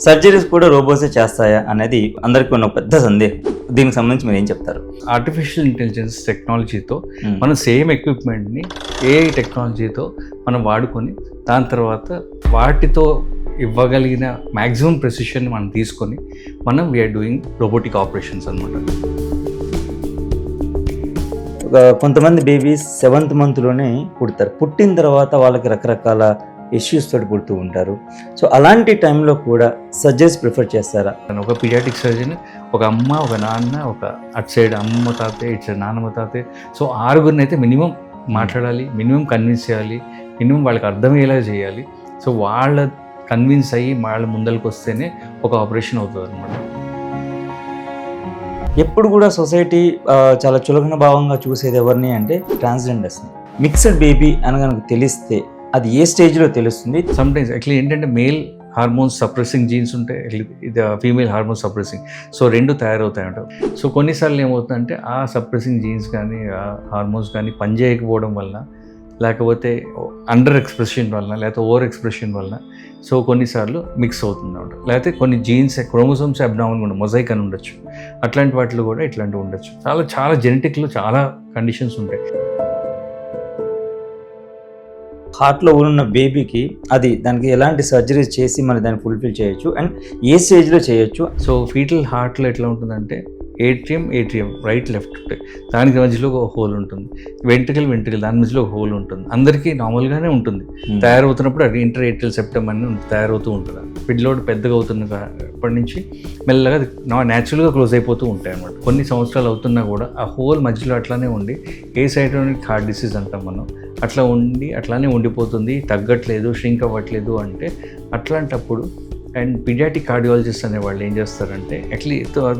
Surgeries కూడా రోబోసే చేస్తాయా అనేది అందరికీ ఉన్న పెద్ద సందేహం. దీనికి సంబంధించి మీరు ఏం చెప్తారు? ఆర్టిఫిషియల్ ఇంటెలిజెన్స్ టెక్నాలజీతో మనం సేమ్ ఎక్విప్మెంట్ని ఏఐ టెక్నాలజీతో మనం వాడుకొని దాని తర్వాత వాటితో ఇవ్వగలిగిన మ్యాక్సిమం ప్రెసిషన్ మనం తీసుకొని మనం వీఆర్ డూయింగ్ రోబోటిక్ ఆపరేషన్స్ అనమాట. కొంతమంది బేబీస్ 7th మంత్లోనే పుడతారు. పుట్టిన తర్వాత వాళ్ళకి రకరకాల ఇష్యూస్ తోటి పుడుతూ ఉంటారు. సో అలాంటి టైంలో కూడా సర్జరీస్ ప్రిఫర్ చేస్తారా? ఒక పీడియాటిక్ సర్జన్, ఒక అమ్మ, ఒక నాన్న, ఒక అటు సైడ్ అమ్మమ్మ తాతే, ఇటు సైడ్ నాన్నమ్మ తాతే, సో 6గురిని అయితే మినిమం మాట్లాడాలి, మినిమం కన్విన్స్ చేయాలి, మినిమం వాళ్ళకి అర్థమయ్యేలా చేయాలి. సో వాళ్ళ కన్విన్స్ అయ్యి వాళ్ళ ముందరికి వస్తేనే ఒక ఆపరేషన్ అవుతుంది అనమాట. ఎప్పుడు కూడా సొసైటీ చాలా చులకన భావంగా చూసేది ఎవరిని అంటే ట్రాన్స్జెండర్స్ని. మిక్స్డ్ బేబీ అనగా తెలిస్తే అది ఏ స్టేజ్లో తెలుస్తుంది? సమ్టైమ్స్ యాక్చువల్లీ ఏంటంటే మేల్ హార్మోన్స్ సప్రెసింగ్ జీన్స్ ఉంటాయి, ఇది ఫీమేల్ హార్మోన్స్ సప్రెసింగ్, సో 2 తయారవుతాయి అంటారు. సో కొన్నిసార్లు ఏమవుతుందంటే ఆ సప్రెసింగ్ జీన్స్ కానీ ఆ హార్మోన్స్ కానీ పనిచేయకపోవడం వలన, లేకపోతే అండర్ ఎక్స్ప్రెషన్ వలన, లేకపోతే ఓవర్ ఎక్స్ప్రెషన్ వలన సో కొన్నిసార్లు మిక్స్ అవుతుంది అనమాట. లేకపోతే కొన్ని జీన్స్ క్రోమోసోమ్స్ అబ్నార్మల్ కూడా మొజైక్ అని ఉండొచ్చు. అట్లాంటి వాటిలో కూడా ఇట్లాంటివి ఉండొచ్చు. చాలా జెనెటిక్లో చాలా కండిషన్స్ ఉంటాయి. హార్ట్లో ఉన్న బేబీకి అది దానికి ఎలాంటి సర్జరీస్ చేసి మనం దాన్ని ఫుల్ఫిల్ చేయొచ్చు అండ్ ఏ స్టేజ్లో చేయొచ్చు? సో ఫీటల్ హార్ట్లో ఎట్లా ఉంటుందంటే ఏట్రియం రైట్ లెఫ్ట్ ఉంటాయి, దానికి మధ్యలో ఒక హోల్ ఉంటుంది. వెంట్రికల్ దాని మధ్యలో ఒక హోల్ ఉంటుంది. అందరికీ నార్మల్గానే ఉంటుంది. తయారవుతున్నప్పుడు అది ఇంటర్ ఏట్రియల్ సెప్టమ్ అని తయారవుతూ ఉంటుంది. పిల్లోడు పెద్దగా అవుతున్నప్పటి నుంచి మెల్లగా అది న్యాచురల్గా క్లోజ్ అయిపోతూ ఉంటాయి అన్నమాట. కొన్ని సంవత్సరాలు అవుతున్నా కూడా ఆ హోల్ మధ్యలో అట్లానే ఉండి ఏ సైటోనిక్ హార్ట్ డిసీజ్ అంటాం మనం, అట్లా ఉండి అట్లానే ఉండిపోతుంది, తగ్గట్లేదు, ష్రింక్ అవ్వట్లేదు అంటే అట్లాంటప్పుడు అండ్ పీడియాటిక్ కార్డియాలజిస్ట్ అనే వాళ్ళు ఏం చేస్తారంటే actually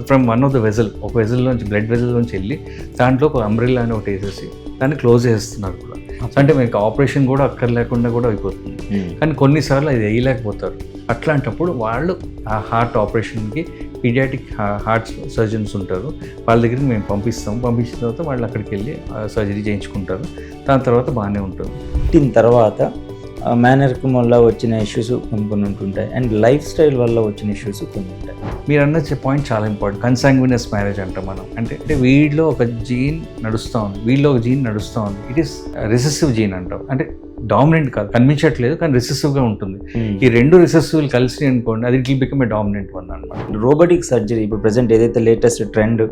from one of the vessel, ఒక వెజల్లోంచి బ్లడ్ వెజల్లోంచి వెళ్ళి దాంట్లో ఒక అంబ్రెల్లా అని ఒకటి వేసేసి దాన్ని క్లోజ్ చేస్తున్నారు కూడా. అంటే మీకు ఆపరేషన్ కూడా అక్కర్లేకుండా కూడా అయిపోతుంది. కానీ కొన్నిసార్లు అది వేయలేకపోతారు. అట్లాంటప్పుడు వాళ్ళు ఆ హార్ట్ ఆపరేషన్కి పీడియాటిక్ హార్ట్ సర్జన్స్ ఉంటారు, వాళ్ళ దగ్గరికి మేము పంపించిన తర్వాత వాళ్ళు అక్కడికి వెళ్ళి సర్జరీ చేయించుకుంటారు. దాని తర్వాత బాగానే ఉంటుంది. పుట్టిన తర్వాత మేనరికం వల్ల వచ్చిన ఇష్యూస్ కొన్ని ఉంటుంటాయి అండ్ లైఫ్ స్టైల్ వల్ల వచ్చిన ఇష్యూస్ కొన్ని ఉంటాయి. మీరు అన్న పాయింట్ చాలా ఇంపార్టెంట్. కన్సాంగ్వినస్ మ్యారేజ్ అంటాం మనం. అంటే వీడిలో ఒక జీన్ నడుస్తూ ఉంది, వీళ్ళలో ఒక జీన్ నడుస్తూ ఉంది. ఇట్ ఈస్ రిసెసివ్ జీన్ అంటాం. అంటే డామినెంట్ కాదు, కనిపించట్లేదు కానీ రిసెసివ్గా ఉంటుంది. ఈ 2 రిసెసివ్లు కలిసి అనుకోండి, అది it will become a dominant one అనమాట. రోబోటిక్ సర్జరీ ఇప్పుడు ప్రజెంట్ ఏదైతే లేటెస్ట్ ట్రెండ్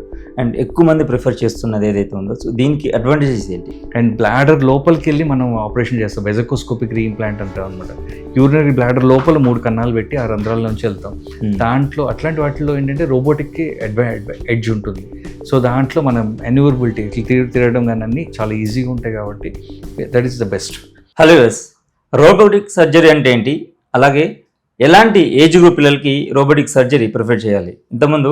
అండ్ ఎక్కువ మంది ప్రిఫర్ చేస్తున్నది ఏదైతే ఉందో, సో దీనికి అడ్వాంటేజెస్ ఏంటి? అండ్ బ్లాడర్ లోపలికి వెళ్ళి మనం ఆపరేషన్ చేస్తాం, వెజకోస్కోపిక్ రీఇంప్లాంట్ అంటాం అనమాట. యూరినరీ బ్లాడర్ లోపల 3 కన్నాలు పెట్టి ఆ రంధ్రాల నుంచి వెళ్తాం. దాంట్లో అట్లాంటి వాటిలో ఏంటంటే రోబోటిక్కి ఎడ్జ్ ఉంటుంది. సో దాంట్లో మనం ఎన్యూరబిలిటీ తిరగడం కానీ అన్నీ చాలా ఈజీగా ఉంటాయి కాబట్టి that is the best. Hello yes, robotic surgery అంటే ఏంటి, అలాగే ఎలాంటి ఏజ్ గ్రూప్ పిల్లలకి రోబోటిక్ సర్జరీ ప్రిఫర్ చేయాలి? ఇంతకుముందు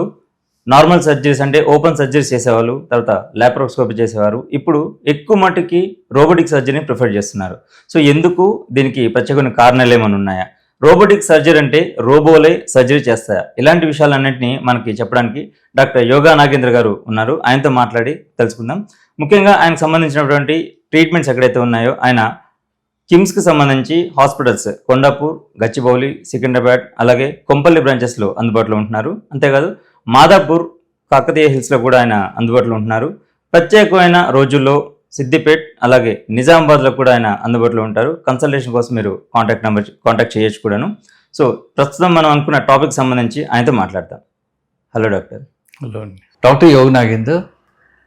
నార్మల్ సర్జరీస్ అంటే ఓపెన్ సర్జరీస్ చేసేవాళ్ళు, తర్వాత లాప్రోస్కోపీ చేసేవారు. ఇప్పుడు ఎక్కువ మట్టుకి రోబోటిక్ సర్జరీని ప్రిఫర్ చేస్తున్నారు. సో ఎందుకు, దీనికి ప్రత్యేకమైన కారణాలు ఏమైనా ఉన్నాయా? రోబోటిక్ సర్జరీ అంటే రోబోలే సర్జరీ చేస్తాయా? ఇలాంటి విషయాలన్నింటినీ మనకి చెప్పడానికి డాక్టర్ యోగా నాగేంద్ర గారు ఉన్నారు. ఆయనతో మాట్లాడి తెలుసుకుందాం. ముఖ్యంగా ఆయనకు సంబంధించినటువంటి ట్రీట్మెంట్స్ ఎక్కడైతే ఉన్నాయో ఆయన కిమ్స్కి సంబంధించి హాస్పిటల్స్ కొండాపూర్, గచ్చిబౌలి, సికింద్రాబాద్ అలాగే కొంపల్లి బ్రాంచెస్లో అందుబాటులో ఉంటున్నారు. అంతేకాదు మాదాపూర్, కాకతీయ హిల్స్లో కూడా ఆయన అందుబాటులో ఉంటున్నారు. ప్రత్యేకమైన రోజుల్లో సిద్దిపేట్ అలాగే నిజామాబాద్లో కూడా ఆయన అందుబాటులో ఉంటారు. కన్సల్టేషన్ కోసం మీరు కాంటాక్ట్ చేయొచ్చు కూడాను. సో ప్రస్తుతం మనం అనుకున్న టాపిక్ సంబంధించి ఆయనతో మాట్లాడతాం. Hello doctor. హలో అండి. Doctor Yoga Nagender,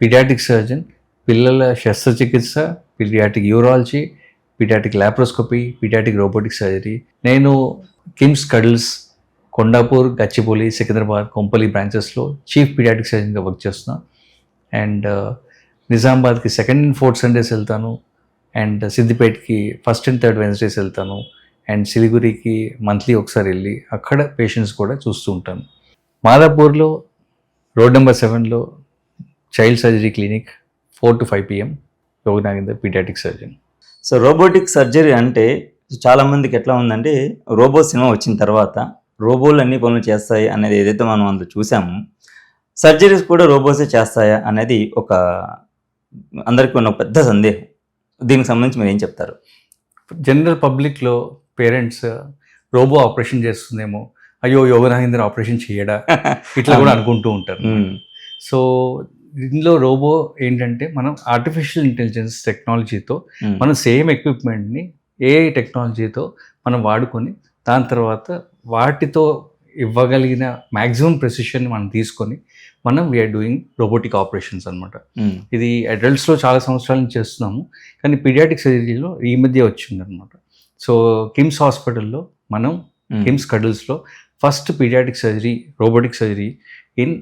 paediatric surgeon, పిల్లల శస్త్రచికిత్స, paediatric urology, paediatric laparoscopy, paediatric robotic surgery. నేను కిమ్స్ కడిల్స్, కొండాపూర్, గచ్చిబౌలి, సికింద్రాబాద్, కొంపల్లి బ్రాంచెస్లో చీఫ్ పీడియాటిక్ సర్జన్గా వర్క్ చేస్తున్నాను. అండ్ నిజామాబాద్కి 2nd and 4th సండేస్ వెళ్తాను. అండ్ సిద్దిపేట్కి 1st and 3rd వెన్స్డేస్ వెళ్తాను. అండ్ సిలిగురికి మంత్లీ ఒకసారి వెళ్ళి అక్కడ పేషెంట్స్ కూడా చూస్తూ ఉంటాను. మాదాపూర్లో రోడ్ నెంబర్ 7లో child surgery clinic 4 to 5 PM, yoga Nagender paediatric surgeon. So robotic surgery అంటే చాలామందికి ఎట్లా ఉందంటే, రోబో సినిమా వచ్చిన తర్వాత రోబోలు అన్ని పనులు చేస్తాయి అనేది ఏదైతే మనం అందులో చూసామో, సర్జరీస్ కూడా రోబోసే చేస్తాయా అనేది అందరికీ ఉన్న పెద్ద సందేహం. దీనికి సంబంధించి మీరు ఏం చెప్తారు? జనరల్ పబ్లిక్లో పేరెంట్స్ రోబో ఆపరేషన్ చేస్తుందేమో అయ్యో యోగనాథేంద్ర ఆపరేషన్ చేయడా ఇట్లా కూడా అనుకుంటూ ఉంటారు. సో దీనిలో రోబో ఏంటంటే మనం ఆర్టిఫిషియల్ ఇంటెలిజెన్స్ టెక్నాలజీతో మనం సేమ్ ఎక్విప్మెంట్ని ఏఐ టెక్నాలజీతో మనం వాడుకొని దాని తర్వాత వాటితో ఇవ్వగలిగిన మ్యాక్సిమం ప్రెసిషన్ మనం తీసుకొని మనం వీఆర్ డూయింగ్ రోబోటిక్ ఆపరేషన్స్ అనమాట. ఇది అడల్ట్స్లో చాలా సంవత్సరాల నుంచి చేస్తున్నాము, కానీ పీడియాటిక్ సర్జరీలో ఈ మధ్య వచ్చిందనమాట. సో కిమ్స్ హాస్పిటల్లో మనం కిమ్స్ కడల్స్లో first paediatric surgery robotic surgery in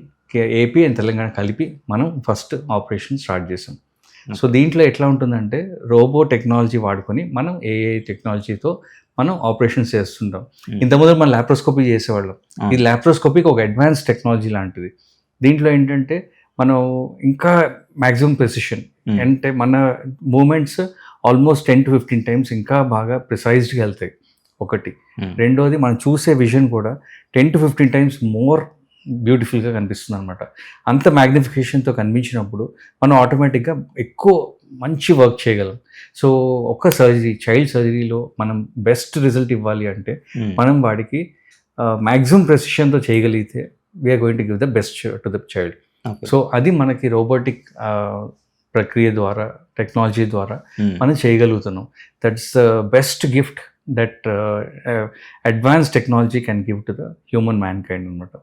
AP and Telangana కలిపి మనం ఫస్ట్ ఆపరేషన్ స్టార్ట్ చేసాం. సో దీంట్లో ఎట్లా ఉంటుందంటే రోబో టెక్నాలజీ వాడుకొని మనం ఏఐ టెక్నాలజీతో మనం ఆపరేషన్స్ చేస్తుంటాం. ఇంతకుముందు మనం ల్యాప్రోస్కోపీ చేసేవాళ్ళం. ఈ ల్యాప్రోస్కోపీకి ఒక అడ్వాన్స్ టెక్నాలజీ లాంటిది. దీంట్లో ఏంటంటే మనం ఇంకా మ్యాక్సిమం ప్రెసిషన్ అంటే మన మూమెంట్స్ ఆల్మోస్ట్ 10 to 15 times ఇంకా బాగా ప్రిసైజ్డ్గా వెళ్తాయి ఒకటి. రెండోది మనం చూసే విజన్ కూడా 10 to 15 times మోర్ బ్యూటిఫుల్గా కనిపిస్తుంది అనమాట. అంత మ్యాగ్నిఫికేషన్తో కనిపించినప్పుడు మనం ఆటోమేటిక్గా ఎక్కువ మంచి వర్క్ చేయగలం. సో ఒక్క సర్జరీ చైల్డ్ సర్జరీలో మనం బెస్ట్ రిజల్ట్ ఇవ్వాలి అంటే మనం వాడికి మ్యాక్సిమం ప్రెసిషన్తో చేయగలిగితే we are going to give the best to the child. So అది మనకి రోబోటిక్ ప్రక్రియ ద్వారా టెక్నాలజీ ద్వారా మనం చేయగలుగుతున్నాం. That's the best gift that advance technology can give to the human mankind అనమాట.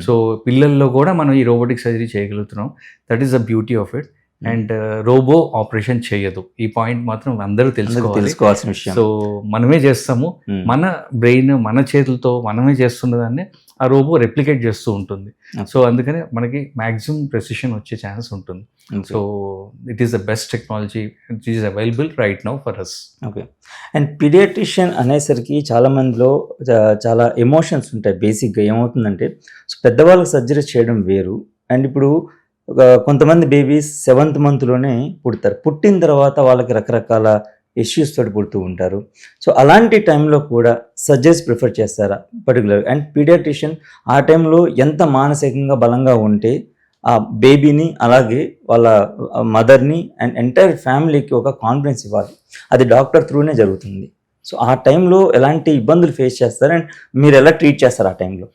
సో పిల్లల్లో కూడా మనం ఈ రోబోటిక్ సర్జరీ చేయగలుగుతున్నాం. That is the beauty of it. And robo operation చేయదు, ఈ పాయింట్ మాత్రం అందరూ తెలుసుకోవాల్సిన విషయం. సో మనమే చేస్తాము, మన బ్రెయిన్ మన చేతులతో మనమే చేస్తున్నదాన్ని ఆ రోబో రెప్లికేట్ చేస్తూ ఉంటుంది. సో అందుకనే మనకి మ్యాక్సిమం ప్రెసిషన్ వచ్చే ఛాన్స్ ఉంటుంది. So it is the best technology it is available right now for us. Okay. And paediatrician అనేసరికి చాలా మందిలో చాలా ఎమోషన్స్ ఉంటాయి. బేసిక్గా ఏమవుతుందంటే సో పెద్దవాళ్ళకి సర్జరీ చేయడం వేరు. అండ్ ఇప్పుడు కొంతమంది బేబీస్ 7th monthలోనే పుడతారు. పుట్టిన తర్వాత వాళ్ళకి రకరకాల ఇష్యూస్ తోటి పుడుతూ ఉంటారు. సో అలాంటి టైంలో కూడా సర్జరీస్ ప్రిఫర్ చేస్తారా పర్టికులర్? అండ్ పీడియాట్రిషియన్ ఆ టైంలో ఎంత మానసికంగా బలంగా ఉంటే ఆ బేబీని అలాగే వాళ్ళ మదర్ని అండ్ ఎంటైర్ ఫ్యామిలీకి ఒక కాన్ఫిడెన్స్ ఇవ్వాలి. అది డాక్టర్ త్రూనే జరుగుతుంది. సో ఆ టైంలో ఎలాంటి ఇబ్బందులు ఫేస్ చేస్తారు అండ్ మీరు ఎలా ట్రీట్ చేస్తారు ఆ టైంలో?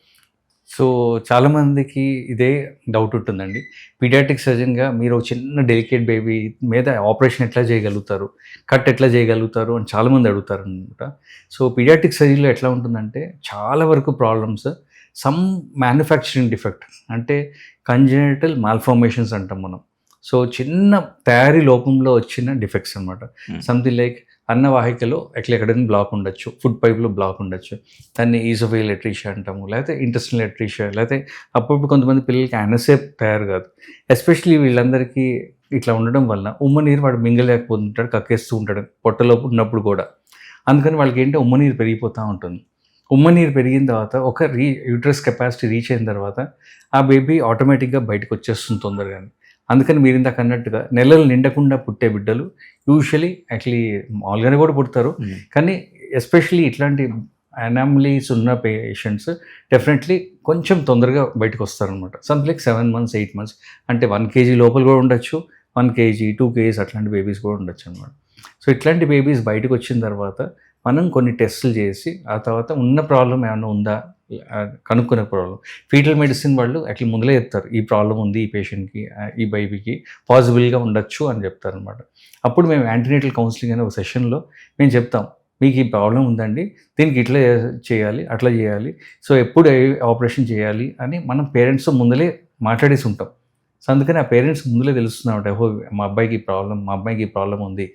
సో చాలామందికి ఇదే డౌట్ ఉంటుందండి. పీడియాట్రిక్ సర్జన్గా మీరు ఒక చిన్న డెలికేట్ బేబీ మీద ఆపరేషన్ ఎట్లా చేయగలుగుతారు, కట్ ఎట్లా చేయగలుగుతారు అని చాలామంది అడుగుతారు అనమాట. సో పీడియాట్రిక్ సర్జరీలో ఎట్లా ఉంటుందంటే చాలా వరకు ప్రాబ్లమ్స్ సమ్ మ్యానుఫ్యాక్చరింగ్ డిఫెక్ట్ అంటే కంజెనిటల్ మాల్ఫార్మేషన్స్ అంటాం మనం. సో చిన్న తయారీ లోపంలో వచ్చిన డిఫెక్ట్స్ అనమాట. సంథింగ్ లైక్ అన్నవాహికలో ఎక్కడెక్కడైనా బ్లాక్ ఉండొచ్చు, ఫుడ్ పైప్లో బ్లాక్ ఉండొచ్చు, దాన్ని ఈజోఫేజియల్ ఎట్రీషియా అంటాము, లేకపోతే ఇంటెస్టినల్ ఎట్రీషియా, లేకపోతే అప్పుడప్పుడు కొంతమంది పిల్లలకి యానసేప్ తయారు కాదు. ఎస్పెషలీ వీళ్ళందరికీ ఇట్లా ఉండడం వల్ల ఉమ్మనీరు వాడు మింగలేకపోతుంటాడు, కక్కేస్తూ ఉంటాడు పొట్టలో ఉన్నప్పుడు కూడా. అందుకని వాళ్ళకి ఏంటంటే ఉమ్మనీరు పెరిగిపోతూ ఉంటుంది. ఉమ్మనీరు పెరిగిన తర్వాత ఒక యూట్రస్ కెపాసిటీ రీచ్ అయిన తర్వాత ఆ బేబీ ఆటోమేటిక్గా బయటకు వచ్చేస్తుంది తొందరగానే. అందుకని మీరు ఇందాక అన్నట్టుగా నెలలు నిండకుండా పుట్టే బిడ్డలు యూజువలీ యాక్చువల్లీ మామూలుగానే కూడా పుడతారు, కానీ ఎస్పెషలీ ఇట్లాంటి అనామలీస్ ఉన్న పేషెంట్స్ డెఫినెట్లీ కొంచెం తొందరగా బయటకు వస్తారనమాట. సంథింగ్ లైక్ 7 months 8 months అంటే 1 kg లోపల కూడా ఉండొచ్చు, 1 kg 2 kgs అట్లాంటి బేబీస్ కూడా ఉండొచ్చు అనమాట. సో ఇట్లాంటి బేబీస్ బయటకు వచ్చిన తర్వాత మనం కొన్ని టెస్టులు చేసి ఆ తర్వాత ఉన్న ప్రాబ్లం ఏమైనా ఉందా కనుక్కునే ప్రాబ్లం. ఫీటల్ మెడిసిన్ వాళ్ళు అట్లా ముందులే చెప్తారు, ఈ ప్రాబ్లం ఉంది ఈ పేషెంట్కి, ఈ బేబీకి పాసిబుల్గా ఉండొచ్చు అని చెప్తారనమాట. అప్పుడు మేము యాంటీనేటల్ కౌన్సిలింగ్ అనే ఒక సెషన్లో మేము చెప్తాం, మీకు ఈ ప్రాబ్లం ఉందండి, దీనికి ఇట్లా చేయాలి అట్లా చేయాలి, సో ఎప్పుడు ఆపరేషన్ చేయాలి అని మనం పేరెంట్స్తో ముందలే మాట్లాడేసి ఉంటాం. సో అందుకని ఆ పేరెంట్స్ ముందులే తెలుస్తున్నామంటే ఓహో మా అబ్బాయికి ఈ ప్రాబ్లం ఉంది,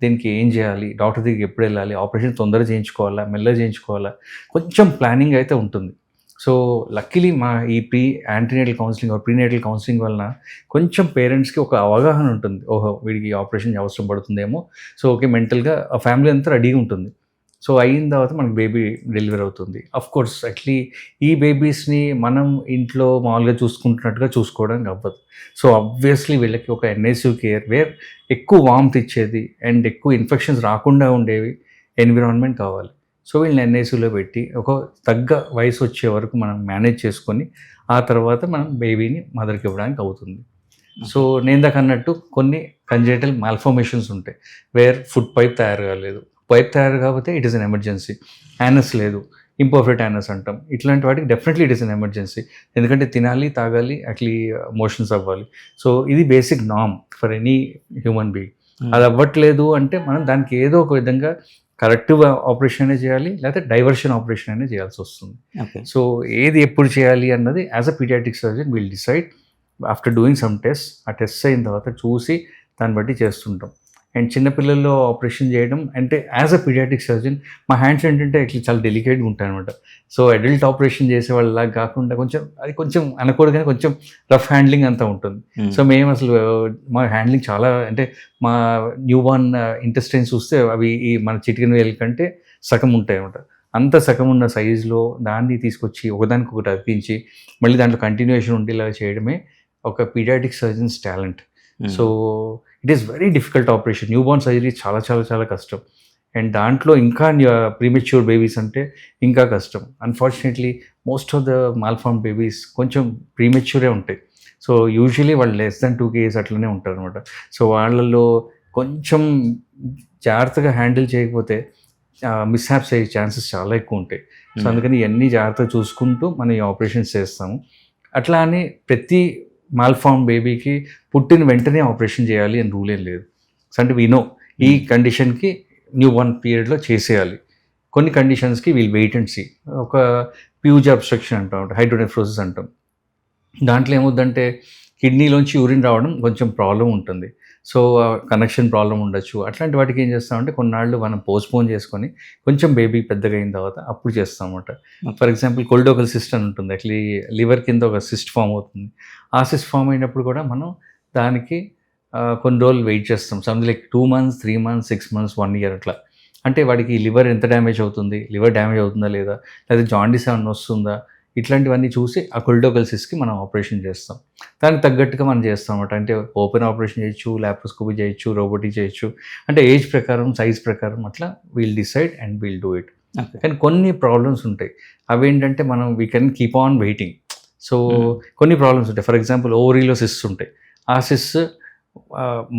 దీనికి ఏం చేయాలి, డాక్టర్ దగ్గరికి ఎప్పుడు వెళ్ళాలి, ఆపరేషన్ తొందరగా చేయించుకోవాలా మెల్లగా చేయించుకోవాలా, కొంచెం ప్లానింగ్ అయితే ఉంటుంది. సో లక్కీలీ మా ఈ యాంటీనేటల్ కౌన్సిలింగ్ ప్రీనేటల్ కౌన్సిలింగ్ వలన కొంచెం పేరెంట్స్కి ఒక అవగాహన ఉంటుంది, ఓహో వీడికి ఆపరేషన్ అవసరం పడుతుందేమో, సో ఓకే మెంటల్గా ఆ ఫ్యామిలీ అంతా రెడీగా ఉంటుంది. సో అయిన తర్వాత మనకి బేబీ డెలివరీ అవుతుంది. అఫ్కోర్స్ యాక్చువల్లీ ఈ బేబీస్ని మనం ఇంట్లో మామూలుగా చూసుకుంటున్నట్టుగా చూసుకోవడానికి అవ్వదు. సో ఆబ్వియస్లీ వీళ్ళకి ఒక ఎన్ఐసియూ కేర్ వేర్ ఎక్కువ వామ్త్ ఇచ్చేది అండ్ ఎక్కువ ఇన్ఫెక్షన్స్ రాకుండా ఉండేవి ఎన్విరాన్మెంట్ కావాలి. సో వీళ్ళని ఎన్ఐసియూలో పెట్టి ఒక తగ్గ వయసు వచ్చే వరకు మనం మేనేజ్ చేసుకొని ఆ తర్వాత మనం బేబీని మదర్కి ఇవ్వడానికి అవుతుంది. సో నేను దాకా అన్నట్టు కొన్ని కంజెనిటల్ మాల్ఫార్మేషన్స్ ఉంటాయి, వేర్ ఫుడ్ పైప్ తయారు కాలేదు, పైప్ తయారు కాకపోతే it is an emergency, anus లేదు, ఇంపర్ఫెక్ట్ యానస్ అంటాం. ఇట్లాంటి వాటికి definitely it is an emergency. ఎందుకంటే తినాలి, తాగాలి, యాక్చువల్లీ మోషన్స్ అవ్వాలి. సో ఇది basic norm for any human being. అది అవ్వట్లేదు అంటే మనం దానికి ఏదో ఒక విధంగా కరెక్టివ్ ఆపరేషన్ అయినా చేయాలి, లేకపోతే డైవర్షన్ ఆపరేషన్ అయినా చేయాల్సి వస్తుంది. సో ఏది ఎప్పుడు చేయాలి అన్నది as a paediatric surgeon will decide after doing some test. ఆ టెస్ట్ అయిన తర్వాత చూసి దాన్ని బట్టి చేస్తుంటాం. అండ్ చిన్నపిల్లల్లో ఆపరేషన్ చేయడం అంటే యాజ్ అ పీడియాట్రిక్ సర్జన్ మా హ్యాండ్స్ ఏంటంటే యాక్చువల్లీ చాలా డెలికేట్గా ఉంటాయి అనమాట. సో అడల్ట్ ఆపరేషన్ చేసే వాళ్ళలాగా కాకుండా కొంచెం అనకూడదు కానీ కొంచెం రఫ్ హ్యాండ్లింగ్ అంతా ఉంటుంది. సో మేము అసలు మా హ్యాండ్లింగ్ చాలా అంటే మా న్యూ బార్న్ ఇంటెస్టైన్స్ చూస్తే అవి ఈ మన చిటికెన్ వేలు కంటే సగం ఉంటాయి అనమాట. అంత సగం ఉన్న సైజులో దాన్ని తీసుకొచ్చి ఒకదానికి ఒకటి అతికించి మళ్ళీ దాంట్లో కంటిన్యూషన్ ఉండేలా చేయడమే ఒక paediatric surgeon's talent. So it is very difficult operation. Newborn surgery చాలా చాలా చాలా కష్టం. అండ్ దాంట్లో ఇంకా ప్రీమెచ్యూర్ బేబీస్ అంటే ఇంకా కష్టం. Unfortunately most of the malformed babies కొంచెం ప్రీమెచ్యూరే ఉంటాయి. సో యూజువలీ వాళ్ళు లెస్ దెన్ 2 kgs అట్లనే ఉంటారు అనమాట. సో వాళ్ళల్లో కొంచెం జాగ్రత్తగా హ్యాండిల్ చేయకపోతే మిస్హ్యాప్స్ అయ్యే ఛాన్సెస్ చాలా ఎక్కువ ఉంటాయి. సో అందుకని ఇవన్నీ జాగ్రత్తగా చూసుకుంటూ మనం ఈ ఆపరేషన్స్ చేస్తాము. అట్లా అని ప్రతి మాల్ఫార్మ్ బేబీకి పుట్టిన వెంటనే ఆపరేషన్ చేయాలి అని రూల్ ఏం లేదు. సో అంటే వీ నో ఈ కండిషన్కి న్యూ బార్న్ పీరియడ్లో చేసేయాలి. కొన్ని కండిషన్స్కి వీల్ వెయిట్ అండ్ సీ. ఒక ప్యూజ్ అబ్స్ట్రక్షన్ అంటాం, హైడ్రోనెఫ్రోసిస్ అంటాం. దాంట్లో ఏమవుద్దంటే కిడ్నీలోంచి యూరిన్ రావడం కొంచెం ప్రాబ్లం ఉంటుంది. సో కనెక్షన్ ప్రాబ్లం ఉండొచ్చు. అట్లాంటి వాటికి ఏం చేస్తామంటే కొన్నాళ్ళు మనం పోస్ట్పోన్ చేసుకొని కొంచెం బేబీ పెద్దగా అయిన తర్వాత అప్పుడు చేస్తామన్నమాట. ఫర్ ఎగ్జాంపుల్ కొల్డోకల్ సిస్ట్ అని ఉంటుంది. యాక్చువల్లీ లివర్ కింద ఒక సిస్ట్ ఫామ్ అవుతుంది. ఆ సిస్ట్ ఫామ్ అయినప్పుడు కూడా మనం దానికి కొన్ని రోజులు వెయిట్ చేస్తాం. Some like 2 months, 3 months, 6 months, 1 year అట్లా. అంటే వాడికి లివర్ ఎంత డ్యామేజ్ అవుతుంది, లివర్ డ్యామేజ్ అవుతుందా లేదా, లేదా జాండీస్ ఏమన్నా వస్తుందా, ఇట్లాంటివన్నీ చూసి ఆ కొల్డోకల్ సిస్ట్కి మనం ఆపరేషన్ చేస్తాం. దానికి తగ్గట్టుగా మనం చేస్తాం అన్నమాట. అంటే ఓపెన్ ఆపరేషన్ చేయొచ్చు, లాప్రోస్కోపీ చేయొచ్చు, రోబోటిక్ చేయొచ్చు. అంటే ఏజ్ ప్రకారం, సైజ్ ప్రకారం అట్లా we'll decide and we'll do it. కానీ కొన్ని ప్రాబ్లమ్స్ ఉంటాయి. అవేంటంటే మనం we can keep on waiting. So కొన్ని ప్రాబ్లమ్స్ ఉంటాయి. ఫర్ ఎగ్జాంపుల్ ఓవరీలో సిస్ట్స్ ఉంటాయి. ఆ సిస్ట్స్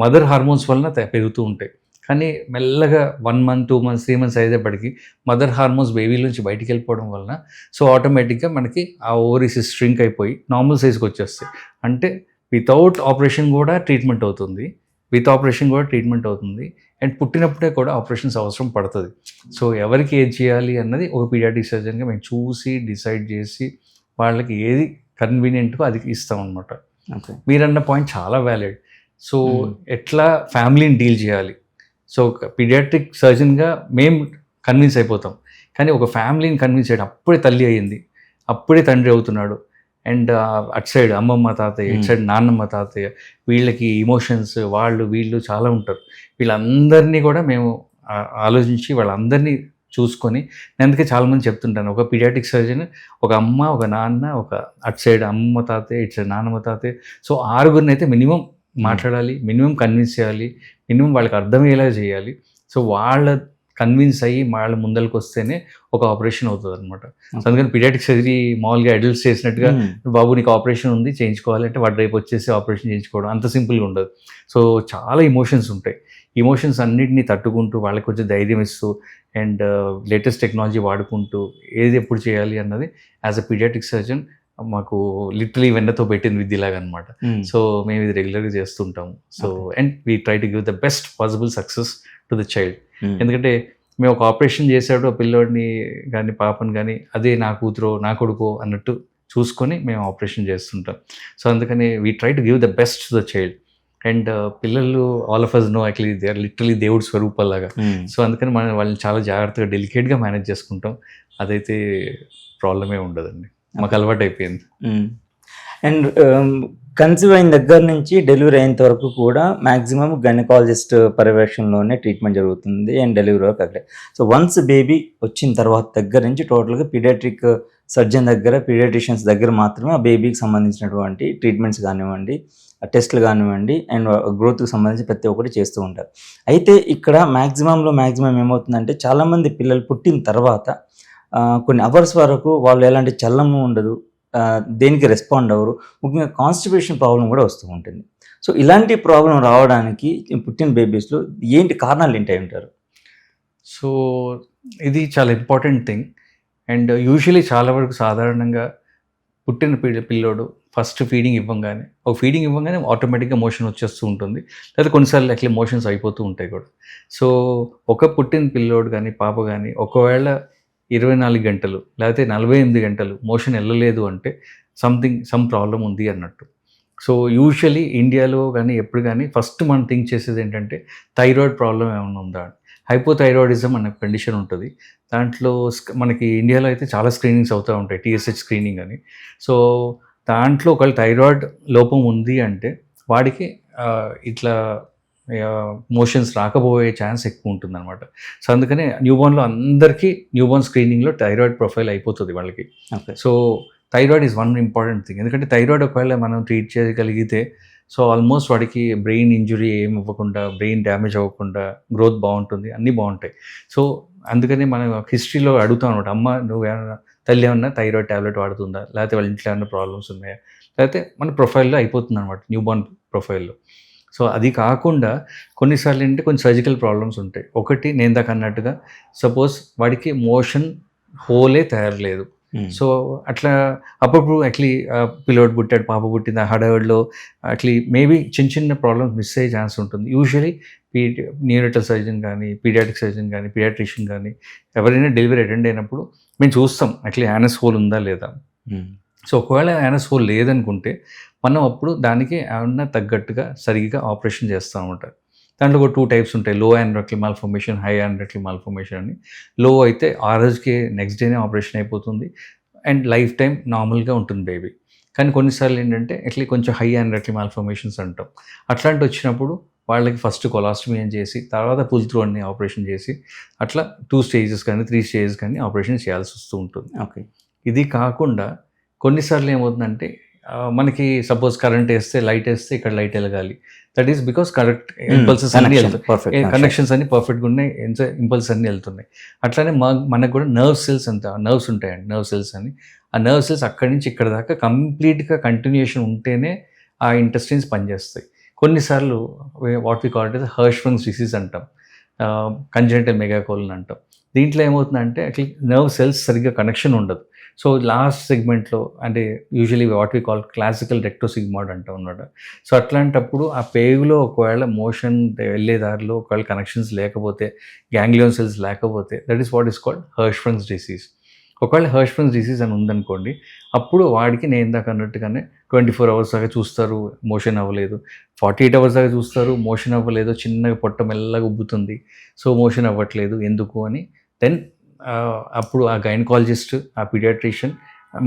మదర్ హార్మోన్స్ వలన పెరుగుతూ ఉంటాయి. కానీ మెల్లగా 1 month, 2 months, 3 months అయ్యేటప్పటికి మదర్ హార్మోన్స్ బేబీల నుంచి బయటికి వెళ్ళిపోవడం వలన సో ఆటోమేటిక్గా మనకి ఆ ఓవరీస్ స్ట్రింక్ అయిపోయి నార్మల్ సైజ్కి వచ్చేస్తాయి. అంటే వితౌట్ ఆపరేషన్ కూడా ట్రీట్మెంట్ అవుతుంది, విత్ ఆపరేషన్ కూడా ట్రీట్మెంట్ అవుతుంది. అండ్ పుట్టినప్పుడే కూడా ఆపరేషన్స్ అవసరం పడుతుంది. సో ఎవరికి ఏది చేయాలి అన్నది ఒక పీడియాట్రిక్ సర్జన్గా మేము చూసి డిసైడ్ చేసి వాళ్ళకి ఏది కన్వీనియంట్గా అది ఇస్తాం అనమాట. మీరన్న పాయింట్ చాలా వ్యాలిడ్. సో ఎట్లా ఫ్యామిలీని డీల్ చేయాలి. సో పీడియాట్రిక్ సర్జన్గా మేము కన్విన్స్ అయిపోతాం, కానీ ఒక ఫ్యామిలీని కన్విన్స్ చేయడం అప్పుడే తల్లి అయ్యింది, అప్పుడే తండ్రి అవుతున్నాడు. అండ్ అటు సైడ్ అమ్మమ్మ తాతయ్య, ఇటు సైడ్ నాన్నమ్మ తాతయ్య, వీళ్ళకి ఇమోషన్స్ వీళ్ళు చాలా ఉంటారు. వీళ్ళందరినీ కూడా మేము ఆలోచించి వాళ్ళందరినీ చూసుకొని, నేను అందుకే చాలామంది చెప్తుంటాను, ఒక పీడియాట్రిక్ సర్జన్ ఒక అమ్మ, ఒక నాన్న, ఒక అటు సైడ్ అమ్మమ్మ తాతయ్య, ఇటు సైడ్ నాన్నమ్మ తాతయ్య, సో 6గురిని అయితే మినిమం మాట్లాడాలి, మినిమం కన్విన్స్ చేయాలి, మినిమం వాళ్ళకి అర్థమయ్యేలా చేయాలి. సో వాళ్ళ కన్విన్స్ అయ్యి వాళ్ళ ముందరికి వస్తేనే ఒక ఆపరేషన్ అవుతుంది అనమాట. సో అందుకని పీడియాట్రిక్ సర్జరీ మామూలుగా అడల్ట్స్ చేసినట్టుగా బాబు నీకు ఆపరేషన్ ఉంది చేయించుకోవాలి అంటే వాడు రేపు వచ్చేసి ఆపరేషన్ చేయించుకోవడం అంత సింపుల్గా ఉండదు. సో చాలా ఇమోషన్స్ ఉంటాయి. ఇమోషన్స్ అన్నిటినీ తట్టుకుంటూ వాళ్ళకి కొంచెం ధైర్యం ఇస్తూ అండ్ లేటెస్ట్ టెక్నాలజీ వాడుకుంటూ ఏది ఎప్పుడు చేయాలి అన్నది యాజ్ అ పీడియాట్రిక్ సర్జన్ మాకు లిటరలీ వెన్నతో పెట్టింది విద్యలాగా అనమాట. సో మేము ఇది రెగ్యులర్గా చేస్తుంటాము. So and we try to give the best possible success to the child. ఎందుకంటే మేము ఒక ఆపరేషన్ చేసాడు ఆ పిల్లోడిని కానీ పాపని కానీ అదే నా కూతురో నా కొడుకో అన్నట్టు చూసుకొని మేము ఆపరేషన్ చేస్తుంటాం. సో అందుకని we try to give the best to the child. And పిల్లలు all of us know actually they are literally దేవుడి స్వరూపాలాగా. సో అందుకని మనం వాళ్ళని చాలా జాగ్రత్తగా డెలికేట్గా మేనేజ్ చేసుకుంటాం. అదైతే ప్రాబ్లమే ఉండదండి, మాకు అలవాటు అయిపోయింది. అండ్ కన్సీవ్ అయిన దగ్గర నుంచి డెలివరీ అయ్యేంత వరకు కూడా మ్యాక్సిమం గైనకాలజిస్ట్ పర్యవేక్షణలోనే ట్రీట్మెంట్ జరుగుతుంది అండ్ డెలివరీ వరకు అక్కడే. సో వన్స్ బేబీ వచ్చిన తర్వాత దగ్గర నుంచి టోటల్గా పీడియాట్రిక్ సర్జన్ దగ్గర, పీడియాట్రిషియన్స్ దగ్గర మాత్రమే ఆ బేబీకి సంబంధించినటువంటి ట్రీట్మెంట్స్ కానివ్వండి, టెస్ట్లు కానివ్వండి అండ్ గ్రోత్కి సంబంధించి ప్రతి ఒక్కటి చేస్తూ ఉంటారు. అయితే ఇక్కడ మ్యాక్సిమం ఏమవుతుందంటే చాలామంది పిల్లలు పుట్టిన తర్వాత కొన్ని అవర్స్ వరకు వాళ్ళు ఎలాంటి చల్లము ఉండదు, దేనికి రెస్పాండ్ అవ్వరు, ముఖ్యంగా కాన్స్టిపేషన్ ప్రాబ్లం కూడా వస్తూ ఉంటుంది. సో ఇలాంటి ప్రాబ్లం రావడానికి పుట్టిన బేబీస్లో ఏంటి కారణాలు ఏంటి అంటారు? సో ఇది చాలా ఇంపార్టెంట్ థింగ్. అండ్ యూజువలీ చాలా వరకు సాధారణంగా పుట్టిన పిల్లోడు ఫస్ట్ ఫీడింగ్ ఇవ్వంగానే ఆటోమేటిక్గా మోషన్ వచ్చేస్తూ ఉంటుంది, లేదా కొన్నిసార్లు అట్లా మోషన్స్ అయిపోతూ ఉంటాయి కూడా. సో ఒక పుట్టిన పిల్లోడు కానీ పాప కానీ ఒకవేళ 24 గంటలు లేకపోతే 48 గంటలు మోషన్ వెళ్ళలేదు అంటే సమ్ ప్రాబ్లం ఉంది అన్నట్టు. సో యూజువలీ ఇండియాలో కానీ ఎప్పుడు కానీ ఫస్ట్ మనం థింక్ చేసేది ఏంటంటే థైరాయిడ్ ప్రాబ్లం ఏమైనా ఉందా అని. హైపోథైరాయిడిజం అనే కండిషన్ ఉంటుంది. దాంట్లో మనకి ఇండియాలో అయితే చాలా స్క్రీనింగ్స్ అవుతూ ఉంటాయి, TSH స్క్రీనింగ్ అని. సో దాంట్లో ఒకవేళ థైరాయిడ్ లోపం ఉంది అంటే వాడికి ఇట్లా మోషన్స్ రాకపోయే ఛాన్స్ ఎక్కువ ఉంటుందన్నమాట. సో అందుకనే న్యూబార్న్లో అందరికీ న్యూబార్న్ స్క్రీనింగ్లో థైరాయిడ్ ప్రొఫైల్ అయిపోతుంది వాళ్ళకి. So thyroid is one important thing. ఎందుకంటే థైరాయిడ్ ఒకవేళ మనం ట్రీట్ చేయగలిగితే సో ఆల్మోస్ట్ వాడికి బ్రెయిన్ ఇంజురీ ఏమి ఇవ్వకుండా, బ్రెయిన్ డ్యామేజ్ అవ్వకుండా, గ్రోత్ బాగుంటుంది, అన్నీ బాగుంటాయి. సో అందుకని మనం హిస్టరీలో అడుగుతాం అనమాట, అమ్మ నువ్వు ఏమన్నా తల్లి ఏమన్నా థైరాయిడ్ ట్యాబ్లెట్ వాడుతుందా, లేకపోతే వాళ్ళ ఇంట్లో ఏమన్నా ప్రాబ్లమ్స్ ఉన్నాయా, లేకపోతే మన ప్రొఫైల్లో అయిపోతుంది అనమాట, న్యూబార్న్ ప్రొఫైల్లో. సో అది కాకుండా కొన్నిసార్లు ఏంటంటే కొన్ని సర్జికల్ ప్రాబ్లమ్స్ ఉంటాయి. ఒకటి నేను దాకా అన్నట్టుగా సపోజ్ వాడికి మోషన్ హోలే తయారులేదు. సో అట్లా అప్పుడప్పుడు యాక్చువల్లీ పిల్లోడు పుట్టాడు, పాప పుట్టింది, ఆ హడావిడిలో యాక్చువల్లీ మేబీ చిన్న ప్రాబ్లమ్స్ మిస్ అయ్యే ఛాన్స్ ఉంటుంది. యూజువలీ న్యూరటల్ సర్జన్ కానీ, పీడియాట్రిక్ సర్జన్ కానీ, పీడియాట్రిషియన్ కానీ ఎవరైనా డెలివరీ అటెండ్ అయినప్పుడు మేము చూస్తాం యాక్చువల్లీ యానస్ హోల్ ఉందా లేదా. సో ఒకవేళ యానస్ హోల్ లేదనుకుంటే మనం అప్పుడు దానికి ఏమన్నా తగ్గట్టుగా సరిగ్గా ఆపరేషన్ చేస్తూ ఉంటాం. దాంట్లో ఒక 2 టైప్స్ ఉంటాయి, లో ఆండ్రోక్టల్ మాల్ఫార్మేషన్, హై ఆండ్రోక్టల్ మాల్ఫార్మేషన్ అని. లో అయితే ఆ రోజుకి నెక్స్ట్ డేనే ఆపరేషన్ అయిపోతుంది అండ్ లైఫ్ టైం నార్మల్గా ఉంటుంది బేబీ. కానీ కొన్నిసార్లు ఏంటంటే అట్లా కొంచెం హై ఆండ్రోక్టల్ మాల్ఫార్మేషన్స్ అంటాం. అట్లాంటి వచ్చినప్పుడు వాళ్ళకి ఫస్ట్ కొలాస్టమీ అని చేసి తర్వాత పుల్ త్రూ అన్ని ఆపరేషన్ చేసి అట్లా 2 స్టేజెస్ కానీ 3 స్టేజెస్ కానీ ఆపరేషన్ చేయాల్సి వస్తూ ఉంటుంది. ఓకే. ఇది కాకుండా కొన్నిసార్లు ఏమవుతుందంటే మనకి సపోజ్ కరెంట్ వేస్తే, లైట్ వేస్తే ఇక్కడ లైట్ వెలగాలి. That is because correct impulses అన్ని వెళ్తాయి, కనెక్షన్స్ అన్ని పర్ఫెక్ట్గా ఉన్నాయి, ఇంపల్స్ అన్ని వెళ్తున్నాయి. అట్లానే మనకు కూడా నర్వ్ సెల్స్ నర్వ్స్ ఉంటాయండి, నర్వ్ సెల్స్ అని. ఆ నర్వ్ సెల్స్ అక్కడి నుంచి ఇక్కడ దాకా కంప్లీట్గా కంటిన్యూషన్ ఉంటేనే ఆ ఇంటెస్టైన్స్ పనిచేస్తాయి. కొన్నిసార్లు what we call it Hirschsprung's disease అంటాం, కంజెనిటల్ మెగాకోలన్ అంటాం. దీంట్లో ఏమవుతుందంటే యాక్చువల్లీ నర్వ్ సెల్స్ సరిగ్గా కనెక్షన్ ఉండదు. సో లాస్ట్ సెగ్మెంట్లో అంటే usually what we call classical rectosigmoid అంటాం అన్నమాట. సో అట్లాంటప్పుడు ఆ పేగులో ఒకవేళ మోషన్ వెళ్ళే దారిలో ఒకవేళ కనెక్షన్స్ లేకపోతే, గ్యాంగ్లియోన్ సెల్స్ లేకపోతే, that is what is called Hirschsprung's disease. ఒకవేళ హర్ష్ఫంగ్స్ డిసీజ్ అని ఉందనుకోండి, అప్పుడు వాడికి నేను ఇందాక అన్నట్టుగానే 24 అవర్స్ దాకా చూస్తారు, మోషన్ అవ్వలేదు, 48 అవర్స్ దాకా చూస్తారు, మోషన్ అవ్వలేదు, చిన్నగా పొట్ట మెల్లగా ఉబ్బుతుంది, సో మోషన్ అవ్వట్లేదు ఎందుకు అని. దెన్ అప్పుడు ఆ గైనకాలజిస్ట్, ఆ పీడియాట్రిషియన్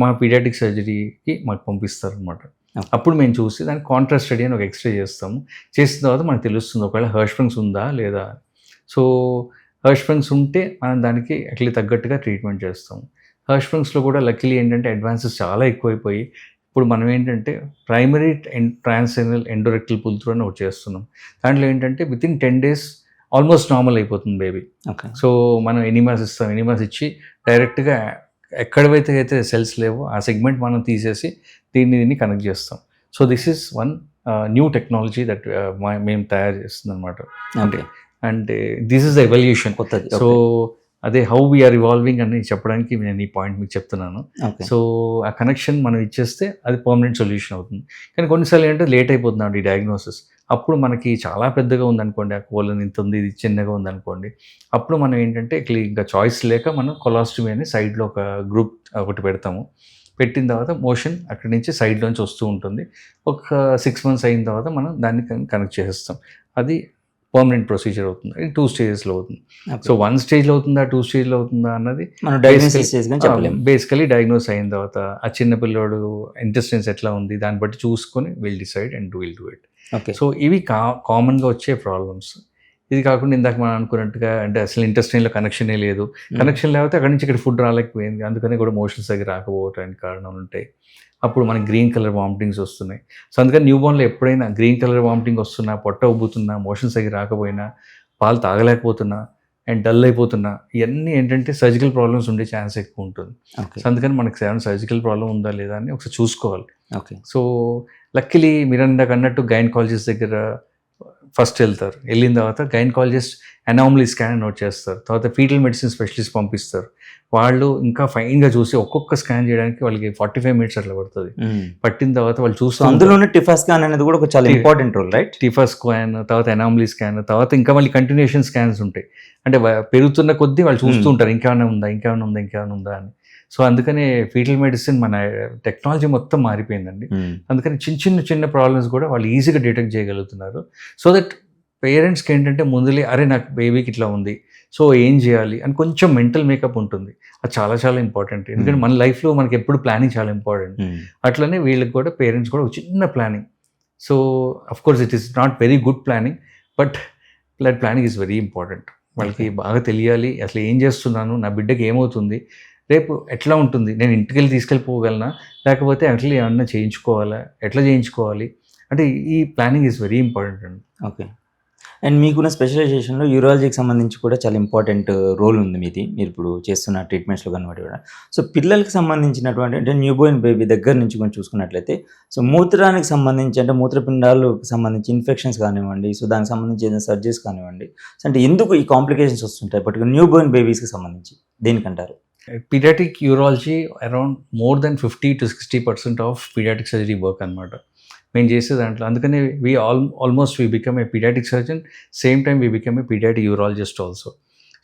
మా పీడియాట్రిక్ సర్జరీకి మాకు పంపిస్తారు అనమాట. అప్పుడు మేము చూసి దానికి కాంట్రాస్ట్ స్టడీ అని ఒక ఎక్స్రే చేస్తాము. చేసిన తర్వాత మనకు తెలుస్తుంది ఒకవేళ హర్ష్ఫంగ్స్ ఉందా లేదా. సో హర్ష్ఫంగ్స్ ఉంటే మనం దానికి అట్లా తగ్గట్టుగా ట్రీట్మెంట్ చేస్తాము. హర్ష్ఫంగ్స్లో కూడా లక్కీలీ ఏంటంటే అడ్వాన్సెస్ చాలా ఎక్కువైపోయి ఇప్పుడు మనం ఏంటంటే ప్రైమరీ ట్రాన్స్ఎనల్ ఎండోరెక్టల్ పుల్ త్రూ అని ఒకటి చేస్తున్నాం. దాంట్లో ఏంటంటే వితిన్ 10 days ఆల్మోస్ట్ నార్మల్ అయిపోతుంది బేబీ. ఓకే. సో మనం ఎనిమాస్ ఇస్తాం, ఎనిమాస్ ఇచ్చి డైరెక్ట్గా ఎక్కడైతే అయితే సెల్స్ లేవో ఆ సెగ్మెంట్ మనం తీసేసి దీన్ని కనెక్ట్ చేస్తాం. So this is one new technology that మేము తయారు చేస్తుంది అనమాట. అంటే this is the evolution. So అదే హౌ వీఆర్ ఇవాల్వింగ్ అని చెప్పడానికి నేను ఈ పాయింట్ మీకు చెప్తున్నాను. సో ఆ కనెక్షన్ మనం ఇచ్చేస్తే అది పర్మనెంట్ సొల్యూషన్ అవుతుంది. కానీ కొన్నిసార్లు ఏంటంటే లేట్ అయిపోతుంది ఈ డయాగ్నోసిస్. అప్పుడు మనకి చాలా పెద్దగా ఉందనుకోండి, ఆ కోలన్ ఇంత ఉంది, ఇది చిన్నగా ఉందనుకోండి, అప్పుడు మనం ఏంటంటే ఇంకా చాయిస్ లేక మనం కొలాస్టమీ అని సైడ్లో ఒక గ్రూప్ ఒకటి పెడతాము. పెట్టిన తర్వాత మోషన్ అక్కడి నుంచి సైడ్లోంచి వస్తూ ఉంటుంది. ఒక 6 months అయిన తర్వాత మనం దాన్ని కనెక్ట్ చేసేస్తాం. అది పర్మనెంట్ ప్రొసీజర్ అవుతుంది. 2 స్టేజెస్లో అవుతుంది. సో 1 స్టేజ్లో అవుతుందా, 2 స్టేజ్లో అవుతుందా అన్నది బేసికలీ డయాగ్నోస్ అయిన తర్వాత ఆ చిన్న పిల్లోడు ఇంటెస్టైన్స్ ఎట్లా ఉంది దాన్ని బట్టి చూసుకొని will decide and will do it. So ఇవి కామన్గా వచ్చే ప్రాబ్లమ్స్. ఇది కాకుండా ఇందాక మనం అనుకున్నట్టుగా అంటే అసలు ఇంటెస్టైన్లో కనెక్షనే లేదు, కనెక్షన్ లేకపోతే అక్కడి నుంచి ఇక్కడ ఫుడ్ రాలేకపోయింది, అందుకని కూడా మోషన్స్ దగ్గర రాకపోవడానికి కారణాలు ఉంటాయి. అప్పుడు మనకి గ్రీన్ కలర్ వామిటింగ్స్ వస్తున్నాయి. సో అందుకని న్యూబార్న్లో ఎప్పుడైనా గ్రీన్ కలర్ వామిటింగ్ వస్తున్నా, పొట్ట ఉబ్బుతున్నా, మోషన్స్ దగ్గర రాకపోయినా, పాలు తాగలేకపోతున్నా అండ్ డల్ అయిపోతున్నా, ఇవన్నీ ఏంటంటే సర్జికల్ ప్రాబ్లమ్స్ ఉండే ఛాన్స్ ఎక్కువ ఉంటుంది. సో అందుకని మనకి సర్జికల్ ప్రాబ్లం ఉందా లేదా అని ఒకసారి చూసుకోవాలి. ఓకే. సో లక్కీలీ మీరు ఇందాక అన్నట్టు గైనకాలజిస్ట్ దగ్గర ఫస్ట్ వెళ్తారు, వెళ్ళిన తర్వాత గైనకాలజిస్ట్ అనామలీ స్కాన్ నోట్ చేస్తారు, తర్వాత ఫీటల్ మెడిసిన్ స్పెషలిస్ట్ పంపిస్తారు. వాళ్ళు ఇంకా ఫైన్గా చూసి ఒక్కొక్క స్కాన్ చేయడానికి వాళ్ళకి 45 minutes అట్లా పడుతుంది. పట్టిన తర్వాత వాళ్ళు చూస్తూ అందులోనే టిఫా స్కాన్ అనేది కూడా ఒక చాలా important role, right? TIFFA scan, తర్వాత అనామలీ స్కాన్, తర్వాత ఇంకా మళ్ళీ కంటిన్యూషన్ స్కాన్స్ ఉంటాయి. అంటే పెరుగుతున్న కొద్దీ వాళ్ళు చూస్తూ ఉంటారు ఇంకేమైనా ఉందా అని. సో అందుకనే ఫీటల్ మెడిసిన్ మన టెక్నాలజీ మొత్తం మారిపోయిందండి. అందుకని చిన్న ప్రాబ్లమ్స్ కూడా వాళ్ళు ఈజీగా డిటెక్ట్ చేయగలుగుతున్నారు. సో దట్ పేరెంట్స్కి ఏంటంటే ముందులే అరే నాకు బేబీకి ఇట్లా ఉంది, సో ఏం చేయాలి అని కొంచెం మెంటల్ మేకప్ ఉంటుంది. అది చాలా చాలా ఇంపార్టెంట్. ఎందుకంటే మన లైఫ్లో మనకి ఎప్పుడు ప్లానింగ్ చాలా ఇంపార్టెంట్. అట్లనే వీళ్ళకి కూడా పేరెంట్స్ కూడా ఒక చిన్న planning. So of course it is not very good planning, but that planning is very important. వాళ్ళకి బాగా తెలియాలి అసలు ఏం చేస్తున్నాను, నా బిడ్డకి ఏమవుతుంది, రేపు ఎట్లా ఉంటుంది, నేను ఇంటికి వెళ్ళి తీసుకెళ్ళిపోగలనా, లేకపోతే అట్లా ఏమన్నా చేయించుకోవాలా, ఎట్లా చేయించుకోవాలి అంటే ఈ ప్లానింగ్ ఈజ్ వెరీ ఇంపార్టెంట్ అండి. ఓకే. అండ్ మీకున్న స్పెషలైజేషన్లో యూరాలజీకి సంబంధించి కూడా చాలా ఇంపార్టెంట్ రోల్ ఉంది మీది, మీరు ఇప్పుడు చేస్తున్న ట్రీట్మెంట్స్లో కనబడి కూడా. సో పిల్లలకి సంబంధించినటువంటి అంటే న్యూ బోర్న్ బేబీ దగ్గర నుంచి కొంచెం చూసుకున్నట్లయితే సో మూత్రానికి సంబంధించి అంటే మూత్రపిండాలకు సంబంధించి ఇన్ఫెక్షన్స్ కానివ్వండి, సో దానికి సంబంధించి ఏదైనా సర్జరీస్ కానివ్వండి, సో అంటే ఎందుకు ఈ కాంప్లికేషన్స్ వస్తుంటాయి పర్టికులర్ న్యూ బోర్న్ బేబీస్కి సంబంధించి, దేనికంటారు? Paediatric urology around more than 50 to 60% of paediatric surgery work అనమాట మేము చేసే దాంట్లో. అందుకనే almost we become a paediatric surgeon, same time we become a paediatric urologist also.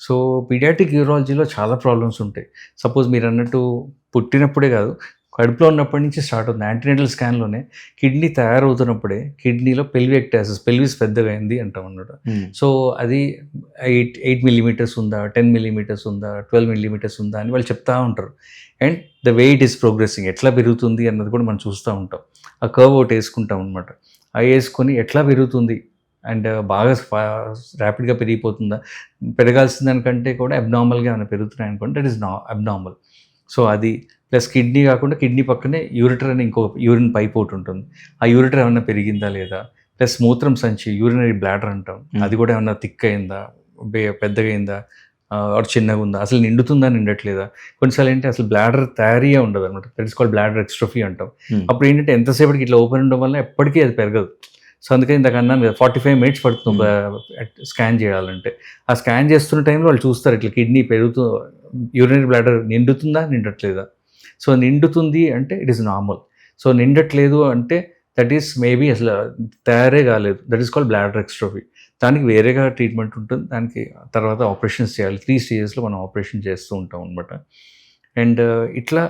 So paediatric యూరాలజీలో చాలా ప్రాబ్లమ్స్ ఉంటాయి. సపోజ్ మీరు అన్నట్టు పుట్టినప్పుడే కాదు, కడుపులో ఉన్నప్పటి నుంచి స్టార్ట్ అవుతుంది. యాంటీనేటల్ స్కాన్లోనే కిడ్నీ తయారవుతున్నప్పుడే కిడ్నీలో పెల్విఎక్టాసిస్, పెల్విస్ పెద్దగా అయింది అంటాం అన్నమాట. సో అది 8 millimeters ఉందా, 10 millimeters ఉందా, 12 millimeters ఉందా అని వాళ్ళు చెప్తా ఉంటారు. And the way it is progressing, ఎట్లా పెరుగుతుంది అన్నది కూడా మనం చూస్తూ ఉంటాం. ఆ కర్వ్ ఒకటి వేసుకుంటాం అనమాట. ఆ వేసుకొని ఎట్లా పెరుగుతుంది అండ్ బాగా ర్యాపిడ్గా పెరిగిపోతుందా, పెరగాల్సిన దానికంటే కూడా అబ్నార్మల్గా ఏమైనా పెరుగుతున్నాయి అనుకోండి, దట్ ఈస్ అబ్నార్మల్. సో అది ప్లస్ కిడ్నీ కాకుండా కిడ్నీ పక్కనే యూరిటర్ అని ఇంకో యూరిన్ పైప్ ఒకటి ఉంటుంది. ఆ యూరిటర్ ఏమైనా పెరిగిందా లేదా, ప్లస్ మూత్రం సంచి యూరినరీ బ్లాడర్ అంటాం, అది కూడా ఏమైనా థిక్ అయిందా, పెద్దగా అయిందా, చిన్నగా ఉందా, అసలు నిండుతుందా నిండట్లేదా. కొన్నిసార్లు ఏంటంటే అసలు బ్లాడర్ తయారీగా ఉండదు అనమాట, దట్ ఇస్ కాల్డ్ బ్లాడర్ ఎక్స్ట్రోఫీ అంటాం. అప్పుడు ఏంటంటే ఎంతసేపటికి ఇట్లా ఓపెన్ ఉండడం వల్ల ఎప్పటికీ అది పెరగదు. సో అందుకని ఇందాక అన్నాను కదా 45 minutes పడుతుంది స్కాన్ చేయాలంటే. ఆ స్కాన్ చేస్తున్న టైంలో వాళ్ళు చూస్తారు ఇట్లా కిడ్నీ పెరుగుతూ యూరినరీ బ్లాడర్ నిండుతుందా నిండట్లేదా. సో నిండుతుంది అంటే ఇట్ ఈస్ నార్మల్. సో నిండట్లేదు అంటే దట్ ఈస్ మేబీ అసలు తయారే కాలేదు, దట్ ఈస్ కాల్డ్ బ్లాడర్ ఎక్స్ట్రోఫీ. దానికి వేరేగా ట్రీట్మెంట్ ఉంటుంది, దానికి తర్వాత ఆపరేషన్స్ చేయాలి. 3 stagesలో మనం ఆపరేషన్ చేస్తూ ఉంటాం అనమాట. అండ్ ఇట్లా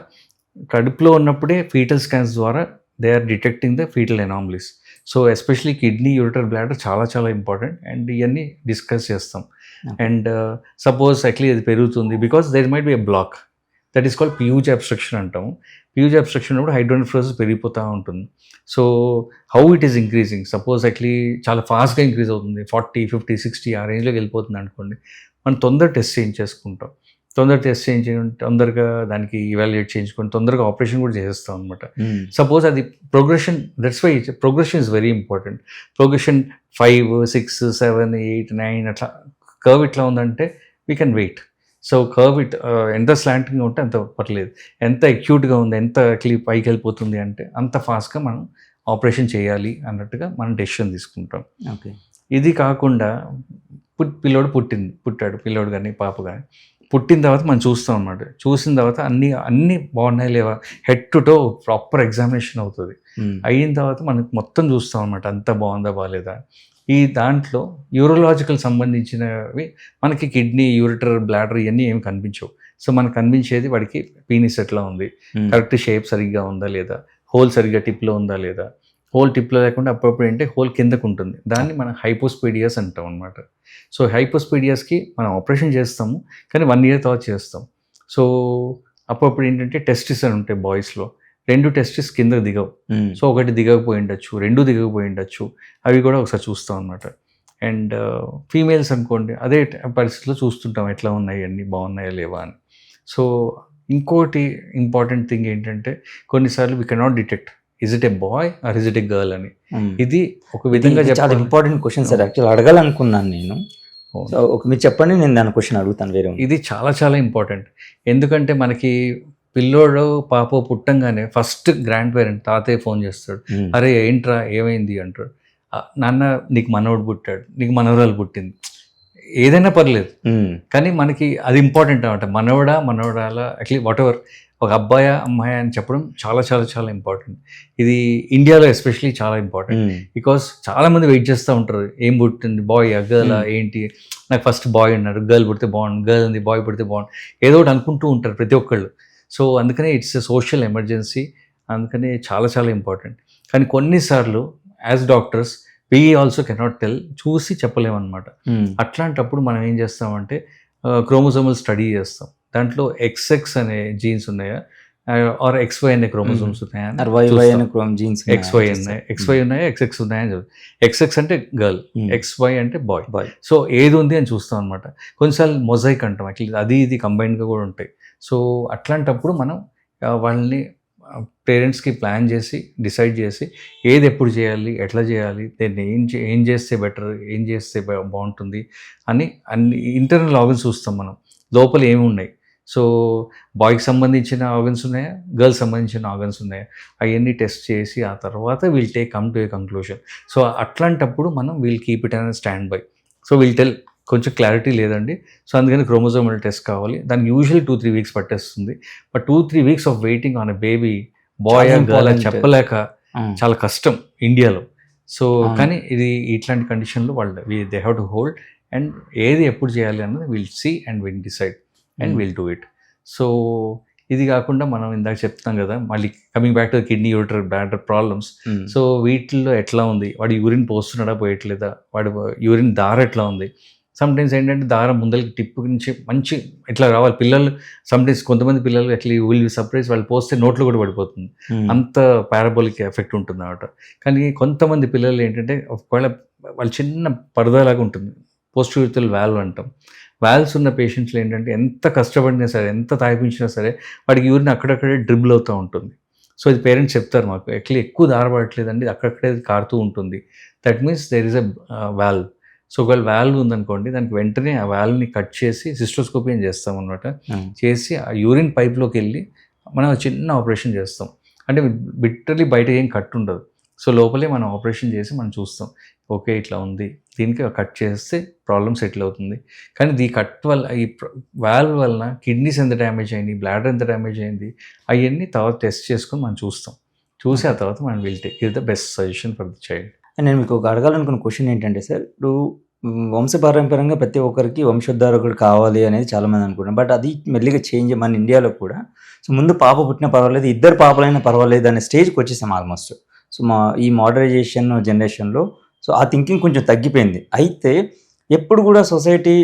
కడుపులో ఉన్నప్పుడే ఫీటల్ స్కాన్స్ ద్వారా they are detecting the fetal anomalies. So especially kidney, ureter, bladder చాలా చాలా ఇంపార్టెంట్ అండ్ ఇవన్నీ డిస్కస్ చేస్తాం. అండ్ సపోజ్ యాక్చువల్లీ అది పెరుగుతుంది because there might be a block, that is called PUJ obstruction అంటాము. ప్యూజ్ అబ్స్ట్రక్షన్ కూడా hydronephrosis పెరిగిపోతూ ఉంటుంది. So how it is increasing, suppose actually చాలా ఫాస్ట్గా ఇంక్రీజ్ అవుతుంది, 40, 50, 60 ఆ రేంజ్లోకి వెళ్ళిపోతుంది అనుకోండి, మనం తొందర టెస్ట్ చేయించేసుకుంటాం. తొందరగా దానికి ఇవాల్యుయేట్ చేయించుకొని తొందరగా ఆపరేషన్ కూడా చేసేస్తాం అనమాట. సపోజ్ అది progression, that's why progression is very important. Progression 5, 6, 7, 8, 9 అట్లా కర్వ్ ఇట్లా ఉందంటే we can wait. So curve ఎంత స్లాంటింగ్గా ఉంటే అంత పర్లేదు, ఎంత అక్యూట్గా ఉంది, ఎంత పైకి వెళ్ళిపోతుంది అంటే అంత ఫాస్ట్గా మనం ఆపరేషన్ చేయాలి అన్నట్టుగా మనం డెసిషన్ తీసుకుంటాం. ఓకే. ఇది కాకుండా పుట్టాడు పిల్లోడు కానీ పాప కానీ, పుట్టిన తర్వాత మనం చూస్తాం అన్నమాట. చూసిన తర్వాత అన్నీ బాగున్నాయి లేవా, head to toe proper examination అవుతుంది. అయిన తర్వాత మనకు మొత్తం చూస్తాం అన్నమాట, అంత బాగుందా బాగాలేదా. ఈ దాంట్లో యూరోలాజికల్ సంబంధించినవి మనకి కిడ్నీ, యూరిటర్, బ్లాడర్ ఇవన్నీ ఏమి కనిపించవు. సో మనకు కనిపించేది వాడికి పీనిస్ ఎట్లా ఉంది, కరెక్ట్ షేప్ సరిగ్గా ఉందా లేదా, హోల్ సరిగ్గా టిప్లో ఉందా లేదా. హోల్ టిప్లో లేకుండా అప్పుడప్పుడు ఏంటంటే హోల్ కిందకు ఉంటుంది, దాన్ని మనం హైపోస్పీడియస్ అంటాం అనమాట. సో హైపోస్పీడియస్కి మనం ఆపరేషన్ చేస్తాము కానీ 1 year తర్వాత చేస్తాం. సో అప్పుడప్పుడు ఏంటంటే టెస్టిస్ అని ఉంటాయి బాయ్స్లో, 2 టెస్టిస్ కిందకు దిగవు. సో ఒకటి దిగకపోయి ఉండొచ్చు, 2 దిగకపోయి ఉండొచ్చు, అవి కూడా ఒకసారి చూస్తాం అనమాట. అండ్ ఫీమేల్స్ అనుకోండి అదే పరిస్థితిలో చూస్తుంటాం ఎట్లా ఉన్నాయి, అన్నీ బాగున్నాయా లేవా అని. సో ఇంకోటి ఇంపార్టెంట్ థింగ్ ఏంటంటే కొన్నిసార్లు we cannot detect is it a boy or is it a girl అని. ఇది ఒక విధంగా చాలా ఇంపార్టెంట్ క్వశ్చన్ సార్, యాక్చువల్ అడగాలనుకున్నాను నేను. సో మీరు చెప్పండి, నేను దాని క్వశ్చన్ అడుగుతాను. వేరే ఇది చాలా చాలా ఇంపార్టెంట్, ఎందుకంటే మనకి పిల్లోడు పాప పుట్టంగానే ఫస్ట్ గ్రాండ్ పేరెంట్ తాతయ్య ఫోన్ చేస్తాడు, అరే ఏంట్రా ఏమైంది అంటాడు. నాన్న నీకు మనవడు పుట్టాడు, నీకు మనవరాలు పుట్టింది, ఏదైనా పర్లేదు, కానీ మనకి అది ఇంపార్టెంట్ అనమాట. మనవడాల యాక్చువల్లీ వాట్ ఎవర్, ఒక అబ్బాయా అమ్మాయి అని చెప్పడం చాలా చాలా చాలా ఇంపార్టెంట్. ఇది ఇండియాలో ఎస్పెషలీ చాలా ఇంపార్టెంట్, బికాస్ చాలామంది వెయిట్ చేస్తూ ఉంటారు, ఏం పుట్టింది, బాయ్ గర్ల్ ఏంటి, నాకు ఫస్ట్ బాయ్ అన్నారు, గర్ల్ పుడితే బాగుండు, గర్ల్ ఉంది బాయ్ పుడితే బాగుండు, ఏదో ఒకటి అనుకుంటూ ఉంటారు ప్రతి ఒక్కళ్ళు. సో అందుకనే ఇట్స్ ఎ సోషల్ ఎమర్జెన్సీ, అందుకనే చాలా చాలా ఇంపార్టెంట్. కానీ కొన్నిసార్లు as doctors we also cannot tell, చూసి చెప్పలేమన్నమాట. అట్లాంటప్పుడు మనం ఏం చేస్తామంటే క్రోమోజోమల్ స్టడీ చేస్తాం. దాంట్లో XX అనే జీన్స్ ఉన్నాయా, ఆర్ XY అనే క్రోమోజోమ్స్ ఉన్నాయా, XY ఉన్నాయా, XX ఉన్నాయా అని చెప్తాం. XX అంటే గర్ల్, XY అంటే బాయ్. సో ఏది ఉంది అని చూస్తాం అనమాట. కొన్నిసార్లు మొజైక్ అంటాం, యాక్చువల్లీ అది ఇది కంబైన్డ్గా కూడా ఉంటాయి. సో అట్లాంటప్పుడు మనం వాళ్ళని పేరెంట్స్కి ప్లాన్ చేసి డిసైడ్ చేసి ఏది ఎప్పుడు చేయాలి, ఎట్లా చేయాలి, దాన్ని ఏం చేస్తే బెటర్, ఏం చేస్తే బాగుంటుంది అని అన్ని ఇంటర్నల్ ఆర్గన్స్ చూస్తాం మనం, లోపల ఏమి ఉన్నాయి. సో బాయ్కి సంబంధించిన ఆర్గన్స్ ఉన్నాయా, గర్ల్స్ సంబంధించిన ఆర్గన్స్ ఉన్నాయా, అవన్నీ టెస్ట్ చేసి ఆ తర్వాత we'll come to A conclusion. So అట్లాంటప్పుడు మనం wheel keep it an stand by. So we'll tell కొంచెం క్లారిటీ లేదండి, సో అందుకని క్రోమోజోమల్ టెస్ట్ కావాలి, దానికి యూజువల్ 2-3 వీక్స్ పట్టేస్తుంది. But 2-3 weeks of waiting on a baby, boy girl అని చెప్పలేక చాలా కష్టం ఇండియాలో. సో కానీ ఇది ఇట్లాంటి కండిషన్లో వాళ్ళు they have to hold, and ఏది ఎప్పుడు చేయాలి అన్నది will see and will decide and will do it. So ఇది కాకుండా మనం ఇందాక చెప్తాం కదా, మళ్ళీ coming back to kidney ureter bladder problems. So వీటిల్లో ఎట్లా ఉంది, వాడు యూరిన్ పోస్తున్నాడా పోయట్లేదా, వాడు యూరిన్ దారం ఎట్లా ఉంది. సమ్టైమ్స్ ఏంటంటే దారం ముందరికి టిప్పు నుంచి మంచి ఇట్లా రావాలి. పిల్లలు సమ్టైమ్స్ కొంతమంది పిల్లలు అట్లా విల్ సర్ప్రైజ్, వాళ్ళు పోస్తే నోట్లో కూడా పడిపోతుంది, అంత పారాబోలిక్ ఎఫెక్ట్ ఉంటుంది అన్నమాట. కానీ కొంతమంది పిల్లలు ఏంటంటే ఒకవేళ వాళ్ళు చిన్న పరదాలాగా ఉంటుంది, పోస్టిరియోరల్ వాల్వ్ అంటాం. వాల్వ్స్ ఉన్న పేషెంట్స్లో ఏంటంటే ఎంత కష్టపడినా సరే, ఎంత తాగిపించినా సరే వాడికి యూరిన్ అక్కడక్కడే డ్రిబుల్ అవుతూ ఉంటుంది. సో ఇది పేరెంట్స్ చెప్తారు మాకు, యాక్చువల్లీ ఎక్కువ దారపడట్లేదండి, అక్కడక్కడే కారుతూ ఉంటుంది, that means there is a valve. So ఒకవేళ వాల్వ్ ఉందనుకోండి, దానికి వెంటనే ఆ వాల్వ్ని కట్ చేసి సిస్టోస్కోపీ అని చేస్తాం అనమాట. చేసి ఆ యూరిన్ పైప్లోకి వెళ్ళి మనం చిన్న ఆపరేషన్ చేస్తాం. అంటే లిటరల్లీ బయట ఏం కట్ ఉండదు, సో లోపలే మనం ఆపరేషన్ చేసి మనం చూస్తాం, ఓకే ఇట్లా ఉంది, దీనికి కట్ చేస్తే ప్రాబ్లమ్ సెటిల్ అవుతుంది. కానీ ఈ కట్ వల్ల, ఈ వాల్వ్ వలన కిడ్నీస్ ఎంత డ్యామేజ్ అయింది, బ్లాడర్ ఎంత డ్యామేజ్ అయింది, అవన్నీ తర్వాత టెస్ట్ చేసుకొని మనం చూస్తాం. చూసి ఆ తర్వాత మనం will take is the best suggestion for the child. నేను మీకు ఒక అడగాలనుకున్న క్వశ్చన్ ఏంటంటే సార్, ఇప్పుడు వంశపారంపర్యంగా ప్రతి ఒక్కరికి వంశోద్ధారకుడు కావాలి అనేది చాలామంది అనుకుంటారు, బట్ అది మెల్లిగా చేంజ్ మన ఇండియాలో కూడా. సో ముందు పాప పుట్టినా పర్వాలేదు, ఇద్దరు పాపలైనా పర్వాలేదు అనే స్టేజ్కి వచ్చేసాం ఆల్మోస్ట్. సో ఈ మోడరైజేషన్ జనరేషన్లో సో ఆ థింకింగ్ కొంచెం తగ్గిపోయింది. అయితే ఎప్పుడు కూడా సొసైటీ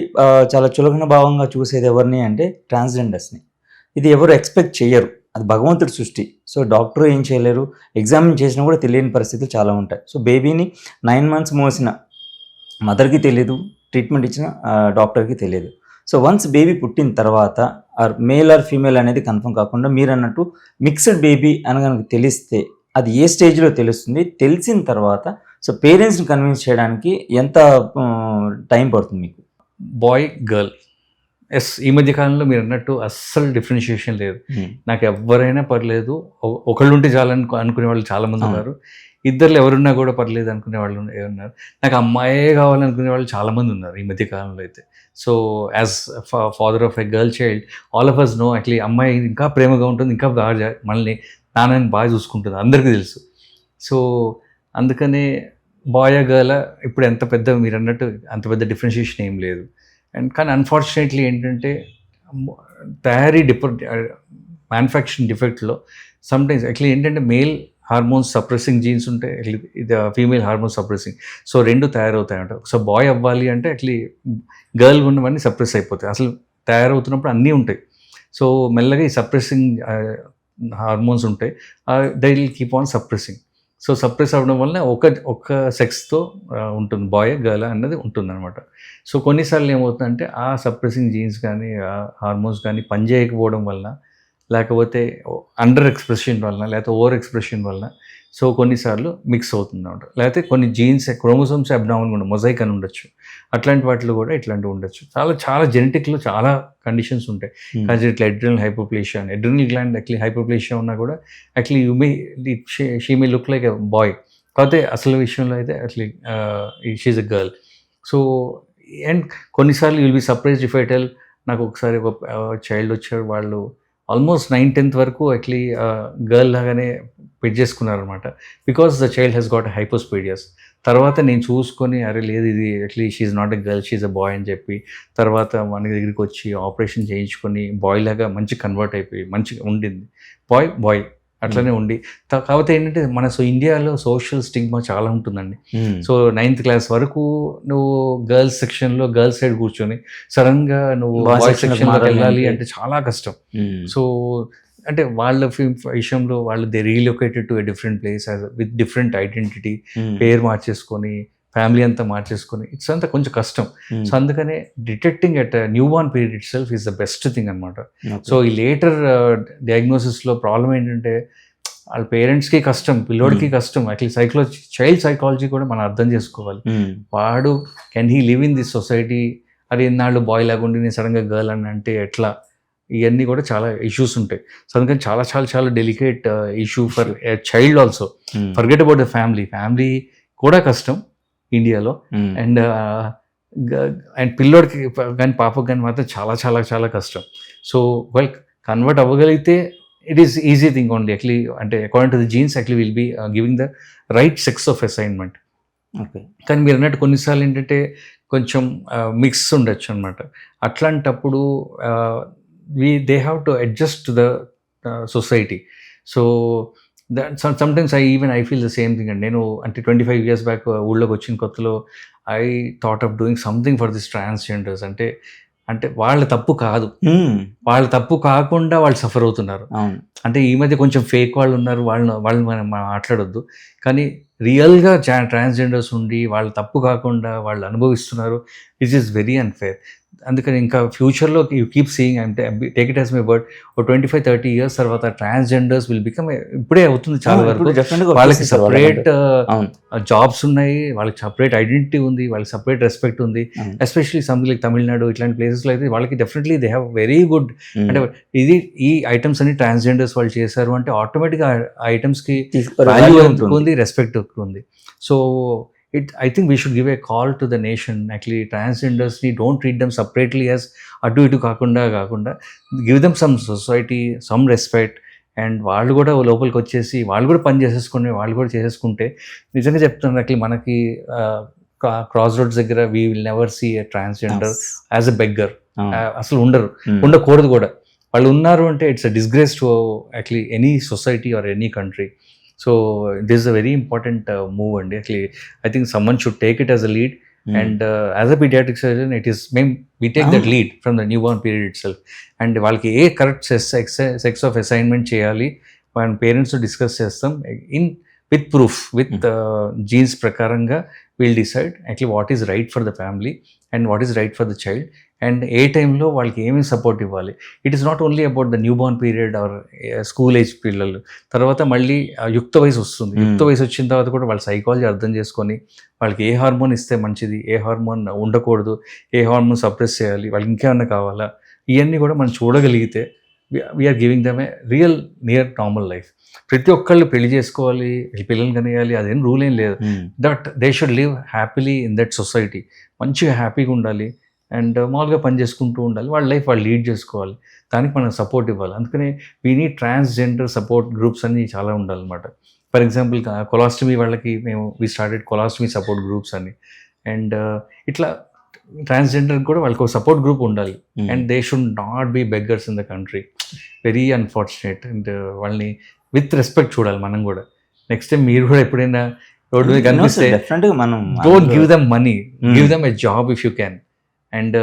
చాలా చులకన భావంగా చూసేది ఎవరిని అంటే ట్రాన్స్జెండర్స్ని. ఇది ఎవరు ఎక్స్పెక్ట్ చేయరు, అది భగవంతుడి సృష్టి. సో డాక్టర్ ఏం చేయలేరు, ఎగ్జామిన్ చేసినా కూడా తెలియని పరిస్థితులు చాలా ఉంటాయి. సో బేబీని 9 months మోసిన మదర్కి తెలియదు, ట్రీట్మెంట్ ఇచ్చిన డాక్టర్కి తెలియదు. సో వన్స్ బేబీ పుట్టిన తర్వాత మేల్ ఆర్ ఫీమేల్ అనేది కన్ఫర్మ్ కాకుండా మీరు అన్నట్టు మిక్స్డ్ బేబీ అని కనుక తెలిస్తే అది ఏ స్టేజ్లో తెలుస్తుంది, తెలిసిన తర్వాత సో పేరెంట్స్ని కన్విన్స్ చేయడానికి ఎంత టైం పడుతుంది మీకు? బాయ్ గర్ల్, ఎస్, ఈ మధ్య కాలంలో మీరు అన్నట్టు అస్సలు డిఫరెన్షియేషన్ లేదు. నాకు ఎవరైనా పర్లేదు, ఒకళ్ళు ఉంటే చాలని అనుకునే వాళ్ళు చాలామంది ఉన్నారు, ఇద్దరు ఎవరున్నా కూడా పర్లేదు అనుకునే వాళ్ళు ఉన్నారు, నాకు అమ్మాయే కావాలనుకునే వాళ్ళు చాలామంది ఉన్నారు ఈ మధ్య కాలంలో అయితే. So as father of a girl child, all of us know actually అమ్మాయి ఇంకా ప్రేమగా ఉంటుంది, ఇంకా బాగా మనల్ని నాన్నని బాగా చూసుకుంటుంది, అందరికీ తెలుసు. సో అందుకనే బాయ్ గర్ల్ ఇప్పుడు ఎంత పెద్ద మీరు అన్నట్టు అంత పెద్ద డిఫరెన్షియేషన్ ఏం లేదు. అండ్ కానీ అన్ఫార్చునేట్లీ ఏంటంటే తయారీ మ్యానుఫ్యాక్చరింగ్ డిఫెక్ట్లో సమ్టైమ్స్ యాక్చువల్లీ ఏంటంటే మేల్ హార్మోన్స్ సప్రెసింగ్ జీన్స్ ఉంటాయి, ఇది ఫీమేల్ హార్మోన్స్ సప్రెసింగ్, సో రెండు తయారవుతాయంట. సో బాయ్ అవ్వాలి అంటే యాక్చువల్లీ గర్ల్ ఉన్నవన్నీ సప్రెస్ అయిపోతాయి, అసలు తయారవుతున్నప్పుడు అన్నీ ఉంటాయి. సో మెల్లగా ఈ సప్రెసింగ్ హార్మోన్స్ ఉంటాయి, they will keep on suppressing. So suppress అవ్వడం వల్ల ఒక సెక్స్తో ఉంటుంది, బాయ్ గర్ల్ అన్నది ఉంటుంది అనమాట. సో కొన్నిసార్లు ఏమవుతుందంటే ఆ సప్రెసింగ్ జీన్స్ కానీ ఆ హార్మోన్స్ కానీ పనిచేయకపోవడం వలన, లేకపోతే అండర్ ఎక్స్ప్రెషన్ వలన, లేకపోతే ఓవర్ ఎక్స్ప్రెషన్ వలన సో కొన్నిసార్లు మిక్స్ అవుతుంది అనమాట. లేకపోతే కొన్ని జీన్స్ క్రోమోసోమ్స్ అబ్నార్మల్గా ఉండవు, మొజైక్ అని ఉండొచ్చు, అట్లాంటి వాటిలో కూడా ఇట్లాంటివి ఉండొచ్చు. చాలా జెనెటిక్లో చాలా కండిషన్స్ ఉంటాయి. కానీ ఇట్లా adrenal hypoplasia, adrenal gland actually hypoplasia ఉన్నా కూడా actually she may look like a boy, కాకపోతే అసలు విషయంలో అయితే అట్లీ she's a girl. So and కొన్నిసార్లు you'll be surprised if I tell, నాకు ఒకసారి ఒక చైల్డ్ వచ్చారు, వాళ్ళు ఆల్మోస్ట్ 9th వరకు యాక్చువల్లీ గర్ల్ లాగానే పెట్ చేసుకున్నారనమాట. Because the child he's got hypospadias. తర్వాత నేను చూసుకొని అరే లేదు ఇది actually she's not a girl, she's a boy అని చెప్పి తర్వాత మన దగ్గరికి వచ్చి ఆపరేషన్ చేయించుకొని బాయ్ లాగా మంచి కన్వర్ట్ అయిపోయి మంచిగా ఉండింది. బాయ్ అట్లనే ఉండి కాకపోతే ఏంటంటే మన ఇండియాలో సోషల్ స్టిగ్మా చాలా ఉంటుందండి. సో 9th క్లాస్ వరకు నువ్వు గర్ల్స్ సెక్షన్లో గర్ల్స్ సైడ్ కూర్చొని సడన్గా నువ్వు బాయ్స్ సెక్షన్లోకి వెళ్ళాలి అంటే చాలా కష్టం. సో అంటే వాళ్ళ విషయంలో వాళ్ళు they relocated to a different place with different identity, పేరు మార్చేసుకొని ఫ్యామిలీ అంతా మార్చేసుకొని ఇట్స్ అంతా కొంచెం కష్టం. సో అందుకనే detecting at new born period it self is the best thing అనమాట. సో ఈ లేటర్ డయాగ్నోసిస్లో ప్రాబ్లం ఏంటంటే వాళ్ళ పేరెంట్స్కి కష్టం, పిల్లోడికి కష్టం. యాక్చువల్లీ చైల్డ్ సైకాలజీ కూడా మనం అర్థం చేసుకోవాలి. వాడు can he live in this society, అది ఎన్నాళ్ళు బాయ్ లాగా ఉండి నేను సడన్గా గర్ల్ అని అంటే ఎట్లా, ఇవన్నీ కూడా చాలా ఇష్యూస్ ఉంటాయి. సో అందుకని చాలా చాలా చాలా delicate issue for a child also. Forget about the family కూడా కష్టం ఇండియాలో. అండ్ పిల్లోడికి కానీ పాపకు కానీ మాత్రం చాలా చాలా చాలా కష్టం. సో కన్వర్ట్ అవ్వగలిగితే it is easy thing only actually. అంటే according to the genes actually will be giving the right sex of assignment. కానీ మీరు అన్నట్టు కొన్నిసార్లు ఏంటంటే కొంచెం మిక్స్ ఉండొచ్చు అనమాట. అట్లాంటప్పుడు they have to adjust to the society. So that sometimes I feel the same thing. And నేను అంటే 25 years బ్యాక్ ఊళ్ళోకి వచ్చిన కొత్తలో I thought of doing something for this transgenders. అంటే వాళ్ళ తప్పు కాదు, వాళ్ళ తప్పు కాకుండా వాళ్ళు సఫర్ అవుతున్నారు. అంటే ఈ మధ్య కొంచెం ఫేక్ వాళ్ళు ఉన్నారు, వాళ్ళు మనం మాట్లాడొద్దు. కానీ రియల్గా ట్రాన్స్జెండర్స్ ఉండి వాళ్ళ తప్పు కాకుండా వాళ్ళు అనుభవిస్తున్నారు. It is very unfair. అందుకని ఇంకా ఫ్యూచర్లో యూ కీప్ సీయింగ్, అంటే take it as my word, ఒక 25-30 years తర్వాత ట్రాన్స్జెండర్స్ విల్ బికమ్, ఇప్పుడే అవుతుంది చాలా వరకు. వాళ్ళకి సపరేట్ జాబ్స్ ఉన్నాయి, వాళ్ళకి సపరేట్ ఐడెంటిటీ ఉంది, వాళ్ళకి సపరేట్ రెస్పెక్ట్ ఉంది. ఎస్పెషలీ సంథింగ్ లైక్ తమిళనాడు ఇట్లాంటి ప్లేసెస్లో అయితే వాళ్ళకి definitely they have very good. అంటే ఈ ఐటమ్స్ అన్ని ట్రాన్స్జెండర్స్ వాళ్ళు చేశారు అంటే ఆటోమేటిక్గా ఆ ఐటమ్స్కి వాల్యూ ఉంది, రెస్పెక్ట్ ఉంది. So I think we should give a call to the nation. Actually, transgenders, don't treat them separately as అటు ఇటు కాకుండా give them some society, some respect. And వాళ్ళు కూడా లోపలికి వచ్చేసి వాళ్ళు కూడా పని చేసేసుకుని వాళ్ళు కూడా చేసేసుకుంటే నిజంగా చెప్తాను. యాక్చువల్లీ మనకి క్రాస్ రోడ్స్ దగ్గర we will never see a transgender as a beggar. అసలు ఉండకూడదు కూడా. వాళ్ళు ఉన్నారు అంటే it's a disgrace to actually any society or any country. So this is a very important move, and actually I think someone should take it as a lead. And as a pediatric surgeon, we take that lead from the newborn period itself. And వాళ్ళకి ఏ correct sex of assignment చేయాలి మన parents discuss చేస్తాం with proof, with genes ప్రకారంగా will decide actually what is right for the family and what is right for the child. And ఏ టైంలో వాళ్ళకి ఏమేమి సపోర్ట్ ఇవ్వాలి. It is not only about the newborn period or school age పిల్లలు. తర్వాత మళ్ళీ యుక్త వయసు వస్తుంది. యుక్త వయసు వచ్చిన తర్వాత కూడా వాళ్ళ సైకాలజీ అర్థం చేసుకొని వాళ్ళకి ఏ హార్మోన్ ఇస్తే మంచిది, ఏ హార్మోన్ ఉండకూడదు, ఏ హార్మోన్ సప్రెస్ చేయాలి, వాళ్ళకి ఇంకేమన్నా కావాలా, ఇవన్నీ కూడా మనం చూడగలిగితే we're giving them a real near normal life. ప్రతి ఒక్కళ్ళు పెళ్లి చేసుకోవాలి, పిల్లలు కనేయాలి, అదేం రూల్ ఏం లేదు. That they should live happily in that society. మంచిగా హ్యాపీగా ఉండాలి అండ్ మామూలుగా పని చేసుకుంటూ ఉండాలి, వాళ్ళ లైఫ్ వాళ్ళు లీడ్ చేసుకోవాలి. దానికి మనం సపోర్ట్ ఇవ్వాలి. అందుకనే we need transgender support groups అన్నీ చాలా ఉండాలన్నమాట. ఫర్ ఎగ్జాంపుల్ కొలాస్టమీ వాళ్ళకి we started colostomy support groups అని. అండ్ ఇట్లా ట్రాన్స్జెండర్ కూడా వాళ్ళకి ఒక సపోర్ట్ గ్రూప్ ఉండాలి. And they should not be beggars in the country. Very unfortunate. And వాళ్ళని విత్ రెస్పెక్ట్ చూడాలి మనం కూడా. నెక్స్ట్ టైం మీరు కూడా ఎప్పుడైనా రోడ్డు మీద కనిపిస్తే don't give them money, give them a job if you can. And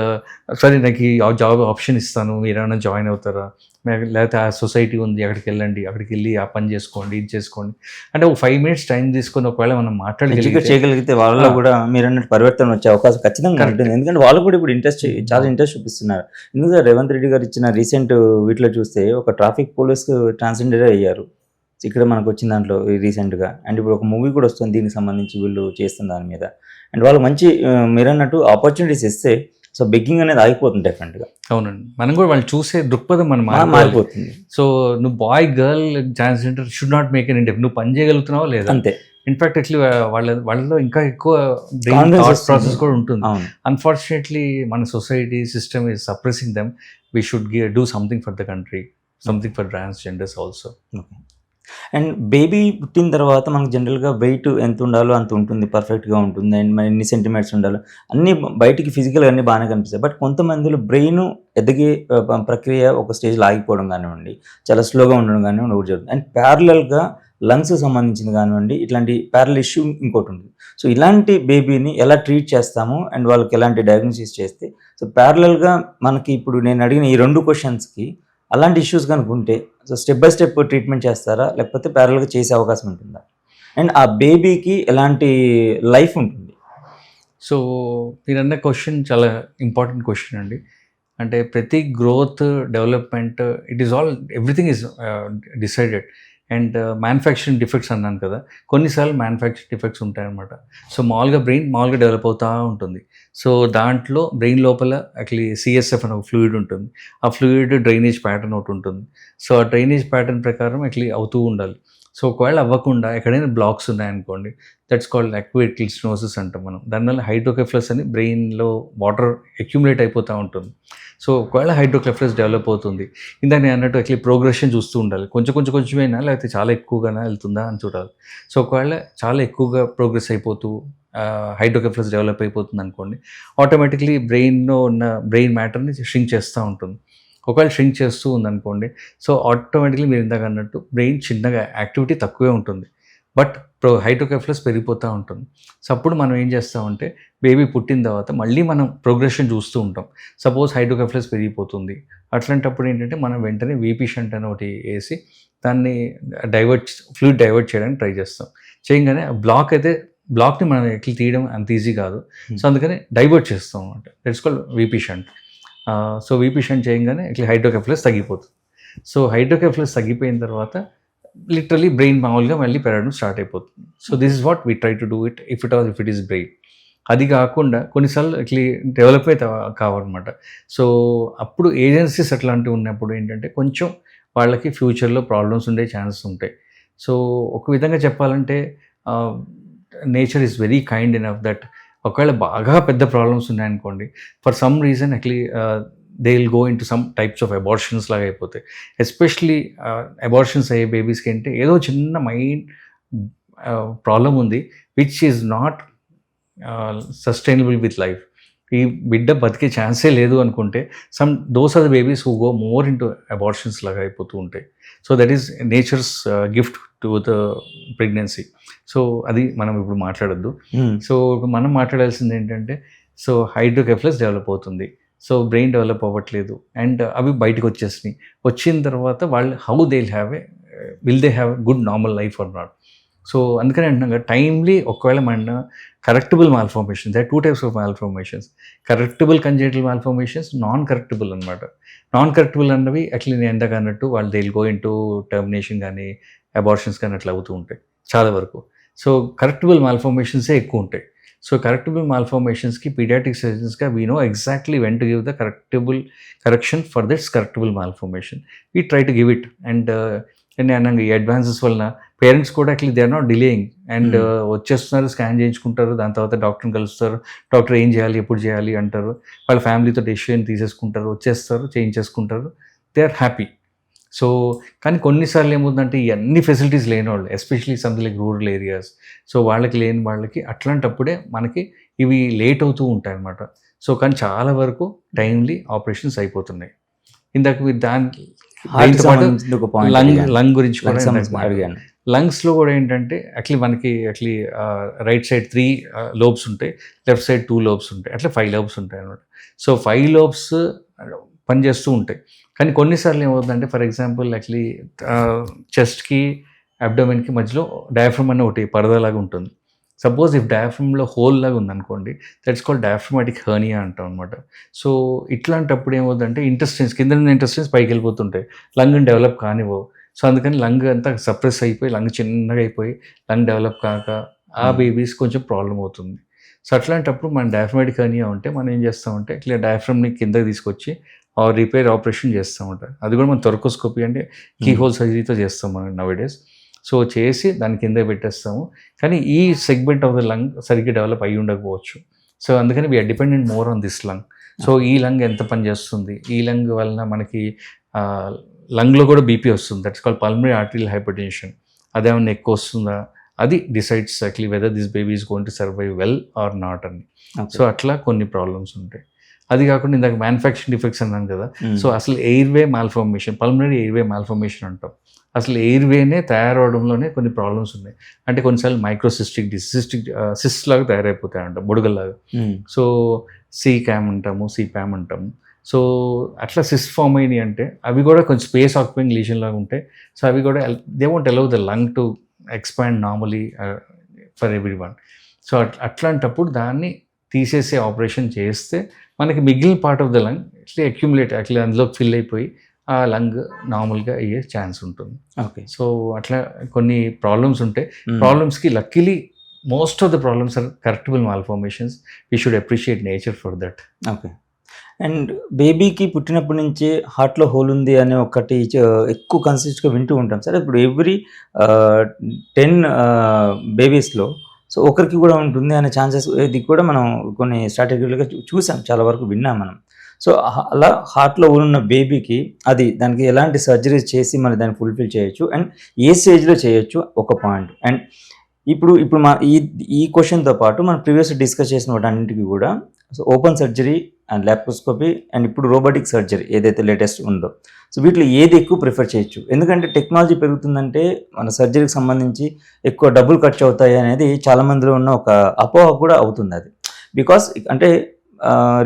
సరే నాకు ఈ జాబ్ ఆప్షన్ ఇస్తాను, మీరు ఏమైనా జాయిన్ అవుతారా, లేకపోతే ఆ సొసైటీ ఉంది అక్కడికి వెళ్ళండి, అక్కడికి వెళ్ళి ఆ పని చేసుకోండి, ఇది చేసుకోండి అంటే ఒక 5 minutes టైం తీసుకొని ఒకవేళ మనం చేయగలిగితే వాళ్ళలో కూడా మీరు అన్నట్టు పరివర్తన వచ్చే అవకాశం ఖచ్చితంగా ఉంటుంది. ఎందుకంటే వాళ్ళు కూడా ఇప్పుడు చాలా ఇంట్రెస్ట్ చూపిస్తున్నారు. ఎందుకంటే రేవంత్ రెడ్డి గారు ఇచ్చిన రీసెంట్ వీటిలో చూస్తే ఒక ట్రాఫిక్ పోలీస్ ట్రాన్స్జెండర్ అయ్యారు ఇక్కడ మనకు వచ్చిన దాంట్లో రీసెంట్గా. అండ్ ఇప్పుడు ఒక మూవీ కూడా వస్తుంది దీనికి సంబంధించి వీళ్ళు చేస్తున్న దాని మీద. అండ్ వాళ్ళు మంచి మీరు అన్నట్టు ఆపర్చునిటీస్ ఇస్తే సో బెగ్గింగ్ అనేది ఆగిపోతుంది డెఫినెట్గా. అవునండి, మనం కూడా వాళ్ళు చూసే దృక్పథం మనం మారిపోతుంది. సో నువ్వు boy girl transgender should not make an India. నువ్వు పని చేయగలుగుతున్నావా లేదా, అంతే. ఇన్ఫాక్ట్ అట్లా వాళ్ళలో ఇంకా ఎక్కువ బ్రెయిన్ Confidence థాట్ వస్తుంది. ప్రాసెస్ కూడా ఉంటుంది. అవును. అన్ఫార్చునేట్లీ మన society system is suppressing them. We should do something for the country, something for transgenders also. And baby పుట్టిన తర్వాత మనకు జనరల్గా వెయిట్ ఎంత ఉండాలో అంత ఉంటుంది, పర్ఫెక్ట్గా ఉంటుంది. అండ్ మరి ఎన్ని సెంటీమీటర్స్ ఉండాలో అన్నీ బయటికి ఫిజికల్గా అన్నీ బాగానే కనిపిస్తాయి. బట్ కొంతమందిలో బ్రెయిన్ ఎదిగే ప్రక్రియ ఒక స్టేజ్లో ఆగిపోవడం కానివ్వండి, చాలా స్లోగా ఉండడం కానివ్వండి ఒకటి జరుగుతుంది. అండ్ ప్యారలల్గా లంగ్స్కి సంబంధించింది కానివ్వండి, ఇట్లాంటి ప్యారల్ ఇష్యూ ఇంకోటి ఉంటుంది. సో ఇలాంటి బేబీని ఎలా ట్రీట్ చేస్తాము అండ్ వాళ్ళకి ఎలాంటి డయాగ్నోసిస్ చేస్తే, సో ప్యారలల్గా మనకి ఇప్పుడు నేను అడిగిన ఈ 2 క్వశ్చన్స్కి అలాంటి ఇష్యూస్ కనుక ఉంటే so step by step treatment చేస్తారా, లేకపోతే ప్యారల్గా చేసే అవకాశం ఉంటుందా? అండ్ ఆ బేబీకి ఎలాంటి లైఫ్ ఉంటుంది? సో మీరన్న క్వశ్చన్ చాలా ఇంపార్టెంట్ క్వశ్చన్ అండి. అంటే ప్రతి growth, development, it is all everything is decided. And manufacturing defects అన్నాను కదా, కొన్నిసార్లు మ్యానుఫ్యాక్చరింగ్ డిఫెక్ట్స్ ఉంటాయన్నమాట. సో మామూలుగా బ్రెయిన్ మామూలుగా డెవలప్ అవుతూ ఉంటుంది. సో దాంట్లో బ్రెయిన్ లోపల యాక్చువల్లీ సిఎస్ఎఫ్ అని ఒక ఫ్లూయిడ్ ఉంటుంది. ఆ ఫ్లూయిడ్ డ్రైనేజ్ ప్యాటర్న్ ఒకటి ఉంటుంది. సో ఆ డ్రైనేజ్ ప్యాటర్న్ ప్రకారం యాక్చువల్లీ అవుతూ ఉండాలి. సో ఒకవేళ అవ్వకుండా ఎక్కడైనా బ్లాక్స్ ఉన్నాయనుకోండి, దట్స్ కాల్డ్ అక్వేటిక్ స్టెనోసిస్ అంటాం మనం. దానివల్ల హైడ్రోకెఫ్లస్ అని బ్రెయిన్లో వాటర్ అక్యుములేట్ అయిపోతూ ఉంటుంది. సో ఒకవేళ హైడ్రోకెఫ్లస్ డెవలప్ అవుతుంది, ఇందాక నేను అన్నట్టు యాక్చువల్లీ ప్రోగ్రెషన్ చూస్తూ ఉండాలి. కొంచెమైనా లేకపోతే చాలా ఎక్కువగానే వెళ్తుందా అని చూడాలి. సో ఒకవేళ చాలా ఎక్కువగా ప్రోగ్రెస్ అయిపోతూ హైడ్రోకెఫ్లస్ డెవలప్ అయిపోతుంది అనుకోండి, ఆటోమేటిక్లీ బ్రెయిన్లో ఉన్న బ్రెయిన్ మ్యాటర్ని షింక్ చేస్తూ ఉంటుంది. ఒకవేళ షింక్ చేస్తూ ఉందనుకోండి, సో ఆటోమేటిక్లీ మీరు ఇందాక అన్నట్టు బ్రెయిన్ చిన్నగా యాక్టివిటీ తక్కువే ఉంటుంది, బట్ హైడ్రోకెఫ్లస్ పెరిగిపోతూ ఉంటుంది. సో అప్పుడు మనం ఏం చేస్తామంటే బేబీ పుట్టిన తర్వాత మళ్ళీ మనం ప్రోగ్రెషన్ చూస్తూ ఉంటాం. సపోజ్ హైడ్రోకెఫ్లస్ పెరిగిపోతుంది, అట్లాంటప్పుడు ఏంటంటే మనం వెంటనే వీపీ షంట్ అని ఒకటి వేసి దాన్ని ఫ్లూయిడ్ డైవర్ట్ చేయడానికి ట్రై చేస్తాం. చేయగానే బ్లాక్ని మనం ఎట్లా తీయడం అంత ఈజీ కాదు. సో అందుకని డైవర్ట్ చేస్తాం అనమాట. That's called VP shunt. So VP shunt చేయగానే ఇట్లా హైడ్రోకెఫ్లస్ తగ్గిపోతుంది. సో హైడ్రోకెఫ్లస్ తగ్గిపోయిన తర్వాత లిటరలీ బ్రెయిన్ మామూలుగా మళ్ళీ పెరగడం స్టార్ట్ అయిపోతుంది. So this is what we try to do it if it is brain. అది కాకుండా కొన్నిసార్లు ఇట్లా డెవలప్ అయితే కావన్నమాట. సో అప్పుడు ఏజెన్సీస్ అట్లాంటివి ఉన్నప్పుడు ఏంటంటే కొంచెం వాళ్ళకి ఫ్యూచర్లో ప్రాబ్లమ్స్ ఉండే ఛాన్సెస్ ఉంటాయి. సో ఒక విధంగా చెప్పాలంటే nature is very kind enough that ఒకవేళ బాగా పెద్ద ప్రాబ్లమ్స్ ఉన్నాయనుకోండి, for some reason actually they will go in to some types of abortions లాగా అయిపోతాయి. ఎస్పెషలీ అబార్షన్స్ అయ్యే బేబీస్కి అంటే ఏదో చిన్న మైండ్ ప్రాబ్లం ఉంది which is not sustainable with life. ఈ బిడ్డ బతికే ఛాన్సే లేదు అనుకుంటే those are the babies who go more in to abortions లాగా అయిపోతూ ఉంటాయి. So that is nature's gift to the pregnancy. So అది మనం ఇప్పుడు మాట్లాడొద్దు. సో మనం మాట్లాడాల్సింది ఏంటంటే, సో హైడ్రోకెఫ్లస్ డెవలప్ అవుతుంది, సో బ్రెయిన్ డెవలప్ అవ్వట్లేదు, అండ్ అవి బయటకు వచ్చేసినాయి. వచ్చిన తర్వాత వాళ్ళు how they will they have good normal life or not. So అందుకని అంటున్నాగా టైమ్లీ ఒకవేళ మన correctable malformations, they are 2 types of malformations. Correctable congenital malformations, non correctable అనమాట. నాన్ కరెక్టబుల్ అన్నవి యాక్చువల్లీ నేను ఎందాక అన్నట్టు వాళ్ళు they will go in to termination కానీ అబార్షన్స్ కానీ అట్లా అవుతూ ఉంటాయి చాలా వరకు. సో కరెక్టబుల్ మాల్ఫార్మేషన్సే ఎక్కువ ఉంటాయి. సో కరెక్టబుల్ మాల్ఫార్మేషన్స్కి పీడియాట్రిక్ సర్జన్స్గా we know exactly when to give the correction for this correctable malformation. We try to give it. And నేను అన్నాక ఈ అడ్వాన్సెస్ వలన పేరెంట్స్ కూడా actually they are not delaying, and వచ్చేస్తున్నారు, స్కాన్ చేయించుకుంటారు, దాని తర్వాత డాక్టర్ని కలుస్తారు, డాక్టర్ ఏం చేయాలి ఎప్పుడు చేయాలి అంటారు, వాళ్ళ ఫ్యామిలీతో డెసిషన్ తీసేసుకుంటారు, వచ్చేస్తారు, చేయించేసుకుంటారు, దే ఆర్ హ్యాపీ. సో కానీ కొన్నిసార్లు ఏమవుతుందంటే ఈ అన్ని ఫెసిలిటీస్ లేని వాళ్ళు, especially something like rural areas, so వాళ్ళకి లేని వాళ్ళకి అట్లాంటప్పుడే మనకి ఇవి లేట్ అవుతూ ఉంటాయి అన్నమాట. సో కానీ చాలా వరకు టైమ్లీ ఆపరేషన్స్ అయిపోతున్నాయి. ఇందాక మీరు లంగ్ గురించి కూడా అడిగాను. లంగ్స్లో కూడా ఏంటంటే మనకి రైట్ సైడ్ 3 లోబ్స్ ఉంటాయి, లెఫ్ట్ సైడ్ 2 లోబ్స్ ఉంటాయి, అట్లా 5 లోబ్స్ ఉంటాయి అన్నమాట. సో 5 లోబ్స్ పనిచేస్తూ ఉంటాయి. కానీ కొన్నిసార్లు ఏమవుతుందంటే ఫర్ ఎగ్జాంపుల్ చెస్ట్కి అబ్డోమెన్కి మధ్యలో డయాఫ్రమ్ అనే ఒకటి పరదలాగా ఉంటుంది. సపోజ్ ఇఫ్ డయాఫ్రమ్లో హోల్ లాగా ఉందనుకోండి, దట్స్ కాల్డ్ డయాఫ్రమాటిక్ హెర్నియా అంటాం అనమాట. సో ఇట్లాంటప్పుడు ఏమవుతుందంటే ఇంటెస్టైన్స్ కింద ఇంటెస్టైన్స్ పైకి వెళ్ళిపోతుంటాయి, లంగ్ డెవలప్ కానివ్వవు. సో అందుకని లంగ్ అంతా సప్రెస్ అయిపోయి లంగ్ చిన్నగా అయిపోయి లంగ్ డెవలప్ కాక ఆ బేబీస్ కొంచెం ప్రాబ్లం అవుతుంది. సో అట్లాంటప్పుడు మన డయాఫ్రమాటిక్ హెర్నియా ఉంటే మనం ఏం చేస్తామంటే డయాఫ్రమ్ని కిందకి తీసుకొచ్చి రిపేర్ ఆపరేషన్ చేస్తామంట. అది కూడా మనం థొరకోస్కోపీ అంటే కీ హోల్ సర్జరీతో చేస్తాం మనం నవ్ డేస్. సో చేసి దాని కింద పెట్టేస్తాము. కానీ ఈ సెగ్మెంట్ ఆఫ్ ద లంగ్ సరిగ్గా డెవలప్ అయ్యి ఉండకపోవచ్చు. సో అందుకని we're dependent more on this lung. So ఈ లంగ్ ఎంత పని చేస్తుంది, ఈ లంగ్ వలన మనకి లంగ్లో కూడా బీపీ వస్తుంది, that's called pulmonary arterial hypertension. అదేమన్నా ఎక్కువ వస్తుందా, అది decides actually whether this baby is going to survive well or not అని. సో అట్లా కొన్ని ప్రాబ్లమ్స్ ఉంటాయి. అది కాకుండా ఇందాక మ్యానుఫ్యాక్చరింగ్ డిఫెక్ట్స్ అన్నాను కదా. సో అసలు airway malformation, pulmonary airway malformation అంటాం. అసలు ఎయిర్వేనే తయారవడంలోనే కొన్ని ప్రాబ్లమ్స్ ఉన్నాయి. అంటే కొన్నిసార్లు మైక్రోసిస్టిక్ సిస్ట్ లాగా తయారైపోతాయి అంట, బుడగల్లాగా. సో సీక్యామ్ అంటాము, సిప్యామ్ అంటాము. సో అట్లా సిస్ట్ ఫామ్ అయినాయి అంటే అవి కూడా కొంచెం స్పేస్ ఆక్యుపైయింగ్ లీజన్ లాగా ఉంటాయి. సో అవి కూడా they won't allow the lung to expand normally for every one. So అట్లాంటప్పుడు దాన్ని తీసేసే ఆపరేషన్ చేస్తే మనకి మిగిలిన పార్ట్ ఆఫ్ ద లంగ్ ఇట్లా అక్యుములేట్ యాక్చువల్లీ అందులో ఫిల్ అయిపోయి ఆ లంగ్ నార్మల్గా అయ్యే ఛాన్స్ ఉంటుంది. ఓకే. సో అట్లా కొన్ని ప్రాబ్లమ్స్ ఉంటాయి. ప్రాబ్లమ్స్కి luckily most of the problems are correctable malformations. We should appreciate nature for that. Okay. And బేబీకి పుట్టినప్పటి నుంచి హార్ట్లో హోల్ ఉంది అనే ఒకటి ఎక్కువ కన్సిస్ట్గా వింటూ ఉంటాం సార్. ఇప్పుడు ఎవ్రీ 10 బేబీస్లో సో ఒకరికి కూడా ఉంటుంది అనే ఛాన్సెస్ ఇది కూడా మనం కొన్ని స్ట్రాటజీలుగా చూసాం, చాలా వరకు విన్నాం మనం. సో అలా హార్ట్లో ఉన్న బేబీకి అది దానికి ఎలాంటి సర్జరీస్ చేసి మరి దాన్ని ఫుల్ఫిల్ చేయొచ్చు అండ్ ఏ స్టేజ్లో చేయొచ్చు ఒక పాయింట్. అండ్ ఇప్పుడు మా ఈ క్వశ్చన్తో పాటు మనం ప్రీవియస్ డిస్కస్ చేసిన వాటన్నింటికి కూడా so open surgery and laparoscopy and ఇప్పుడు రోబోటిక్ సర్జరీ ఏదైతే లేటెస్ట్ ఉందో సో వీటిలో ఏది ఎక్కువ ప్రిఫర్ చేయొచ్చు? ఎందుకంటే టెక్నాలజీ పెరుగుతుందంటే మన సర్జరీకి సంబంధించి ఎక్కువ డబ్బులు ఖర్చు అవుతాయి అనేది చాలామందిలో ఉన్న ఒక అపోహ కూడా అవుతుంది. అది బికాస్ అంటే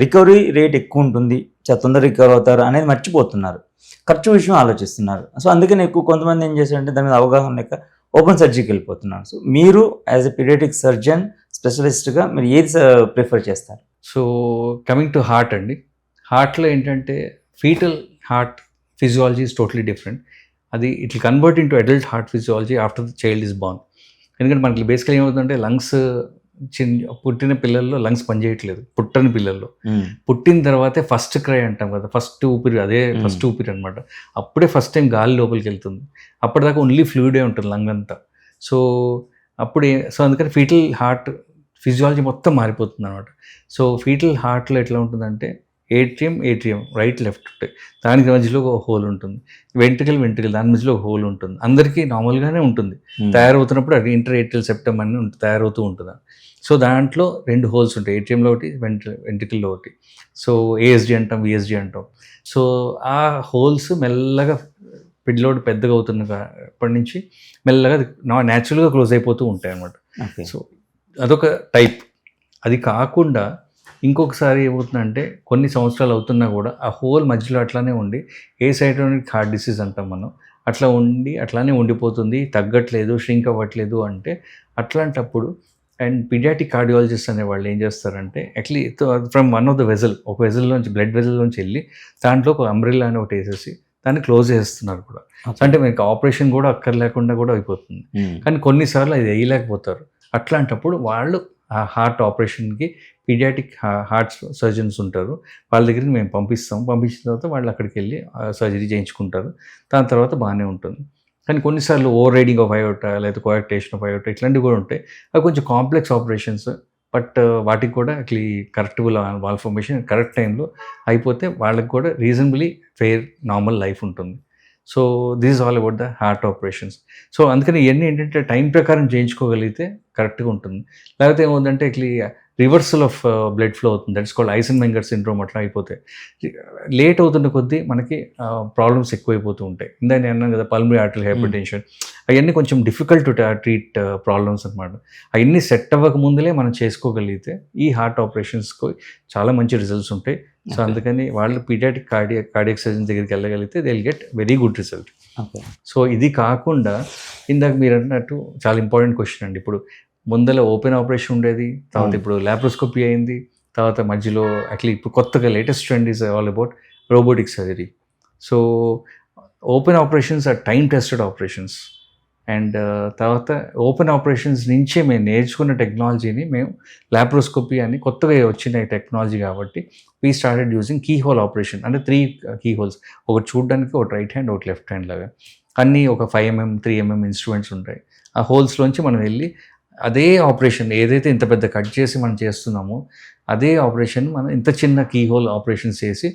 రికవరీ రేట్ ఎక్కువ ఉంటుంది, చాలా తొందరగా రికవర్ అవుతారు అనేది మర్చిపోతున్నారు, ఖర్చు విషయం ఆలోచిస్తున్నారు. సో అందుకని ఎక్కువ కొంతమంది ఏం చేశారంటే దాని మీద అవగాహన లేక ఓపెన్ సర్జరీకి వెళ్ళిపోతున్నారు. సో మీరు యాజ్ ఎ పీడియాట్రిక్ సర్జన్ స్పెషలిస్ట్గా మీరు ఏది ప్రిఫర్ చేస్తారు? సో కమింగ్ టు హార్ట్ అండి, హార్ట్లో ఏంటంటే fetal heart physiology is totally different. అది it will convert into adult heart physiology after the child is born. ఎందుకంటే మనకి బేసికలీ ఏమవుతుందంటే లంగ్స్ పుట్టిన పిల్లల్లో లంగ్స్ పనిచేయట్లేదు. పుట్టని పిల్లల్లో పుట్టిన తర్వాతే ఫస్ట్ క్రై అంటాం కదా, ఫస్ట్ ఊపిరి, అదే ఫస్ట్ ఊపిరి అనమాట. అప్పుడే ఫస్ట్ టైం గాలి లోపలికి వెళ్తుంది. అప్పటిదాకా ఓన్లీ ఫ్లూయిడే ఉంటుంది లంగ్ అంతా. సో అప్పుడే సో అందుకని ఫీటల్ హార్ట్ ఫిజియాలజీ మొత్తం మారిపోతుంది అనమాట. సో ఫీటల్ హార్ట్లో ఎట్లా ఉంటుందంటే ఏట్రియం రైట్ లెఫ్ట్ ఉంటాయి, దానికి మధ్యలో ఒక హోల్ ఉంటుంది. వెంట్రికల్ దాని మధ్యలో ఒక హోల్ ఉంటుంది. అందరికీ నార్మల్గానే ఉంటుంది. తయారవుతున్నప్పుడు అది ఇంటర్ ఏట్రియల్ సెప్టమ్ అని తయారవుతూ ఉంటుంది. సో దాంట్లో 2 హోల్స్ ఉంటాయి, ఏట్రియంలో ఒకటి, వెంట్రికల్లో ఒకటి. సో ఏఎస్డి అంటాం, విఎస్డి అంటాం. సో ఆ హోల్స్ మెల్లగా పిల్లోడు పెద్దగా అవుతున్నప్పటి నుంచి మెల్లగా న్యాచురల్గా క్లోజ్ అయిపోతూ ఉంటాయి అన్నమాట. సో అదొక టైప్. అది కాకుండా ఇంకొకసారి ఏమవుతుందంటే కొన్ని సంవత్సరాలు అవుతున్నా కూడా ఆ హోల్ మధ్యలో అట్లానే ఉండి ఏ సైటోనిక్ హార్ట్ డిసీజ్ అంటాం మనం, అట్లా ఉండి అట్లానే ఉండిపోతుంది, తగ్గట్లేదు, ష్రింక్ అవ్వట్లేదు అంటే అట్లాంటప్పుడు అండ్ పీడియాట్రిక్ కార్డియాలజిస్ట్ అనే వాళ్ళు ఏం చేస్తారంటే actually from one of the vessel, ఒక వెజల్లోంచి బ్లడ్ వెజల్లోంచి వెళ్ళి దాంట్లో ఒక అంబ్రెల్లా అని ఒకటి వేసేసి దాన్ని క్లోజ్ చేస్తున్నారు కూడా. అంటే మీకు ఆపరేషన్ కూడా అక్కర్లేకుండా కూడా అయిపోతుంది. కానీ కొన్నిసార్లు అది వేయలేకపోతారు. అట్లాంటప్పుడు వాళ్ళు ఆ హార్ట్ ఆపరేషన్కి పీడియాట్రిక్ హార్ట్ సర్జన్స్ ఉంటారు, వాళ్ళ దగ్గరికి మేము పంపించిన తర్వాత వాళ్ళు అక్కడికి వెళ్ళి సర్జరీ చేయించుకుంటారు. దాని తర్వాత బాగానే ఉంటుంది. కానీ కొన్నిసార్లు ఓవర్ రైడింగ్ ఆఫ్ అయోటా లేదా కోయాక్టేషన్ ఆఫ్ అయోటా ఇట్లాంటివి కూడా ఉంటాయి. అవి కొంచెం కాంప్లెక్స్ ఆపరేషన్స్. బట్ వాటికి కూడా యాక్చువల్లీ కరెక్టబుల్ మాల్ఫార్మేషన్ కరెక్ట్ టైంలో అయిపోతే వాళ్ళకి కూడా రీజనబుల్లీ ఫెయిర్ నార్మల్ లైఫ్ ఉంటుంది. So this is all about the heart operations. So అందుకని ఇవన్నీ ఏంటంటే టైం ప్రకారం చేయించుకోగలిగితే కరెక్ట్గా ఉంటుంది. లేకపోతే ఏమవుతుందంటే actually reversal of blood flow అవుతుంది, దట్స్ కాల్డ్ ఐసెన్మెంగర్ సిండ్రోమ్. అట్లా అయిపోతే లేట్ అవుతున్న కొద్దీ మనకి ప్రాబ్లమ్స్ ఎక్కువైపోతూ ఉంటాయి. ఇందాక నేను అన్నాను కదా పల్మనరీ ఆర్టరీల్ హైపర్టెన్షన్, అవన్నీ కొంచెం డిఫికల్ట్ టు ట్రీట్ ప్రాబ్లమ్స్ అనమాట. అవన్నీ సెట్ అవ్వక ముందులే మనం చేసుకోగలిగితే ఈ హార్ట్ ఆపరేషన్స్కి చాలా మంచి రిజల్ట్స్ ఉంటాయి. సో అందుకని వాళ్ళు పీడియాట్రిక్ కార్డియాక్ సర్జన్ దగ్గరికి వెళ్ళగలిగితే they will get very good result. So ఇది కాకుండా ఇందాక మీరు అన్నట్టు చాలా ఇంపార్టెంట్ క్వశ్చన్ అండి. ఇప్పుడు ముందర ఓపెన్ ఆపరేషన్ ఉండేది, తర్వాత ఇప్పుడు ల్యాప్రోస్కోపీ అయింది, తర్వాత మధ్యలో యాక్చువల్లీ ఇప్పుడు కొత్తగా latest trend is all about robotic surgery. So open operations are time tested operations. And తర్వాత ఓపెన్ ఆపరేషన్స్ నుంచే మేము నేర్చుకున్న టెక్నాలజీని మేము ల్యాప్రోస్కోపీ అని కొత్తగా వచ్చిన టెక్నాలజీ కాబట్టి we started using keyhole operation. అంటే 3 కీ హోల్స్, ఒకటి చూడడానికి, ఒకటి రైట్ హ్యాండ్, ఒకటి లెఫ్ట్ హ్యాండ్ లాగా. అన్నీ ఒక 5mm 3mm ఇన్స్ట్రుమెంట్స్ ఉంటాయి. ఆ హోల్స్లోంచి మనం వెళ్ళి అదే ఆపరేషన్ ఏదైతే ఇంత పెద్ద కట్ చేసి మనం చేస్తున్నామో అదే ఆపరేషన్ మనం ఇంత చిన్న కీ హోల్ ఆపరేషన్స్ చేసి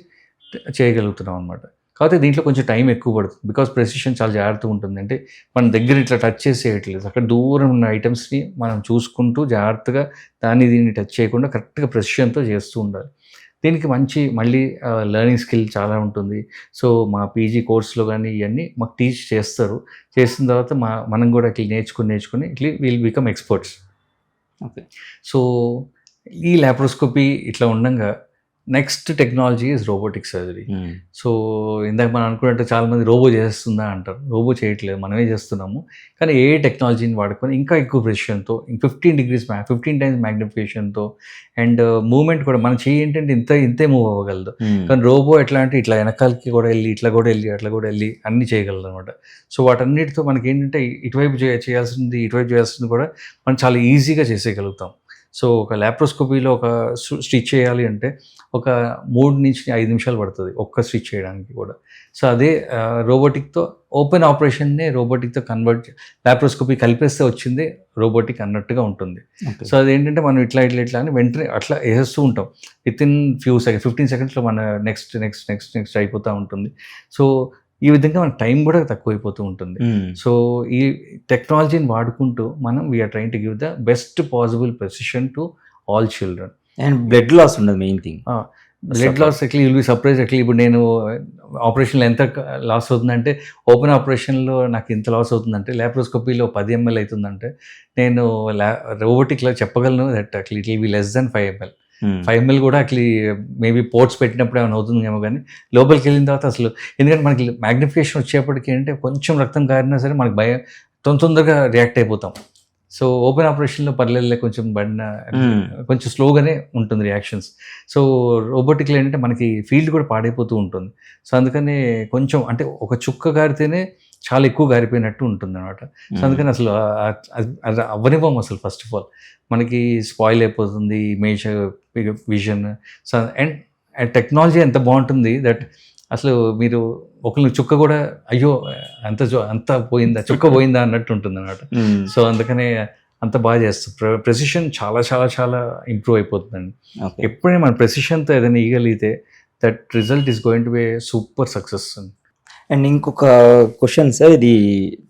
చేయగలుగుతున్నాం అనమాట. కాకపోతే దీంట్లో కొంచెం టైం ఎక్కువ పడుతుంది. బికాస్ ప్రెసిషన్ చాలా జాగ్రత్తగా ఉంటుంది. అంటే మన దగ్గర ఇట్లా టచ్ చేసేయట్లేదు. అక్కడ దూరం ఉన్న ఐటమ్స్ని మనం చూసుకుంటూ జాగ్రత్తగా దీన్ని టచ్ చేయకుండా కరెక్ట్గా ప్రెసిషన్తో చేస్తూ ఉండాలి. దీనికి మంచి మళ్ళీ లెర్నింగ్ స్కిల్ చాలా ఉంటుంది. సో మా పీజీ కోర్స్లో కానీ ఇవన్నీ మాకు టీచ్ చేస్తారు. చేసిన తర్వాత మనం కూడా ఇట్లా నేర్చుకుని ఇట్లా will become experts. Okay. So ఈ లాప్రోస్కోపీ ఇట్లా ఉండగా next technology is robotic surgery. So ఇందాక మనం అనుకున్నట్టు చాలామంది రోబో చేస్తుందా అంటారు. రోబో చేయట్లేదు, మనమే చేస్తున్నాము. కానీ ఏ టెక్నాలజీని వాడుకొని ఇంకా ఎక్కువ ప్రెసిషన్తో 15 times మ్యాగ్నిఫికేషన్తో అండ్ మూమెంట్ కూడా మన చెయ్యి ఏంటంటే ఇంతే మూవ్ అవ్వగలదు. కానీ రోబో ఎట్లా అంటే ఇట్లా వెనకాలకి కూడా వెళ్ళి ఇట్లా కూడా వెళ్ళి అన్నీ చేయగలదు అనమాట. సో వాటన్నిటితో మనకి ఏంటంటే ఇటువైపు ఇటువైపు చేయాల్సింది కూడా మనం చాలా ఈజీగా చేసేయగలుగుతాం. సో ఒక లాప్రోస్కోపీలో ఒక స్టిచ్ చేయాలి అంటే ఒక 3 నుంచి 5 నిమిషాలు పడుతుంది ఒక్క స్టిచ్ చేయడానికి కూడా. సో అదే రోబోటిక్తో ఓపెన్ ఆపరేషన్నే రోబోటిక్తో కన్వర్ట్ లాప్రోస్కోపీ కలిపేస్తే వచ్చింది రోబోటిక్ అన్నట్టుగా ఉంటుంది. సో అదేంటంటే మనం ఇట్లా అని వెంటనే అట్లా వేస్తూ ఉంటాం. వితిన్ 15 సెకండ్స్లో మన నెక్స్ట్ అయిపోతూ ఉంటుంది. సో ఈ విధంగా మన టైం కూడా తక్కువైపోతూ ఉంటుంది. సో ఈ టెక్నాలజీని వాడుకుంటూ మనం we're train to give the best possible precision to all children. And blood loss ఉండదు మెయిన్ థింగ్. బ్లడ్ లాస్ ఎట్లా విల్ బి సర్ప్రైజ్. ఎట్లా ఇప్పుడు నేను ఆపరేషన్లో ఎంత లాస్ అవుతుందంటే ఓపెన్ ఆపరేషన్లో నాకు ఇంత లాస్ అవుతుందంటే లాప్రోస్కోపీలో 10 ml అవుతుందంటే నేను రోబోటిక్లో చెప్పగలను దట్ అట్లా it will be less than 5 ml. 5 ml కూడా అట్లా మేబీ పోర్ట్స్ పెట్టినప్పుడు ఏమైనా అవుతుందేమో కానీ లోపలికి వెళ్ళిన తర్వాత అసలు ఎందుకంటే మనకి మ్యాగ్నిఫికేషన్ వచ్చేప్పటికి ఏంటంటే కొంచెం రక్తం కారినా సరే మనకి భయం తొందరగా రియాక్ట్ అయిపోతాం. సో ఓపెన్ ఆపరేషన్లో పర్లేదు కొంచెం కొంచెం స్లోగానే ఉంటుంది రియాక్షన్స్. సో రోబోటిక్లో ఏంటంటే మనకి ఫీల్డ్ కూడా పాడైపోతూ ఉంటుంది. సో అందుకని కొంచెం అంటే ఒక చుక్క గారితేనే చాలా ఎక్కువ గారిపోయినట్టు ఉంటుంది అనమాట. సో అందుకని అసలు అది అవ్వనివ్వం అసలు. ఫస్ట్ ఆఫ్ ఆల్ మనకి స్పాయిల్ అయిపోతుంది image, vision. So and technology ఎంత బాగుంటుంది దట్ అసలు మీరు ఒకరిని చుక్క కూడా అయ్యో అంత పోయిందా చుక్క పోయిందా అన్నట్టు ఉంటుంది అనమాట. సో అందుకనే అంత బాగా చేస్తారు. ప్రెసిషన్ చాలా చాలా చాలా ఇంప్రూవ్ అయిపోతుందండి. ఎప్పుడైనా మన ప్రెసిషన్తో ఏదైనా ఇవ్వగలిగితే that result is going to be super success. And ఇంకొక క్వశ్చన్ సార్, ఇది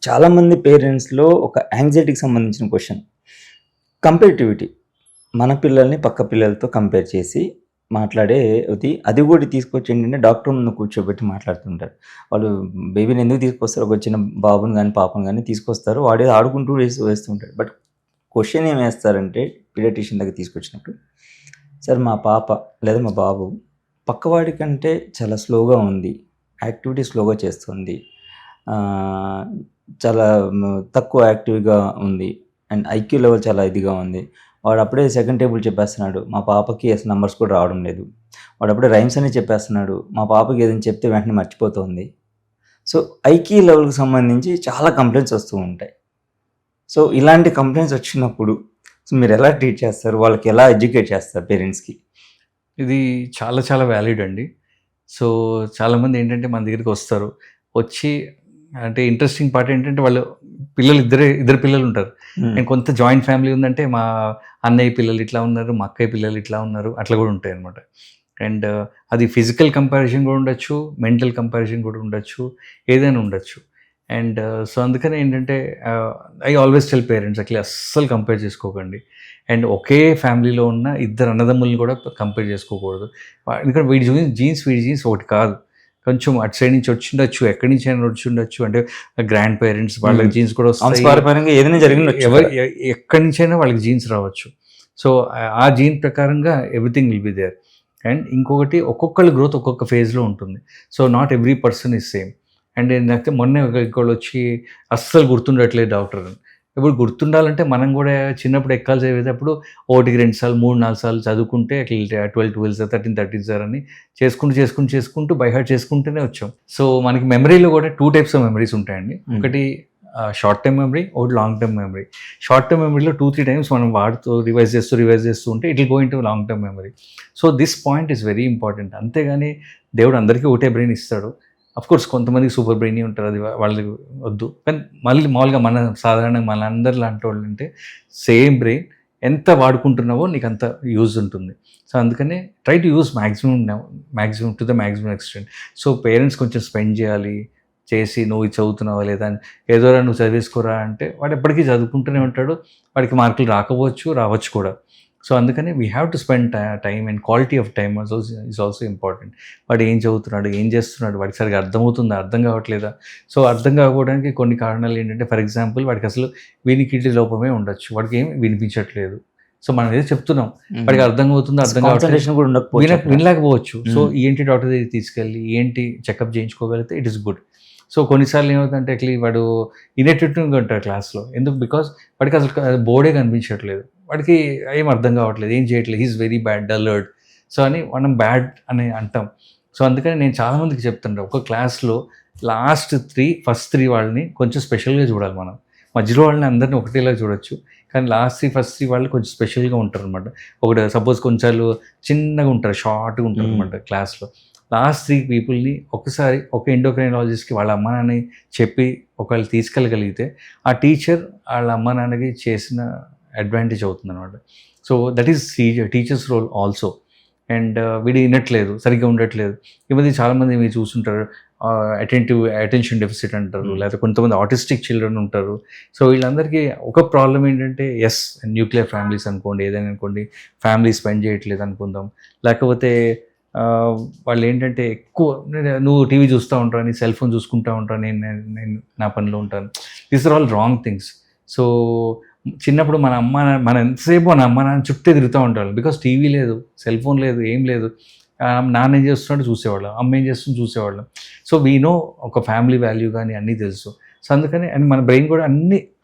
చాలామంది పేరెంట్స్లో ఒక యాంగ్జైటీకి సంబంధించిన క్వశ్చన్. కంపేరిటివిటీ, మన పిల్లల్ని పక్క పిల్లలతో కంపేర్ చేసి మాట్లాడే అది కూడా తీసుకొచ్చి ఏంటంటే డాక్టర్ ముందు కూర్చోబెట్టి మాట్లాడుతుంటారు. వాళ్ళు బేబీని ఎందుకు తీసుకొస్తారు, ఒక చిన్న బాబుని కానీ పాపను కానీ తీసుకొస్తారు, వాడే ఆడుకుంటూ వేస్తుంటాడు. బట్ క్వశ్చన్ ఏం వేస్తారంటే పీడియాట్రిషియన్ దగ్గర తీసుకొచ్చినప్పుడు, సార్ మా పాప లేదా మా బాబు పక్కవాడి కంటే చాలా స్లోగా ఉంది, యాక్టివిటీ స్లోగా చేస్తుంది, చాలా తక్కువ యాక్టివ్గా ఉంది, అండ్ ఐక్యూ లెవెల్ చాలా ఇదిగా ఉంది, వాడు అప్పుడే సెకండ్ టేబుల్ చెప్పేస్తున్నాడు, మా పాపకి అసలు నెంబర్స్ కూడా రావడం లేదు, వాడు అప్పుడే రైమ్స్ అని చెప్పేస్తున్నాడు, మా పాపకి ఏదైనా చెప్తే వెంటనే మర్చిపోతుంది. సో ఐక్యూ లెవెల్కి సంబంధించి చాలా కంప్లైంట్స్ వస్తూ ఉంటాయి. సో ఇలాంటి కంప్లైంట్స్ వచ్చినప్పుడు సో మీరు ఎలా ట్రీట్ చేస్తారు, వాళ్ళకి ఎలా ఎడ్యుకేట్ చేస్తారు పేరెంట్స్కి? ఇది చాలా చాలా వ్యాలిడ్ అండి. సో చాలామంది ఏంటంటే మన దగ్గరికి వస్తారు, వచ్చి అంటే ఇంట్రెస్టింగ్ పార్ట్ ఏంటంటే వాళ్ళు పిల్లలు ఇద్దరు పిల్లలు ఉంటారు. అండ్ కొంత జాయింట్ ఫ్యామిలీ ఉందంటే మా అన్నయ్య పిల్లలు ఇట్లా ఉన్నారు, మా అక్కయ్య పిల్లలు ఇట్లా ఉన్నారు, అట్లా కూడా ఉంటాయి అనమాట. అండ్ అది ఫిజికల్ కంపారిజన్ కూడా ఉండొచ్చు, మెంటల్ కంపారిజన్ కూడా ఉండొచ్చు, ఏదైనా ఉండొచ్చు. అండ్ సో అందుకనే ఏంటంటే ఐ ఆల్వేస్ టెల్ పేరెంట్స్ అట్లా అస్సలు కంపేర్ చేసుకోకండి. అండ్ ఒకే ఫ్యామిలీలో ఉన్న ఇద్దరు అన్నదమ్ముల్ని కూడా కంపేర్ చేసుకోకూడదు. ఎందుకంటే వీడి జీన్స్ ఒకటి కాదు, కొంచెం అటు సైడ్ నుంచి వచ్చి ఉండొచ్చు, ఎక్కడి నుంచి అయినా వచ్చి ఉండొచ్చు. అంటే గ్రాండ్ పేరెంట్స్ వాళ్ళకి జీన్స్ కూడా వస్తాయి, ఎక్కడి నుంచి అయినా వాళ్ళకి జీన్స్ రావచ్చు. సో ఆ జీన్ ప్రకారంగా everything will be there. And ఇంకొకటి ఒక్కొక్కళ్ళ గ్రోత్ ఒక్కొక్క ఫేజ్లో ఉంటుంది. So not every person is same. And ఏంటంటే మొన్నే ఇంకోళ్ళు వచ్చి అస్సలు గుర్తుండట్లేదు డాక్టర్ అని. ఇప్పుడు గుర్తుండాలంటే మనం కూడా చిన్నప్పుడు ఎక్కాలు చదివేటప్పుడు 1, 2 సార్లు 3, 4 సార్లు చదువుకుంటే 12 సార్ 13 సార్ అని చేసుకుంటూ బై హార్ట్ చేసుకుంటూనే వచ్చాం. సో మనకి మెమరీలో కూడా 2 types ఆఫ్ మెమరీస్ ఉంటాయండి. ఒకటి షార్ట్ టర్మ్ మెమరీ, ఒకటి long term memory. Short term మెమరీలో 2-3 times మనం వాడుతూ రివైజ్ చేస్తూ ఉంటే it will go into long term memory. So this point is very important. అంతేగాని దేవుడు అందరికీ ఒకటే బ్రెయిన్ ఇస్తాడు, కోర్స్ కొంతమందికి సూపర్ బ్రెయిన్ ఉంటారు, అది వాళ్ళకి వద్దు. కానీ మళ్ళీ మామూలుగా సాధారణంగా మన అందరి లాంటి వాళ్ళు అంటే సేమ్ బ్రెయిన్ ఎంత వాడుకుంటున్నావో నీకు అంత యూజ్ ఉంటుంది. సో అందుకనే try to use maximum to the maximum extent. So parents కొంచెం స్పెండ్ చేయాలి, చేసి నువ్వు ఇది చదువుతున్నావా లేదా అని, ఏదోరా నువ్వు చదివేసుకోరా అంటే వాడు ఎప్పటికీ చదువుకుంటూనే ఉంటాడు, వాడికి మార్కులు రావచ్చు కూడా. సో అందుకని we have to spend time and quality of time is also important. వాడు ఏం చదువుతున్నాడు, ఏం చేస్తున్నాడు, వాడికి సరిగ్గా అర్థమవుతుందా, అర్థం కావట్లేదా. సో అర్థం కాకపోవడానికి కొన్ని కారణాలు ఏంటంటే, ఫర్ ఎగ్జాంపుల్ వాడికి అసలు వినికిడి లోపమే ఉండొచ్చు, వాడికి ఏం వినిపించట్లేదు. సో మనం ఏదో చెప్తున్నాం, వాడికి అర్థం అవుతుందో అర్థం కావట్లేదు, వినలేకపోవచ్చు. సో ఏంటి డాక్టర్ దగ్గరికి తీసుకెళ్ళి ఏంటి చెకప్ చేయించుకోగలిగితే ఇట్ ఈస్ గుడ్. సో కొన్నిసార్లు ఏమవుతుందంటే అట్లా వాడు ఇన్ఎటెంటివ్గా ఉంటాడు క్లాస్లో. ఎందుకు? బికాస్ వాడికి అసలు బోర్డే కనిపించట్లేదు, వాడికి ఏం అర్థం కావట్లేదు, ఏం చేయట్లేదు, హీఈస్ వెరీ బ్యాడ్, డల్లర్డ్. సో అని మనం బ్యాడ్ అని అంటాం. సో అందుకని నేను చాలామందికి చెప్తుంటా, ఒక క్లాస్లో ఫస్ట్ త్రీ వాళ్ళని కొంచెం స్పెషల్గా చూడాలి మనం. మధ్యలో వాళ్ళని అందరినీ ఒకటేలా చూడొచ్చు, కానీ ఫస్ట్ త్రీ వాళ్ళు కొంచెం స్పెషల్గా ఉంటారు అనమాట. ఒకటి సపోజ్ కొంచెం చిన్నగా ఉంటారు, షార్ట్గా ఉంటారు అనమాట క్లాస్లో. లాస్ట్ 3 పీపుల్ని ఒకసారి ఒక ఎండోక్రైనాలజిస్ట్కి వాళ్ళ అమ్మ నాన్నని చెప్పి ఒకవేళ తీసుకెళ్ళగలిగితే ఆ టీచర్ వాళ్ళ అమ్మ నాన్నకి చేసిన అడ్వాంటేజ్ అవుతుంది అనమాట. So that is teacher's role also. And వీడు వినట్లేదు, సరిగ్గా ఉండట్లేదు. ఈ మధ్య చాలామంది మీరు చూస్తుంటారు, అటెన్షన్ డెఫిసిట్ అంటారు, లేకపోతే కొంతమంది ఆటిస్టిక్ చిల్డ్రన్ ఉంటారు. సో వీళ్ళందరికీ ఒక ప్రాబ్లం ఏంటంటే, న్యూక్లియర్ ఫ్యామిలీస్ అనుకోండి, ఏదైనా అనుకోండి, ఫ్యామిలీ స్పెండ్ చేయట్లేదు అనుకుందాం, లేకపోతే వాళ్ళు ఏంటంటే ఎక్కువ నువ్వు టీవీ చూస్తూ ఉంటావు, నీ సెల్ ఫోన్ చూసుకుంటూ ఉంటావు, నేను నా పనిలో ఉంటాను. These are all wrong things. So చిన్నప్పుడు మన ఎంతసేపు మన అమ్మ నాన్న చుట్టే తిరుగుతూ ఉంటారు, బికాస్ టీవీ లేదు, సెల్ ఫోన్ లేదు, ఏం లేదు. నాన్న ఏం చేస్తున్నాడు చూసేవాళ్ళం, అమ్మ ఏం చేస్తుంది చూసేవాళ్ళం. సో వీ నో ఒక ఫ్యామిలీ వాల్యూ కానీ అన్నీ తెలుసు. సో అందుకని అండ్ మన బ్రెయిన్ కూడా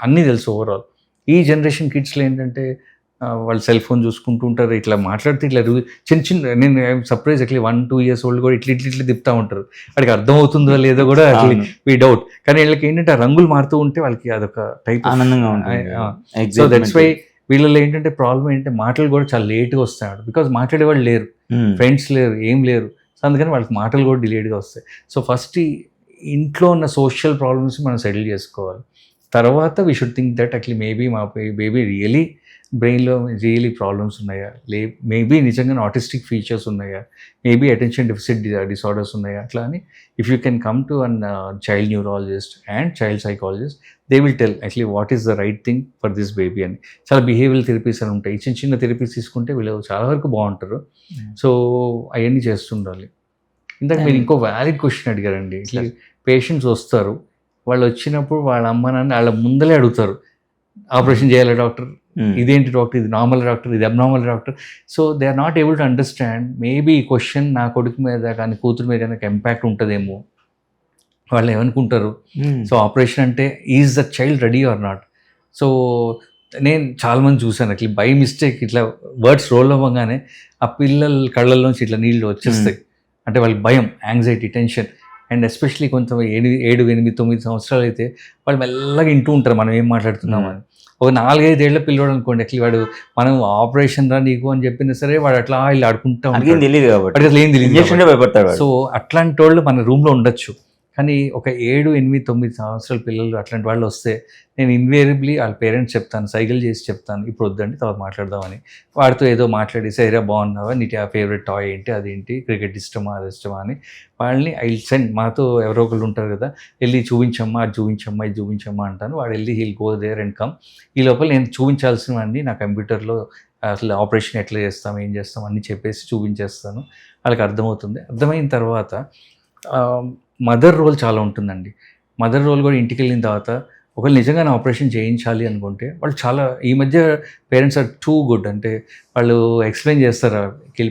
అన్నీ తెలుసు ఓవరాల్. ఈ జనరేషన్ కిడ్స్లో ఏంటంటే వాళ్ళు సెల్ ఫోన్ చూసుకుంటూ ఉంటారు, ఇట్లా మాట్లాడితే ఇట్లా చిన్న నేను సర్ప్రైజ్ అట్లా 1-2 years ఓల్డ్ కూడా ఇట్లా తిప్పుతూ ఉంటారు. వాడికి అర్థం అవుతుందో లేదో కూడా వీ డౌట్. కానీ వీళ్ళకి ఏంటంటే ఆ రంగులు మారుతూ ఉంటే వాళ్ళకి అదొక టైప్ ఆనందంగా ఉంటుంది. సో దట్స్ వై వీళ్ళలో ఏంటంటే ప్రాబ్లం ఏంటంటే మాటలు కూడా చాలా లేట్గా వస్తాడు, బికాజ్ మాట్లాడేవాళ్ళు లేరు, ఫ్రెండ్స్ లేరు, ఏం లేరు. సో అందుకని వాళ్ళకి మాటలు కూడా డిలేట్గా వస్తాయి. సో ఫస్ట్ ఇంట్లో ఉన్న సోషల్ ప్రాబ్లమ్స్ మనం సెటిల్ చేసుకోవాలి. తర్వాత we should think that actually maybe మా బేబీ బ్రెయిన్లో రియలీ ప్రాబ్లమ్స్ ఉన్నాయా, మేబీ నిజంగా ఆటిస్టిక్ ఫీచర్స్ ఉన్నాయా, మేబీ అటెన్షన్ డెఫిసిట్ డిసార్డర్స్ ఉన్నాయా, అట్లా అని if you can come to an child neurologist and child psychologist, they will tell actually what is the right thing for this baby అని. చాలా behavioural therapies అని ఉంటాయి, చిన్న therapies తీసుకుంటే వీళ్ళు చాలా వరకు బాగుంటారు. సో అవన్నీ చేస్తుండాలి. ఇందాక మీరు ఇంకో వ్యాలిడ్ క్వశ్చన్ అడిగారండి. ఇట్లా పేషెంట్స్ వస్తారు, వాళ్ళు వచ్చినప్పుడు వాళ్ళ అమ్మ నాన్న వాళ్ళ ముందలే అడుగుతారు, ఆపరేషన్ చేయాలి డాక్టర్, ఇదేంటి డాక్టర్, ఇది నార్మల్ డాక్టర్, ఇది abnormal doctor. So they are not able to understand maybe ఈ క్వశ్చన్ నా కొడుకు మీద కానీ కూతురు మీద కానీ ఇంపాక్ట్ ఉంటుందేమో, వాళ్ళు ఏమనుకుంటారు. సో ఆపరేషన్ అంటే is the child ready or not. So నేను చాలామంది చూశాను అట్లా బై మిస్టేక్ ఇట్లా వర్డ్స్ రోల్ అవ్వగానే ఆ పిల్లల కళ్ళల్లోంచి ఇట్లా నీళ్ళు వచ్చేస్తాయి. అంటే వాళ్ళకి భయం, యాంగ్జైటీ, టెన్షన్. అండ్ ఎస్పెషలీ కొంచెం 7, 8, 9 సంవత్సరాలు అయితే వాళ్ళు మెల్లగా వింటూ ఉంటారు మనం ఏం మాట్లాడుతున్నామని. ఒక 4-5 ఏళ్ల పిల్లోడు అనుకోండి, అట్లా వాడు మనం ఆపరేషన్ రా నీకు అని చెప్పినా సరే వాడు అట్లా వీళ్ళు ఆడుకుంటా తెలియదు కాబట్టి అట్లా ఏం తెలియదు. సో అట్లాంటి వాళ్ళు మన రూమ్లో ఉండొచ్చు. కానీ ఒక 7, 8, 9 సంవత్సరాల పిల్లలు అట్లాంటి వాళ్ళు వస్తే నేను ఇన్వేరియబ్లీ వాళ్ళ పేరెంట్స్ చెప్తాను, సైకిల్ చేసి చెప్తాను, ఇప్పుడు వద్దండి తర్వాత మాట్లాడదామని. వాడితో ఏదో మాట్లాడి సైరా బాగున్నావా, నీ ఫేవరెట్ టాయ్ ఏంటి, అదేంటి, క్రికెట్ ఇష్టమా, అది ఇష్టమా అని వాళ్ళని ఐ సెండ్. మాతో ఎవరో ఒకళ్ళు ఉంటారు కదా, వెళ్ళి చూపించమ్మా, అది చూపించమ్మా, ఇది చూపించమ్మా అంటాను. వాడు వెళ్ళి he'll go there and come. ఈ లోపల నేను చూపించాల్సినవన్నీ నా కంప్యూటర్లో అసలు ఆపరేషన్ ఎట్లా చేస్తాం, ఏం చేస్తాం అన్నీ చెప్పేసి చూపించేస్తాను. వాళ్ళకి అర్థమవుతుంది. అర్థమైన తర్వాత మదర్ రోల్ చాలా ఉంటుందండి. మదర్ రోల్ కూడా ఇంటికి వెళ్ళిన తర్వాత ఒకవేళ నిజంగానే ఆపరేషన్ చేయించాలి అనుకుంటే వాళ్ళు చాలా, ఈ మధ్య పేరెంట్స్ ఆర్ టూ గుడ్. అంటే వాళ్ళు ఎక్స్ప్లెయిన్ చేస్తారు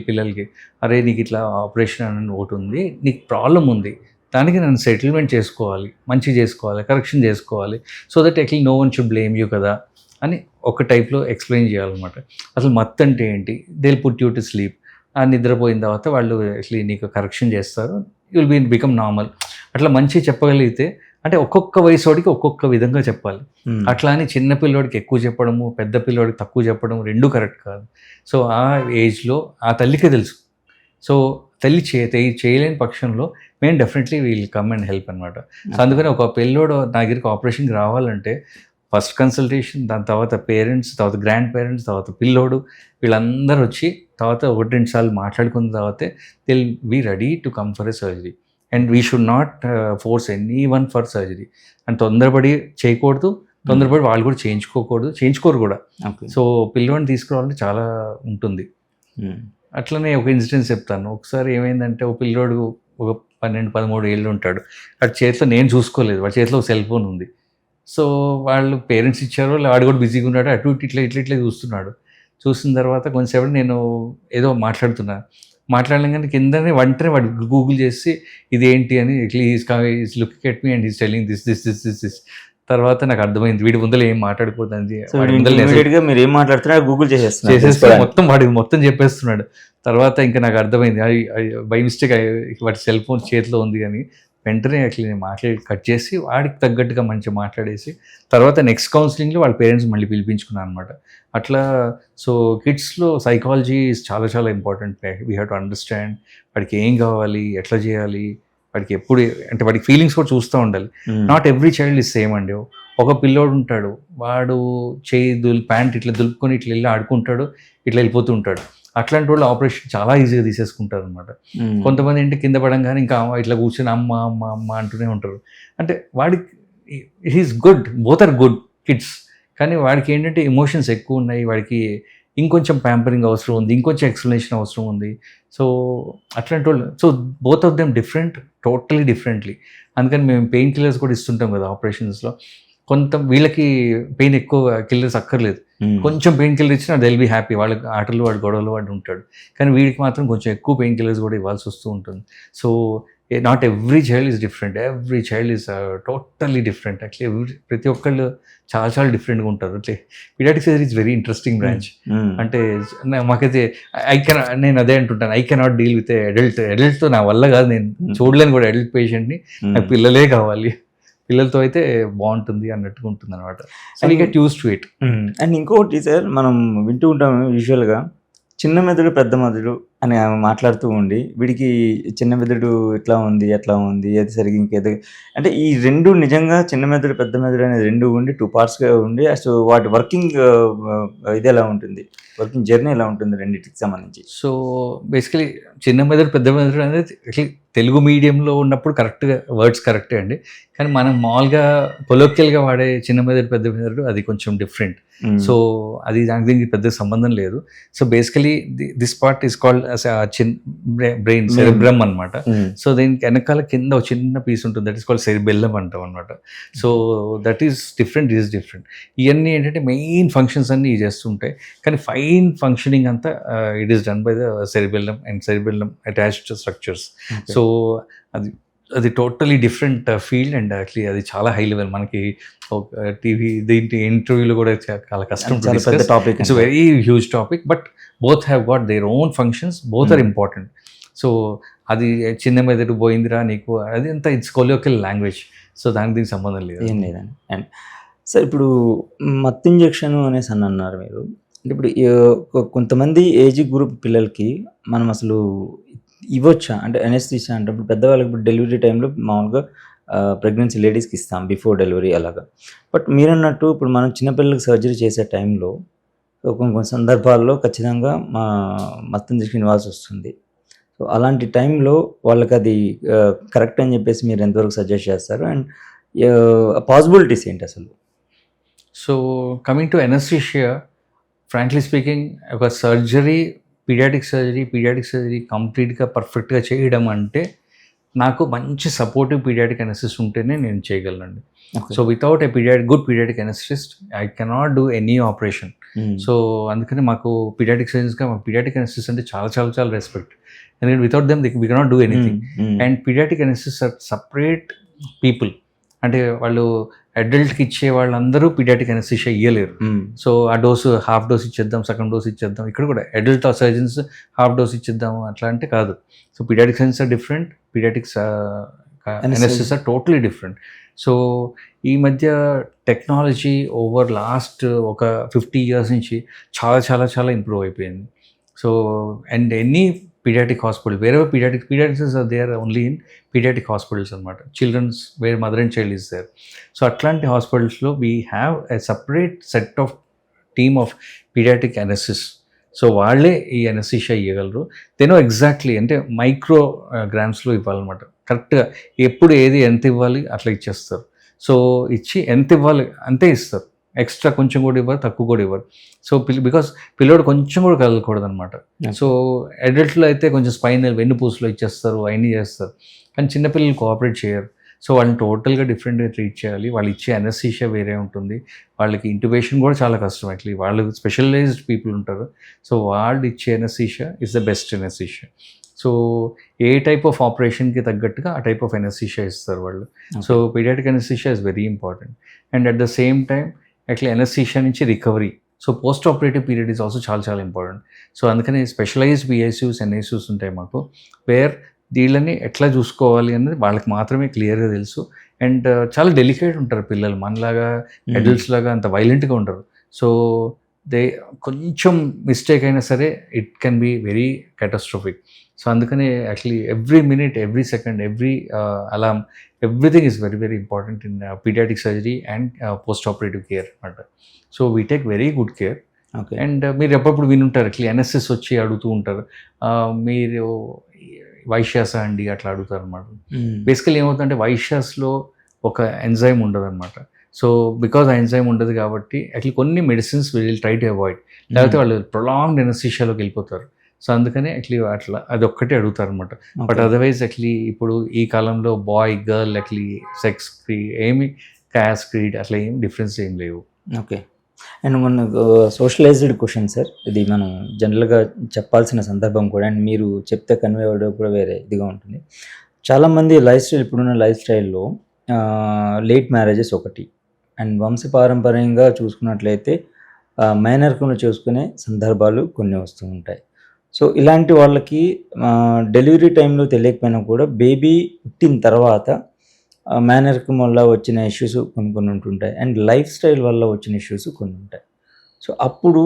పిల్లలకి, అరే నీకు ఇట్లా ఆపరేషన్ అని ఒకటి ఉంది, నీకు ప్రాబ్లం ఉంది, దానికి నన్ను సెటిల్మెంట్ చేసుకోవాలి, మంచిగా చేసుకోవాలి, కరెక్షన్ చేసుకోవాలి, so that actually no one should blame you కదా అని ఒక టైప్లో ఎక్స్ప్లెయిన్ చేయాలన్నమాట. అసలు మత్తు అంటే ఏంటి, they will put you to sleep. ఆ నిద్రపోయిన తర్వాత వాళ్ళు యాక్చువల్లీ నీకు కరెక్షన్ చేస్తారు, యూ విల్ బికమ్ నార్మల్. అట్లా మంచిగా చెప్పగలిగితే, అంటే ఒక్కొక్క వయసోడికి ఒక్కొక్క విధంగా చెప్పాలి. అట్లా అని చిన్న పిల్లోడికి ఎక్కువ చెప్పడము, పెద్ద పిల్లోడికి తక్కువ చెప్పడం రెండూ కరెక్ట్ కాదు. సో ఆ ఏజ్లో ఆ తల్లికే తెలుసు. సో తల్లి చేయలేని పక్షంలో మేము definitely we'll come and help అనమాట. సో అందుకని ఒక పిల్లోడు నా దగ్గరికి ఆపరేషన్కి రావాలంటే ఫస్ట్ కన్సల్టేషన్, దాని తర్వాత పేరెంట్స్, తర్వాత గ్రాండ్ పేరెంట్స్, తర్వాత పిల్లోడు, వీళ్ళందరూ వచ్చి తర్వాత 1-2 సార్లు మాట్లాడుకున్న తర్వాతే they'll be ready to come for a surgery. And we should not force anyone for surgery. And తొందరపడి చేయకూడదు, తొందరపడి వాళ్ళు కూడా చేయించుకోరు కూడా. సో పిల్లోడిని తీసుకురావాలంటే చాలా ఉంటుంది. అట్లనే ఒక ఇన్సిడెంట్ చెప్తాను. ఒకసారి ఏమైందంటే ఒక పిల్లోడు ఒక 12-13 ఏళ్ళు ఉంటాడు. వాడి చేతిలో నేను చూసుకోలేదు, వాడి చేతిలో ఒక సెల్ ఫోన్ ఉంది. సో వాళ్ళు పేరెంట్స్ ఇచ్చారు, వాడు కూడా బిజీగా ఉన్నాడు, అటు ఇట్లా చూస్తున్నాడు. చూసిన తర్వాత కొంచెంసేపు నేను ఏదో మాట్లాడలేం కిందనే వెంటనే వాడు గూగుల్ చేసి ఇదేంటి అని is looking at me and is telling this. తర్వాత నాకు అర్థమైంది వీడి ముందర ఏం మాట్లాడుకోదండి, మీరు ఏం మాట్లాడుతున్నారు గూగుల్ చేసేస్తే మొత్తం చెప్పేస్తున్నాడు. తర్వాత ఇంకా నాకు అర్థమైంది బై మిస్టేక్ వాడి సెల్ ఫోన్ చేతిలో ఉంది అని. వెంటనే యాక్చువల్లీ నేను కట్ చేసి వాడికి తగ్గట్టుగా మంచిగా మాట్లాడేసి తర్వాత నెక్స్ట్ కౌన్సిలింగ్లో వాళ్ళ పేరెంట్స్ మళ్ళీ పిలిపించుకున్నాను అనమాట. అట్లా సో కిడ్స్లో సైకాలజీ చాలా చాలా important. We have to understand వాడికి ఏం కావాలి, ఎట్లా చేయాలి, వాడికి ఎప్పుడు అంటే వాడికి ఫీలింగ్స్ కూడా చూస్తూ ఉండాలి. Not every child is same అండి. ఒక పిల్లోడు ఉంటాడు, వాడు ప్యాంట్ ఇట్లా దులుపుకొని ఇట్లా వెళ్ళి ఆడుకుంటాడు, ఇట్లా వెళ్ళిపోతూ ఉంటాడు. అట్లాంటి వాళ్ళు ఆపరేషన్ చాలా ఈజీగా తీసేసుకుంటారు అనమాట. కొంతమంది ఇంటి కింద పడంగానే ఇంకా ఇట్లా కూర్చొని అమ్మ అమ్మ అమ్మ అంటూనే ఉంటారు. అంటే వాడికి he's good, both are good kids, కానీ వాడికి ఏంటంటే ఎమోషన్స్ ఎక్కువ ఉన్నాయి, వాడికి ఇంకొంచెం ప్యాంపరింగ్ అవసరం ఉంది, ఇంకొంచెం ఎక్స్ప్లెనేషన్ అవసరం ఉంది. సో అట్లాంటి వాళ్ళు, so both of them different, totally differently. అందుకని మేము పెయిన్ కిల్లర్స్ కూడా ఇస్తుంటాం కదా ఆపరేషన్స్లో. వీళ్ళకి పెయిన్ ఎక్కువ కిల్లర్స్ అక్కర్లేదు, కొంచెం పెయిన్ కిల్లర్ ఇచ్చినా దే విల్ బీ హ్యాపీ, వాళ్ళకి ఆటలు వాడు గొడవలు వాడు ఉంటాడు. కానీ వీడికి మాత్రం కొంచెం ఎక్కువ పెయిన్ కిల్లర్స్ కూడా ఇవ్వాల్సి వస్తూ ఉంటుంది. So not every child is different, every child is totally different. Actually ప్రతి ఒక్కళ్ళు చాలా చాలా డిఫరెంట్గా ఉంటారు. అట్లే paediatric surgery is very interesting branch. అంటే మాకైతే నేను అదే అంటుంటాను, ఐ కెనాట్ డీల్ విత్ అడల్ట్తో నా వల్ల కాదు, నేను చూడలేను కూడా అడల్ట్ పేషెంట్ని, నాకు పిల్లలే కావాలి, పిల్లలతో అయితే బాగుంటుంది అన్నట్టుగా ఉంటుంది అనమాట. So we get use to it. And ఇంకొకటి సార్, మనం వింటూ ఉంటాము యూజువల్గా చిన్న మెదడు పెద్ద మెదడు అని ఆమె మాట్లాడుతూ ఉండి, వీడికి చిన్న మెదడు ఇట్లా ఉంది అట్లా ఉంది, అది సరిగ్గా ఇంకేదో అంటే ఈ రెండు నిజంగా చిన్న మెదడు పెద్ద మెదడు అనేది రెండు ఉండి 2 పార్ట్స్గా ఉండి అసలు వాటి వర్కింగ్ ఇది ఎలా ఉంటుంది, వర్కింగ్ జర్నీ ఎలా ఉంటుంది రెండింటికి సంబంధించి? సో బేసికలీ చిన్న మెదడు పెద్ద మెదడు అనేది తెలుగు మీడియంలో ఉన్నప్పుడు కరెక్ట్గా వర్డ్స్ కరెక్టే అండి. కానీ మనం మామూలుగా కొలోక్యల్గా వాడే చిన్న మెదడు పెద్ద మెదడు అది కొంచెం డిఫరెంట్. సో అది దీనికి పెద్ద సంబంధం లేదు. So basically this part is called brain cerebrum అనమాట. సో దీనికి వెనకాల కింద ఒక చిన్న పీస్ ఉంటుంది, దట్ ఈస్ కాల్డ్ సెరిబెల్లం అంటాం అనమాట. So that is different, is different. ఇవన్నీ ఏంటంటే మెయిన్ ఫంక్షన్స్ అన్నీ చేస్తుంటాయి, కానీ ఫైన్ ఫంక్షనింగ్ అంతా it is done by the cerebellum and cerebellum attached structures. So అది totally different field and actually అది చాలా హై లెవెల్. మనకి టీవీ దీంట్లో ఇంటర్వ్యూలో కూడా చాలా కష్టం, it's very huge topic. But both have got their own functions, both are important. So అది చిన్న మెదడు పోయిందిరా నీకు, అది అంతా ఇట్స్ కొలోకియల్ లాంగ్వేజ్. సో దీనికి సంబంధం లేదు, ఏం లేదండి. అండ్ సార్ ఇప్పుడు మత్తు ఇంజెక్షన్ అనేసి అని అన్నారు మీరు. అంటే ఇప్పుడు కొంతమంది ఏజ్ గ్రూప్ పిల్లలకి మనం అసలు ఇవ్వచ్చా అంటే అనెస్థీషియా అంటే ఇప్పుడు పెద్దవాళ్ళకి ఇప్పుడు డెలివరీ టైంలో మామూలుగా ప్రెగ్నెన్సీ లేడీస్కి ఇస్తాం బిఫోర్ డెలివరీ అలాగా. బట్ మీరన్నట్టు ఇప్పుడు మనం చిన్నపిల్లలకి సర్జరీ చేసే టైంలో కొన్ని సందర్భాల్లో ఖచ్చితంగా మత్తు ఇంజెక్షన్ ఇవ్వాల్సి వస్తుంది. సో అలాంటి టైంలో వాళ్ళకి అది కరెక్ట్ అని చెప్పేసి మీరు ఎంతవరకు సజెస్ట్ చేస్తారు అండ్ పాసిబిలిటీస్ ఏంటి అసలు? So coming to anaesthesia, frankly speaking, ఒక పీడియాట్రిక్ సర్జరీ కంప్లీట్గా పర్ఫెక్ట్గా చేయడం అంటే నాకు మంచి సపోర్టివ్ పీడియాట్రిక్ అనెస్థిస్ట్ ఉంటేనే నేను చేయగలనండి. So without good paediatric anaesthetist I cannot do any operation. So అందుకని మాకు పీడియాట్రిక్ సర్జన్స్గా మాకు పీడియాట్రిక్ అనెస్థిస్ట్ అంటే చాలా చాలా చాలా రెస్పెక్ట్. ఎందుకంటే without them we cannot do anything. And paediatric anaesthetist are separate people. అంటే వాళ్ళు అడల్ట్కి ఇచ్చే వాళ్ళందరూ పీడియాట్రిక్ అనెస్థీషియా ఇవ్వలేరు. సో ఆ డోసు హాఫ్ డోస్ ఇచ్చేద్దాం, సగం డోస్ ఇచ్చేద్దాం. ఇక్కడ కూడా అడల్ట్ సర్జన్స్ హాఫ్ డోస్ ఇచ్చేద్దాము అట్లా అంటే కాదు. So paediatric surgeons are different, paediatrics anaesthesia are totally different. So ఈ మధ్య టెక్నాలజీ ఓవర్ లాస్ట్ ఒక 50 years నుంచి చాలా చాలా చాలా ఇంప్రూవ్ అయిపోయింది. So and any paediatric hospital వేరే paediatrics are there only in paediatric hospitals అనమాట, children's where mother and child is there. So అట్లాంటి హాస్పిటల్స్లో we have a separate set of team of paediatric అనెసిస్. సో వాళ్ళే ఈ anaesthesia ఇవ్వగలరు. They know exactly అంటే మైక్రో గ్రామ్స్లో ఇవ్వాలన్నమాట. కరెక్ట్గా ఎప్పుడు ఏది ఎంత ఇవ్వాలి అట్లా ఇచ్చేస్తారు. సో ఇచ్చి ఎంత ఇవ్వాలి అంతే ఇస్తారు, ఎక్స్ట్రా కొంచెం కూడా ఇవ్వరు, తక్కువ కూడా ఇవ్వరు. సో బికాస్ పిల్లోడు కొంచెం కూడా కదలకూడదు అనమాట. సో అడల్ట్లో అయితే కొంచెం స్పైనల్ వెన్నుపూసలో ఇచ్చేస్తారు, అవన్నీ చేస్తారు. కానీ చిన్నపిల్లలు కోఆపరేట్ చేయరు. సో వాళ్ళని టోటల్గా డిఫరెంట్గా ట్రీట్ చేయాలి. వాళ్ళు ఇచ్చే అనెస్థీషియా వేరే ఉంటుంది, వాళ్ళకి ఇంట్యుబేషన్ కూడా చాలా కష్టం. యాక్చువల్లీ వాళ్ళు స్పెషలైజ్డ్ పీపుల్ ఉంటారు. సో వాళ్ళు ఇచ్చే anaesthesia is the best anaesthesia. So ఏ టైప్ ఆఫ్ ఆపరేషన్కి తగ్గట్టుగా ఆ టైప్ ఆఫ్ అనెస్థీషియా ఇస్తారు వాళ్ళు. So paediatric anaesthesia is very important. And at the same time actually anaesthesia నుంచి recovery, so post operative period is also చాలా చాలా important. So అందుకని స్పెషలైజ్డ్ పిఐసియూస్ ఎన్ఐసియూస్ ఉంటాయి మాకు, వేర్ వీళ్ళని ఎట్లా చూసుకోవాలి అనేది వాళ్ళకి మాత్రమే క్లియర్గా తెలుసు. అండ్ చాలా డెలికేట్ ఉంటారు పిల్లలు, మనలాగా అడల్ట్స్ లాగా అంత వైలెంట్గా ఉంటారు. సో దే కొంచెం మిస్టేక్ అయినా సరే it can be very catastrophic. So అందుకని actually every minute, every second, every alarm, everything is very very important in paediatric surgery and post operative care అనమాట. So we take very good care. Okay. And మీరు ఎప్పుడప్పుడు వినుంటారు actually NSS వచ్చి అడుగుతూ ఉంటారు, మీరు వైశ్యాస అండి అట్లా అడుగుతారు అనమాట. బేసికలీ ఏమవుతుందంటే వైశ్యాస్లో ఒక ఎంజైమ్ ఉండదు అనమాట. సో బికాజ్ ఆ ఎంజైమ్ ఉండదు కాబట్టి యాక్చువల్లీ కొన్ని medicines will try to avoid, లేకపోతే వాళ్ళు ప్రొలాంగ్డ్ ఎనస్థీషియాలోకి వెళ్ళిపోతారు. సో అందుకనే యాక్చువల్లీ అట్లా అది ఒక్కటే అడుగుతారు అనమాట. బట్ అదర్వైజ్ యాక్చువల్లీ ఇప్పుడు ఈ కాలంలో boy girl actually sex creed ఏమి క్యాస్ట్ క్రీడ్ అట్లా ఏం డిఫరెన్స్ ఏం లేవు. ఓకే. అండ్ మనకు సోషలైజ్డ్ క్వశ్చన్ సార్, ఇది మనం జనరల్గా చెప్పాల్సిన సందర్భం కూడా, అండ్ మీరు చెప్తే కన్వే అవ్వడం కూడా వేరే ఇదిగా ఉంటుంది. చాలామంది లైఫ్ స్టైల్, ఇప్పుడున్న లైఫ్ స్టైల్లో లేట్ మ్యారేజెస్ ఒకటి, అండ్ వంశపారంపర్యంగా చూసుకున్నట్లయితే మైనర్కులు చేసుకునే సందర్భాలు కొన్ని వస్తూ ఉంటాయి. సో ఇలాంటి వాళ్ళకి డెలివరీ టైంలో తెలియకపోయినా కూడా బేబీ పుట్టిన తర్వాత మేనరికం వల్ల వచ్చిన ఇష్యూస్ కొన్ని ఉంటుంటాయి, అండ్ లైఫ్ స్టైల్ వల్ల వచ్చిన ఇష్యూస్ కొన్ని ఉంటాయి. సో అప్పుడు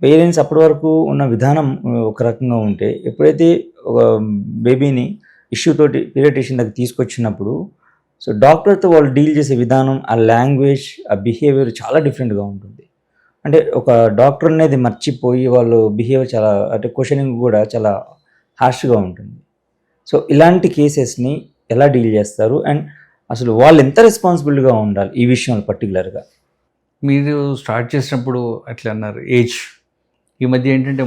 పేరెంట్స్ అప్పటి వరకు ఉన్న విధానం ఒక రకంగా ఉంటే, ఎప్పుడైతే ఒక బేబీని ఇష్యూ తోటి పీడియాట్రిషియన్ దగ్గర తీసుకొచ్చినప్పుడు, సో డాక్టర్తో వాళ్ళు డీల్ చేసే విధానం, ఆ లాంగ్వేజ్, ఆ బిహేవియర్ చాలా డిఫరెంట్గా ఉంటుంది. అంటే ఒక డాక్టర్ అనేది మర్చిపోయి వాళ్ళు బిహేవియర్ చాలా, అంటే క్వశ్చనింగ్ కూడా చాలా హార్ష్గా ఉంటుంది. సో ఇలాంటి కేసెస్ని ఎలా డీల్ చేస్తారు, అండ్ అసలు వాళ్ళు ఎంత రెస్పాన్సిబుల్గా ఉండాలి ఈ విషయంలో పర్టికులర్గా? మీరు స్టార్ట్ చేసినప్పుడు అట్లా అన్నారు ఏజ్. ఈ మధ్య ఏంటంటే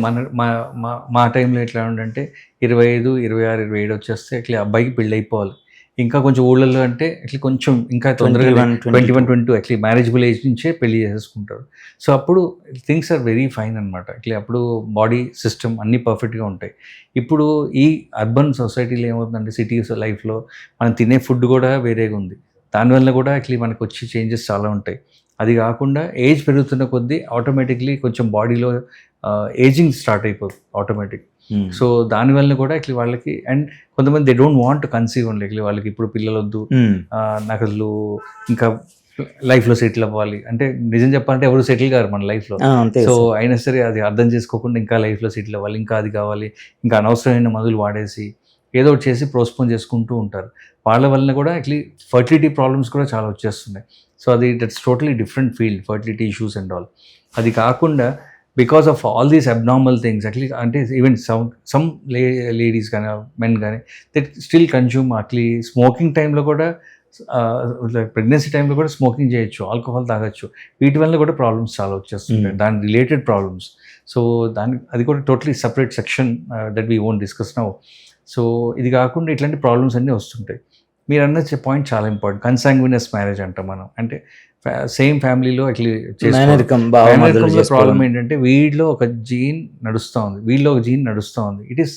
మా టైంలో ఎట్లా ఉండంటే 25, 26, 27 వచ్చేస్తే అట్లా అబ్బాయికి పెళ్ళి అయిపోవాలి. ఇంకా కొంచెం ఊళ్ళల్లో అంటే అట్లా కొంచెం ఇంకా తొందరగా 21, 22 అట్లా మ్యారేజబుల్ ఏజ్ నుంచే పెళ్లి చేసేసుకుంటారు. సో అప్పుడు థింగ్స్ ఆర్ వెరీ ఫైన్ అనమాట. అట్లా అప్పుడు బాడీ సిస్టమ్ అన్నీ పర్ఫెక్ట్గా ఉంటాయి. ఇప్పుడు ఈ అర్బన్ సొసైటీలో ఏమవుతుందంటే సిటీస్ లైఫ్లో మనం తినే ఫుడ్ కూడా వేరేగా ఉంది. దానివల్ల కూడా యాక్చువల్లీ మనకు వచ్చే చేంజెస్ చాలా ఉంటాయి. అది కాకుండా ఏజ్ పెరుగుతున్న కొద్దీ ఆటోమేటిక్లీ కొంచెం బాడీలో ఏజింగ్ స్టార్ట్ అయిపోతుంది ఆటోమేటిక్. సో దానివల్ల కూడా యాక్చువల్లీ వాళ్ళకి, అండ్ కొంతమంది they don't want to conceive only, actually వాళ్ళకి ఇప్పుడు పిల్లలు వద్దు, నాకు అసలు ఇంకా లైఫ్లో సెటిల్ అవ్వాలి అంటే, నిజం చెప్పాలంటే ఎవరు సెటిల్ కారు మన లైఫ్లో. సో అయినా సరే అది అర్థం చేసుకోకుండా ఇంకా లైఫ్లో సెటిల్ అవ్వాలి, ఇంకా అది కావాలి, ఇంకా అనవసరమైన మందులు వాడేసి ఏదో ఒకటి చేసి ప్రోస్పోన్ చేసుకుంటూ ఉంటారు. వాళ్ళ వల్ల కూడా యాక్చువల్లీ ఫర్టిలిటీ ప్రాబ్లమ్స్ కూడా చాలా వచ్చేస్తున్నాయి. సో అది that's totally different field, fertility issues and all. అది కాకుండా because of all these abnormal things Atlee, అంటే ఈవెన్ సమ్ లేడీస్ కానీ మెన్ కానీ they still consume. Atlee smoking టైంలో కూడా, ప్రెగ్నెన్సీ టైంలో కూడా స్మోకింగ్ చేయొచ్చు, ఆల్కహాల్ తాగొచ్చు. వీటి వల్ల కూడా ప్రాబ్లమ్స్ చాలా వచ్చేస్తుంటాయి, దాని రిలేటెడ్ ప్రాబ్లమ్స్. సో అది కూడా totally separate section that we won't discuss now. So ఇది కాకుండా ఇట్లాంటి ప్రాబ్లమ్స్ అన్నీ వస్తుంటాయి. మీరు అన్న పాయింట్ చాలా ఇంపార్టెంట్, కన్సాంగ్వినస్ మ్యారేజ్ అంటాం మనం. అంటే సేమ్ ఫ్యామిలీలో ప్రాబ్లం ఏంటంటే వీడిలో ఒక జీన్ నడుస్తూ ఉంది, వీళ్ళలో ఒక జీన్ నడుస్తూ ఉంది. ఇట్ ఈస్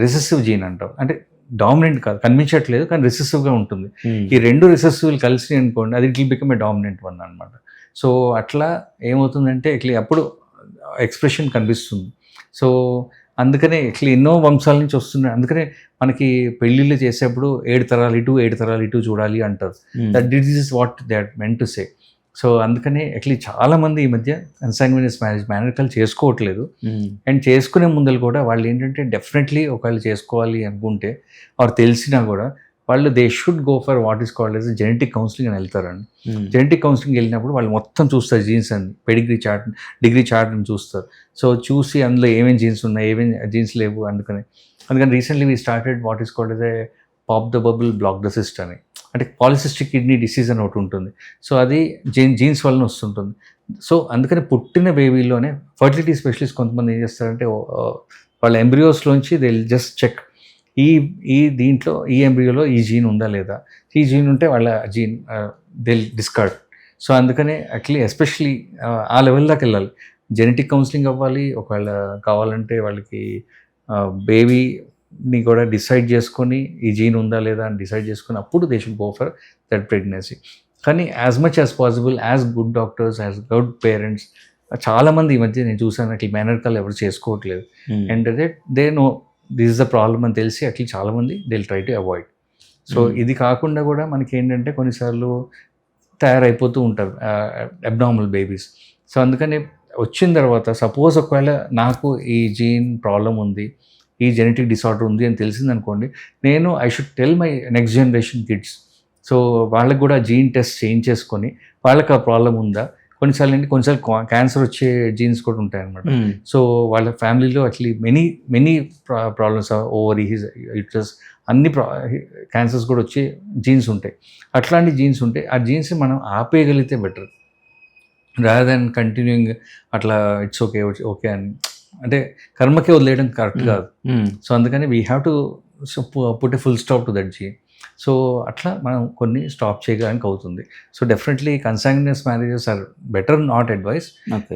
రిసెసివ్ జీన్ అంటాం. అంటే డామినెంట్ కాదు, కనిపించట్లేదు కానీ రిసెసివ్గా ఉంటుంది. ఈ రెండు రిసెసివ్లు కలిసి అనుకోండి, అది it will become a dominant one అనమాట. సో అట్లా ఏమవుతుందంటే యాక్చువల్లీ అప్పుడు ఎక్స్ప్రెషన్ కనిపిస్తుంది. సో అందుకనే యాక్చువల్లీ ఎన్నో వంశాల నుంచి వస్తున్నాయి. అందుకనే మనకి పెళ్ళిళ్ళు చేసేప్పుడు 7 తరాలు ఇటు 7 తరాలు ఇటు చూడాలి అంటారు. That this is what they are meant to say. So అందుకనే యాక్చువల్లీ చాలామంది ఈ మధ్య కన్సాంగ్వినియస్ మ్యారేజ్ మేనరికల్ చేసుకోవట్లేదు. అండ్ చేసుకునే ముందలు కూడా వాళ్ళు ఏంటంటే డెఫినెట్లీ ఒకవేళ చేసుకోవాలి అనుకుంటే వారు తెలిసినా కూడా వాళ్ళు they should go for what is called yes genetic counselling అని వెళ్తారండి. జెనెటిక్ కౌన్సిలింగ్ వెళ్ళినప్పుడు వాళ్ళు మొత్తం చూస్తారు జీన్స్ అని, పెడిగ్రీ చార్ట్, డిగ్రీ చార్ట్ అని చూస్తారు. సో చూసి అందులో ఏమేమి జీన్స్ ఉన్నాయి, ఏమేమి జీన్స్ లేవు. అందుకని recently we started what is called S A pop the bubble block the cyst అని, అంటే పాలిసిస్టిక్ కిడ్నీ డిసీజ్ అని ఒకటి ఉంటుంది. సో అది జీన్స్ వలన వస్తుంటుంది. సో అందుకని పుట్టిన బేబీలోనే ఫర్టిలిటీ స్పెషలిస్ట్ కొంతమంది ఏం చేస్తారంటే వాళ్ళ ఎంబ్రియోస్లోంచి దే జస్ట్ చెక్ దీంట్లో ఈ ఎంబ్రియోలో ఈ జీన్ ఉందా లేదా, ఈ జీన్ ఉంటే వాళ్ళ జీన్ దే డిస్కార్డ్. సో అందుకనే యాక్చువల్లీ ఎస్పెషలీ ఆ లెవెల్ దాకా వెళ్ళాలి, జెనెటిక్ కౌన్సిలింగ్ అవ్వాలి. ఒకవేళ కావాలంటే వాళ్ళకి బేబీని కూడా డిసైడ్ చేసుకొని ఈ జీన్ ఉందా లేదా అని డిసైడ్ చేసుకొని అప్పుడు they should go for that pregnancy. కానీ as much as possible as good doctors, as good parents, చాలామంది ఈ మధ్య నేను చూసాను అట్లా మేనరికల్ ఎవరు చేసుకోవట్లేదు. And they know this is the problem అని తెలిసి అట్లా చాలామంది they will try to avoid. So ఇది కాకుండా కూడా మనకి ఏంటంటే కొన్నిసార్లు తయారైపోతూ ఉంటారు అబ్నార్మల్ బేబీస్. సో అందుకని వచ్చిన తర్వాత సపోజ్ ఒకవేళ నాకు ఈ జీన్ ప్రాబ్లం ఉంది, ఈ జెనెటిక్ డిసార్డర్ ఉంది అని తెలిసిందనుకోండి, I should tell my next generation kids. So వాళ్ళకి కూడా జీన్ టెస్ట్ చేయించేసుకొని వాళ్ళకి ఆ ప్రాబ్లం ఉందా, కొన్నిసార్లు క్యాన్సర్ వచ్చే జీన్స్ కూడా ఉంటాయి అన్నమాట. సో వాళ్ళ ఫ్యామిలీలో actually many problems, ovaries, uterus, అన్ని క్యాన్సర్స్ కూడా వచ్చే జీన్స్ ఉంటాయి. అట్లాంటి జీన్స్ ఉంటాయి, ఆ జీన్స్ మనం ఆపేయగలిగితే బెటర్ రాదర్ దెన్ కంటిన్యూయింగ్ అట్లా ఇట్స్ ఓకే అని, అంటే కర్మకే వదిలేయడం కరెక్ట్ కాదు. సో అందుకని we have to put a full stop to that gene. So అట్లా మనం కొన్ని స్టాప్ చేయడానికి అవుతుంది. So definitely consanguineous marriages are better, not advise.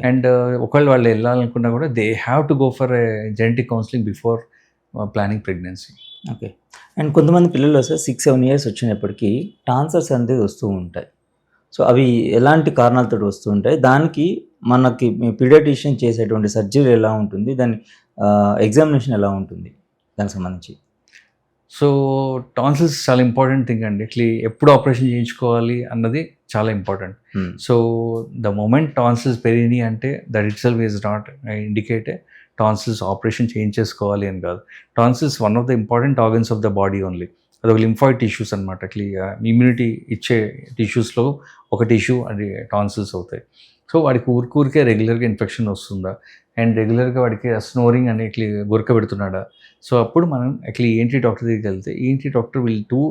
And ఒకవేళ వాళ్ళు వెళ్ళాలనుకున్నా కూడా they have to go for genetic counselling before planning pregnancy. Okay. And కొంతమంది పిల్లలు వస్తే 6-7 years వచ్చినప్పటికీ టాన్సర్స్ అనేది వస్తూ ఉంటాయి. సో అవి ఎలాంటి కారణాలతో వస్తూ ఉంటాయి, దానికి మనకి పీడియాట్రిషియన్ చేసేటువంటి సర్జరీ ఎలా ఉంటుంది, దాని ఎగ్జామినేషన్ ఎలా ఉంటుంది దానికి సంబంధించి? సో టాన్సిల్స్ చాలా ఇంపార్టెంట్ థింగ్ అండి. యాక్చువల్లీ ఎప్పుడు ఆపరేషన్ చేయించుకోవాలి అన్నది చాలా important. So the moment tonsils పెరిగినాయి అంటే that itself is not indicate tonsils operation చేయించేసుకోవాలి అని కాదు. Tonsils one of the important organs of the body only. అదొక లింఫాయిడ్ టిష్యూస్ అనమాట. యాక్చువల్లీ ఇమ్యూనిటీ ఇచ్చే టిష్యూస్లో ఒక టిష్యూ అది టాన్సిల్స్ అవుతాయి. సో వాడికి ఊరికే రెగ్యులర్గా ఇన్ఫెక్షన్ వస్తుందా, అండ్ రెగ్యులర్గా వాడికి స్నోరింగ్ అని గురక పెడుతున్నాడా, సో అప్పుడు మనం యాక్చువల్లీ ఏంటి డాక్టర్ దగ్గరికి వెళ్తే ఏంటి doctor will do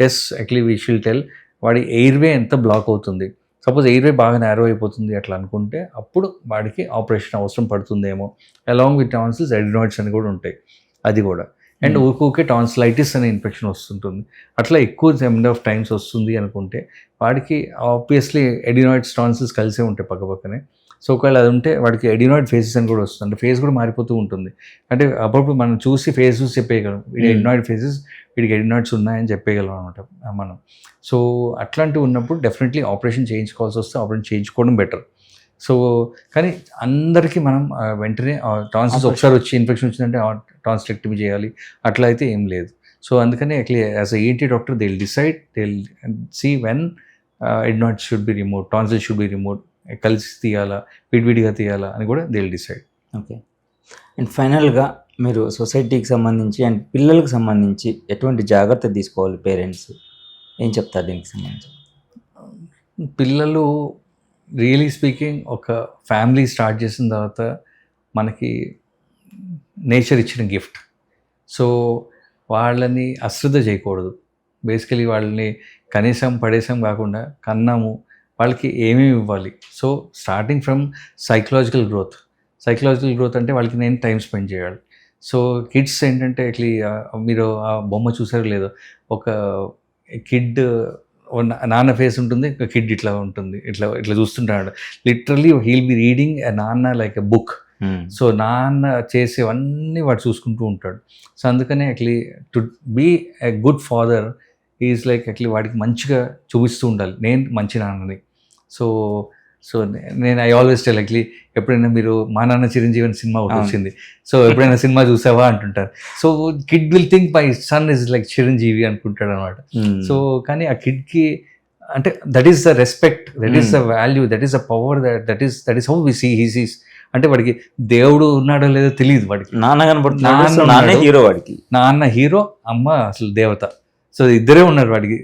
test. Actually we షిల్ tell వాడి ఎయిర్వే ఎంత బ్లాక్ అవుతుంది. సపోజ్ ఎయిర్వే బాగా నేరో అయిపోతుంది అట్లా అనుకుంటే అప్పుడు వాడికి ఆపరేషన్ అవసరం పడుతుందేమో. అలాంగ్ విత్ టాన్సిల్స్ అడినాయిడ్స్ అని కూడా ఉంటాయి, అది కూడా. అండ్ ఊరికే టాన్సిలైటిస్ అనే ఇన్ఫెక్షన్ వస్తుంటుంది. అట్లా ఎక్కువ నెంబర్ ఆఫ్ టైమ్స్ వస్తుంది అనుకుంటే వాడికి ఆబ్వియస్లీ ఎడినాయిడ్స్ టాన్సిల్స్ కలిసే ఉంటాయి పక్కపక్కనే. సో ఒకవేళ అది ఉంటే వాడికి ఎడినాయిడ్ ఫేసెస్ అని కూడా వస్తుంది, అంటే ఫేస్ కూడా మారిపోతూ ఉంటుంది. అంటే అప్పుడప్పుడు మనం చూసి ఫేస్ చూసి చెప్పేయగలం వీడి ఎడినాయిడ్ ఫేసెస్, వీడికి ఎడినాయిడ్స్ ఉన్నాయని చెప్పేయగలం అనమాట మనం. సో అట్లాంటివి ఉన్నప్పుడు డెఫినెట్లీ ఆపరేషన్ చేయించుకోవాల్సి వస్తే ఆపరేషన్ చేయించుకోవడం బెటర్. సో కానీ అందరికీ మనం వెంటనే టాన్సిల్స్ ఒకసారి వచ్చి ఇన్ఫెక్షన్ వచ్చిందంటే టాన్సిలెక్టమీ చేయాలి అట్లా అయితే ఏం లేదు. సో అందుకని actually as a ENT doctor they will decide, they will see when adenoids should be remove, tonsil should be remove, కలిసి తీయాలా విడివిడిగా తీయాలా అని కూడా they will decide. Okay. And ఫైనల్గా మీరు సొసైటీకి సంబంధించి అండ్ పిల్లలకు సంబంధించి ఎటువంటి జాగ్రత్త తీసుకోవాలి, పేరెంట్స్ ఏం చెప్తారు దీనికి సంబంధించి? పిల్లలు రియలీ స్పీకింగ్ ఒక ఫ్యామిలీ స్టార్ట్ చేసిన తర్వాత మనకి నేచర్ ఇచ్చిన గిఫ్ట్. సో వాళ్ళని అశ్రద్ధ చేయకూడదు. బేసికలీ వాళ్ళని కనీసం పడేసాం కాకుండా కన్నాము, వాళ్ళకి ఏమేమి ఇవ్వాలి. So starting from psychological growth అంటే వాళ్ళకి నేను టైం స్పెండ్ చేయాలి. సో కిడ్స్ ఏంటంటే యాక్చువల్లీ మీరు ఆ బొమ్మ చూసారో లేదో, ఒక కిడ్ నాన్న ఫేస్ ఉంటుంది, ఒక కిడ్ ఇట్లా ఉంటుంది, ఇట్లా చూస్తుంటాడు. లిటరల్లీ హీల్ బి రీడింగ్ నాన్న లైక్ ఎ బుక్. సో నాన్న చేసేవన్నీ వాడు చూసుకుంటూ ఉంటాడు. సో అందుకనే actually to be a good father is like actually వాడికి మంచిగా చూపిస్తూ ఉండాలి నేను మంచి నాన్నని. సో నేను ఐ ఆల్వేస్ టెల్ యాక్చువల్లీ ఎప్పుడైనా మీరు మా నాన్న చిరంజీవి అని సినిమా ఒకటి వచ్చింది, సో ఎప్పుడైనా సినిమా చూసావా అంటుంటారు. So kid will think my son is like Chiranjeevi అనుకుంటాడు అనమాట. సో కానీ ఆ కిడ్కి అంటే that is the respect, that is the value, that is the power, that is how we see he sees. అంటే వాడికి దేవుడు ఉన్నాడో లేదో తెలియదు వాడికి. నాన్న కనపడుతున్నాడు, నాన్న సో నాన్నే ఉన్నాడు. హీరో వాడికి. నాన్న హీరో, అమ్మ అసలు దేవత. సో ఇద్దరే ఉన్నారు వాడికి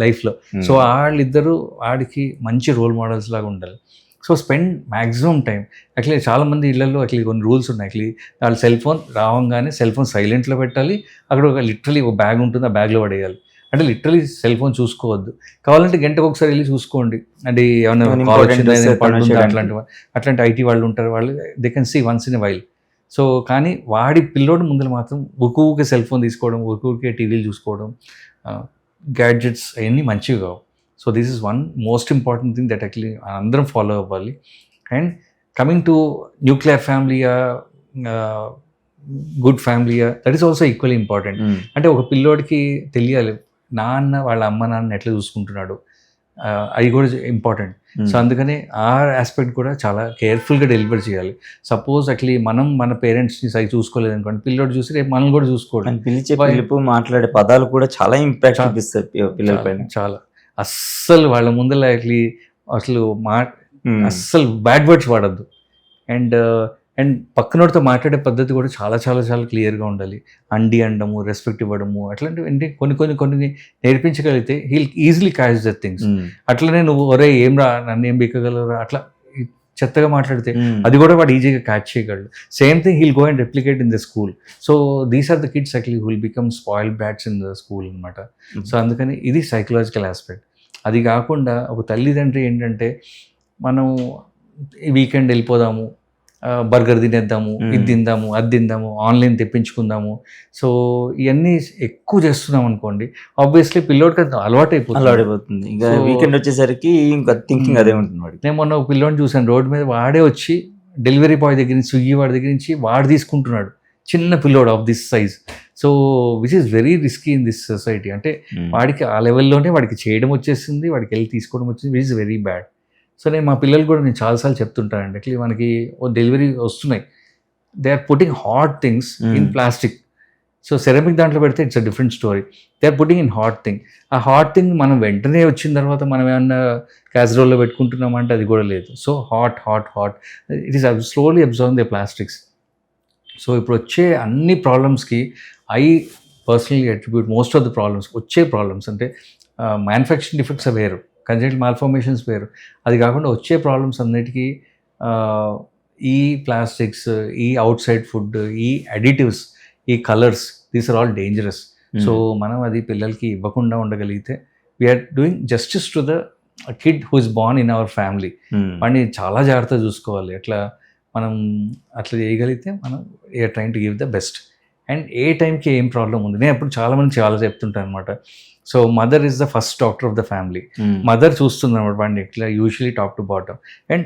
లైఫ్లో. సో వాళ్ళిద్దరూ వాడికి మంచి రోల్ మోడల్స్ లాగా ఉండాలి. So spend maximum time. Actually చాలామంది ఇళ్లలో యాక్చువల్లీ కొన్ని రూల్స్ ఉన్నాయి. యాక్చువల్లీ వాళ్ళ సెల్ ఫోన్ రావంగానే సెల్ ఫోన్ సైలెంట్లో పెట్టాలి. అక్కడ ఒక లిటరలీ ఒక బ్యాగ్ ఉంటుంది, ఆ బ్యాగ్లో పడేయాలి. అంటే లిటరలీ సెల్ ఫోన్ చూసుకోవద్దు. కావాలంటే గంటకు ఒకసారి వెళ్ళి చూసుకోండి. అంటే ఏమైనా కాల్ వచ్చిందా, అట్లాంటి ఐటీ వాళ్ళు ఉంటారు, వాళ్ళు they can see once in a while. So కానీ వాడి పిల్లోడు ముందర మాత్రం ఊరికే సెల్ ఫోన్ తీసుకోవడం, ఊరికే టీవీలు చూసుకోవడం, గ్యాడ్జెట్స్ అవన్నీ మంచివి కావు. So this is one most important thing that actually అందరం ఫాలో అవ్వాలి. అండ్ కమింగ్ టు న్యూక్లియర్ ఫ్యామిలీయా, గుడ్ ఫ్యామిలీయా, that is also equally important. అంటే ఒక పిల్లోడికి తెలియాలి నాన్న వాళ్ళ అమ్మ నాన్న ఎట్లా చూసుకుంటున్నాడు, అది కూడా ఇంపార్టెంట్. సో అందుకని ఆ ఆస్పెక్ట్ కూడా చాలా కేర్ఫుల్గా డెలివర్ చేయాలి. సపోజ్ యాక్చువల్లీ మనం మన పేరెంట్స్ని సరి చూసుకోలేదు అనుకోండి, పిల్లోడు చూసి రేపు మనం కూడా చూసుకోవడం. పిలిచే పిలుపు, మాట్లాడే పదాలు కూడా చాలా ఇంపాక్ట్ చూపిస్తాయి పిల్లల పైన. చాలా అస్సలు వాళ్ళ ముందర యాక్చువల్లీ అసలు అస్సలు బ్యాడ్ వర్డ్స్ వాడద్దు. అండ్ పక్కనోడితో మాట్లాడే పద్ధతి కూడా చాలా చాలా చాలా క్లియర్గా ఉండాలి. అండి అనడము, రెస్పెక్ట్ ఇవ్వడము, అట్లాంటివి కొన్ని నేర్పించగలిగితే he'll easily catch the things. అట్లనే నువ్వు ఒరే ఏం రా నన్ను ఏం బీకగలరా అట్లా చెత్తగా మాట్లాడితే అది కూడా వాడు ఈజీగా క్యాచ్ చేయగలడు. Same thing he'll go and replicate in the school. So these are the kids actually will become spoiled brats in the school అనమాట. సో అందుకని ఇది సైకలాజికల్ ఆస్పెక్ట్. అది కాకుండా ఒక తల్లిదండ్రి ఏంటంటే మనం వీకెండ్ వెళ్ళిపోదాము, బర్గర్ తినేద్దాము, ఇది తిందాము, అది తిందాము, ఆన్లైన్ తెప్పించుకుందాము. సో ఇవన్నీ ఎక్కువ చేస్తున్నాం అనుకోండి, ఆబ్వియస్లీ పిల్లోడికి అది అలవాటు అయిపోతుంది. ఇంకా వీకెండ్ వచ్చేసరికి ఇంకా థింకింగ్ అదే ఉంటుంది వాడికి. నేను మొన్న ఒక పిల్లోడిని చూసాను రోడ్డు మీద, వాడే వచ్చి డెలివరీ బాయ్ దగ్గర నుంచి, స్విగ్గీ వాడి దగ్గర నుంచి వాడు తీసుకుంటున్నాడు, చిన్న పిల్లోడు of this size. So which is very risky in this society. అంటే వాడికి ఆ లెవెల్లోనే వాడికి చేయడం వచ్చేసింది, వాడికి వెళ్ళి తీసుకోవడం వచ్చింది, which is very bad. So నేను మా పిల్లలు కూడా నేను చాలాసార్లు చెప్తుంటానండి, యాక్చువల్లీ మనకి ఓ డెలివరీ వస్తున్నాయి, they are putting hot things in plastic. So ceramic దాంట్లో పెడితే it's a different story. They are putting in hot thing. ఆ హాట్ థింగ్ మనం వెంటనే వచ్చిన తర్వాత మనం ఏమన్నా క్యాసరోల్లో పెట్టుకుంటున్నామంటే అది కూడా లేదు. So what it is slowly observe the plastics. So ఇప్పుడు వచ్చే అన్ని ప్రాబ్లమ్స్కి I personally attribute most of the problems. వచ్చే ప్రాబ్లమ్స్ అంటే మ్యానుఫ్యాక్చరింగ్ డిఫెక్ట్స్ వేరు, కంజెంటల్ మాల్ఫార్మేషన్స్ వేరు. అది కాకుండా వచ్చే ప్రాబ్లమ్స్ అన్నిటికీ ఈ ప్లాస్టిక్స్, ఈ అవుట్ సైడ్ ఫుడ్, ఈ అడిటివ్స్, ఈ colours, these are all dangerous. So మనం అది పిల్లలకి ఇవ్వకుండా ఉండగలిగితే we're doing justice to the kid who is born in our family. వాడిని చాలా జాగ్రత్తగా చూసుకోవాలి. అట్లా మనం అట్లా చేయగలిగితే మనం we're trying to give the best. And ఏ టైంకి ఏం ప్రాబ్లం ఉంది, నేను అప్పుడు చాలామంది చాలా చెప్తుంటాను అనమాట. So mother is the first doctor of the family. Mother చూస్తుంది అనమాట వాడిని ఇట్లా usually top to bottom. And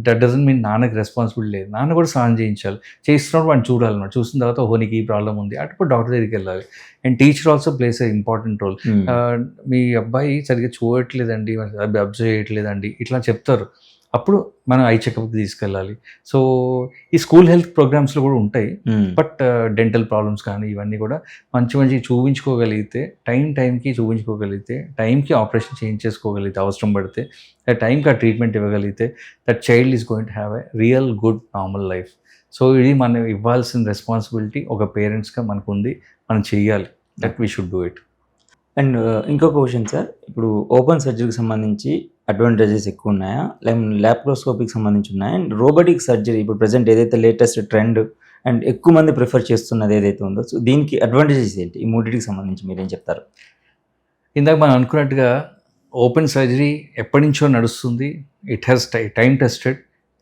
that doesn't mean నాన్నకి రెస్పాన్సిబిలిటీ లేదు, నాన్న కూడా స్నానం చేయించాలి, చేస్తున్నప్పుడు వాడిని చూడాలన్నమాట. చూసిన తర్వాత ఓహో నీకు ఈ ప్రాబ్లం ఉంది, అప్పుడు డాక్టర్ దగ్గరికి వెళ్ళాలి. And teacher also plays a important role. మీ అబ్బాయి సరిగ్గా చూడట్లేదండి, అబ్జర్వ్ చేయట్లేదండి, ఇట్లా చెప్తారు. అప్పుడు మనం ఐ చెకప్కి తీసుకెళ్ళాలి. సో ఈ స్కూల్ హెల్త్ ప్రోగ్రామ్స్లో కూడా ఉంటాయి. బట్ డెంటల్ ప్రాబ్లమ్స్ కానీ ఇవన్నీ కూడా మంచి చూపించుకోగలిగితే, టైంకి చూపించుకోగలిగితే, టైంకి ఆపరేషన్ చేయించేసుకోగలిగితే, అవసరం పడితే టైంకి ఆ ట్రీట్మెంట్ ఇవ్వగలిగితే, that child is going to have a real good normal life. So ఇది మనం ఇవ్వాల్సిన రెస్పాన్సిబిలిటీ ఒక పేరెంట్స్గా మనకు ఉంది, మనం చెయ్యాలి. That we should do it. And ఇంకొక క్వశ్చన్ సార్, ఇప్పుడు ఓపెన్ సర్జరీకి సంబంధించి అడ్వాంటేజెస్ ఎక్కువ ఉన్నాయా, లేకపోతే ల్యాప్రోస్కోపీకి సంబంధించి ఉన్నాయా, అండ్ రోబోటిక్ సర్జరీ ఇప్పుడు ప్రజెంట్ ఏదైతే లేటెస్ట్ ట్రెండ్ అండ్ ఎక్కువ మంది ప్రిఫర్ చేస్తున్నది ఏదైతే ఉందో, సో దీనికి అడ్వాంటేజెస్ ఏంటి, ఈ మూడింటికి సంబంధించి మీరేం చెప్తారు? ఇందాక మనం అనుకున్నట్టుగా ఓపెన్ సర్జరీ ఎప్పటి నుంచో నడుస్తుంది. It has time tested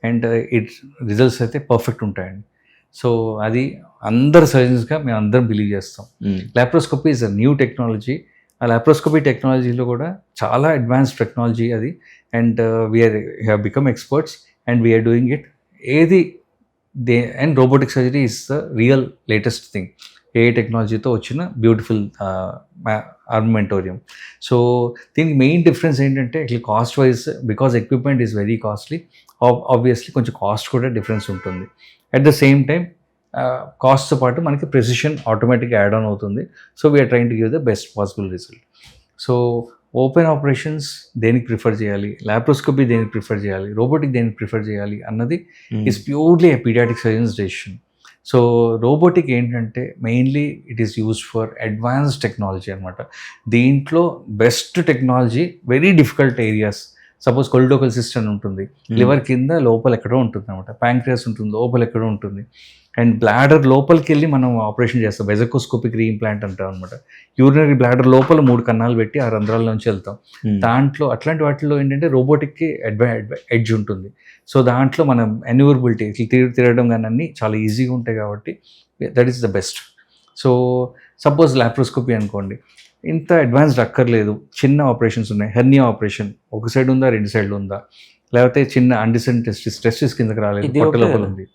and it results అయితే పర్ఫెక్ట్ ఉంటాయండి. సో అది అందరు సర్జన్స్గా మేము అందరం బిలీవ్ చేస్తాం. Laparoscopy is a new technology. ఆ ల్యాప్రోస్కోపీ టెక్నాలజీలో కూడా చాలా అడ్వాన్స్డ్ టెక్నాలజీ అది. And we're have become experts and we're doing it. And robotic surgery is the real latest thing. ఏ టెక్నాలజీతో వచ్చిన బ్యూటిఫుల్ ఆర్మెంటోరియం. సో దీనికి మెయిన్ డిఫరెన్స్ ఏంటంటే ఇట్లా cost wise, because equipment is very costly, obviously కొంచెం cost కూడా difference ఉంటుంది. At the same time కాస్ట్తో పాటు మనకి ప్రెసిషన్ ఆటోమేటిక్గా యాడ్ ఆన్ అవుతుంది. So we're trying to give the best possible result. So open operations దేనికి ప్రిఫర్ చేయాలి, లాప్రోస్కోపీ దేనికి ప్రిఫర్ చేయాలి, రోబోటిక్ దేనికి ప్రిఫర్ చేయాలి అన్నది is purely a paediatric surgeons decision. So robotic ఏంటంటే mainly it is used for advanced technology అనమాట. దీంట్లో best technology very difficult areas, suppose choledochal system ఉంటుంది, లివర్ కింద లోపల ఎక్కడో ఉంటుంది అనమాట, ప్యాంక్రియాస్ ఉంటుంది లోపల ఎక్కడో ఉంటుంది, అండ్ బ్లాడర్ లోపలికి వెళ్ళి మనం ఆపరేషన్ చేస్తాం, వెజకోస్కోపిక్ రీఇంప్లాంట్ అంటాం అనమాట. యూరినరీ బ్లాడర్ లోపల 3 కన్నాలు పెట్టి ఆ రంధ్రాల నుంచి వెళ్తాం. దాంట్లో అట్లాంటి వాటిలో ఏంటంటే రోబోటిక్కి ఎడ్జ్ ఉంటుంది. సో దాంట్లో మనం ఎన్యూరబిలిటీ తిరగడం కానీ అన్నీ చాలా ఈజీగా ఉంటాయి కాబట్టి that is the best. So suppose laparoscopy అనుకోండి, ఇంత అడ్వాన్స్డ్ అక్కర్లేదు, చిన్న ఆపరేషన్స్ ఉన్నాయి, హెర్నియా ఆపరేషన్ ఒక సైడ్ ఉందా 2 సైడ్లు ఉందా, లేకపోతే చిన్న అన్డిసెంట్ టెస్టిస్ కిందకి రాలేదు, పొట్ట లోపల ఉంది,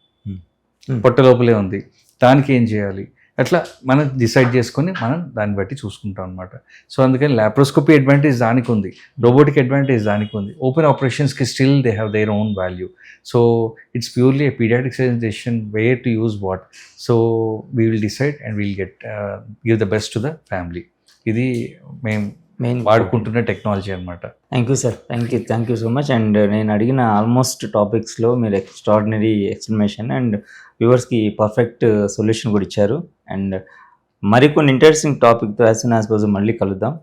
పొట్ట లోపలే ఉంది, దానికి ఏం చేయాలి, అట్లా మనం డిసైడ్ చేసుకొని మనం దాన్ని బట్టి చూసుకుంటాం అనమాట. సో అందుకని లాప్రోస్కోపీ అడ్వాంటేజ్ దానికి ఉంది, రోబోటిక్ అడ్వాంటేజ్ దానికి ఉంది, ఓపెన్ ఆపరేషన్స్కి still they have their own value. So it's purely a pediatric surgeon decision where to use what. So we will decide and we'll give the best to the family. ఇది మేము main వాడుకుంటున్న technology అనమాట. Thank you sir, thank you so much. And నేను అడిగిన almost టాపిక్స్లో మీరు extraordinary explanation and వ్యూవర్స్కి perfect solution కూడా ఇచ్చారు. అండ్ మరికొన్ని ఇంట్రెస్టింగ్ టాపిక్తో యాజ్ సూన్ యాజ్ పాసిబుల్ మళ్ళీ కలుద్దాం.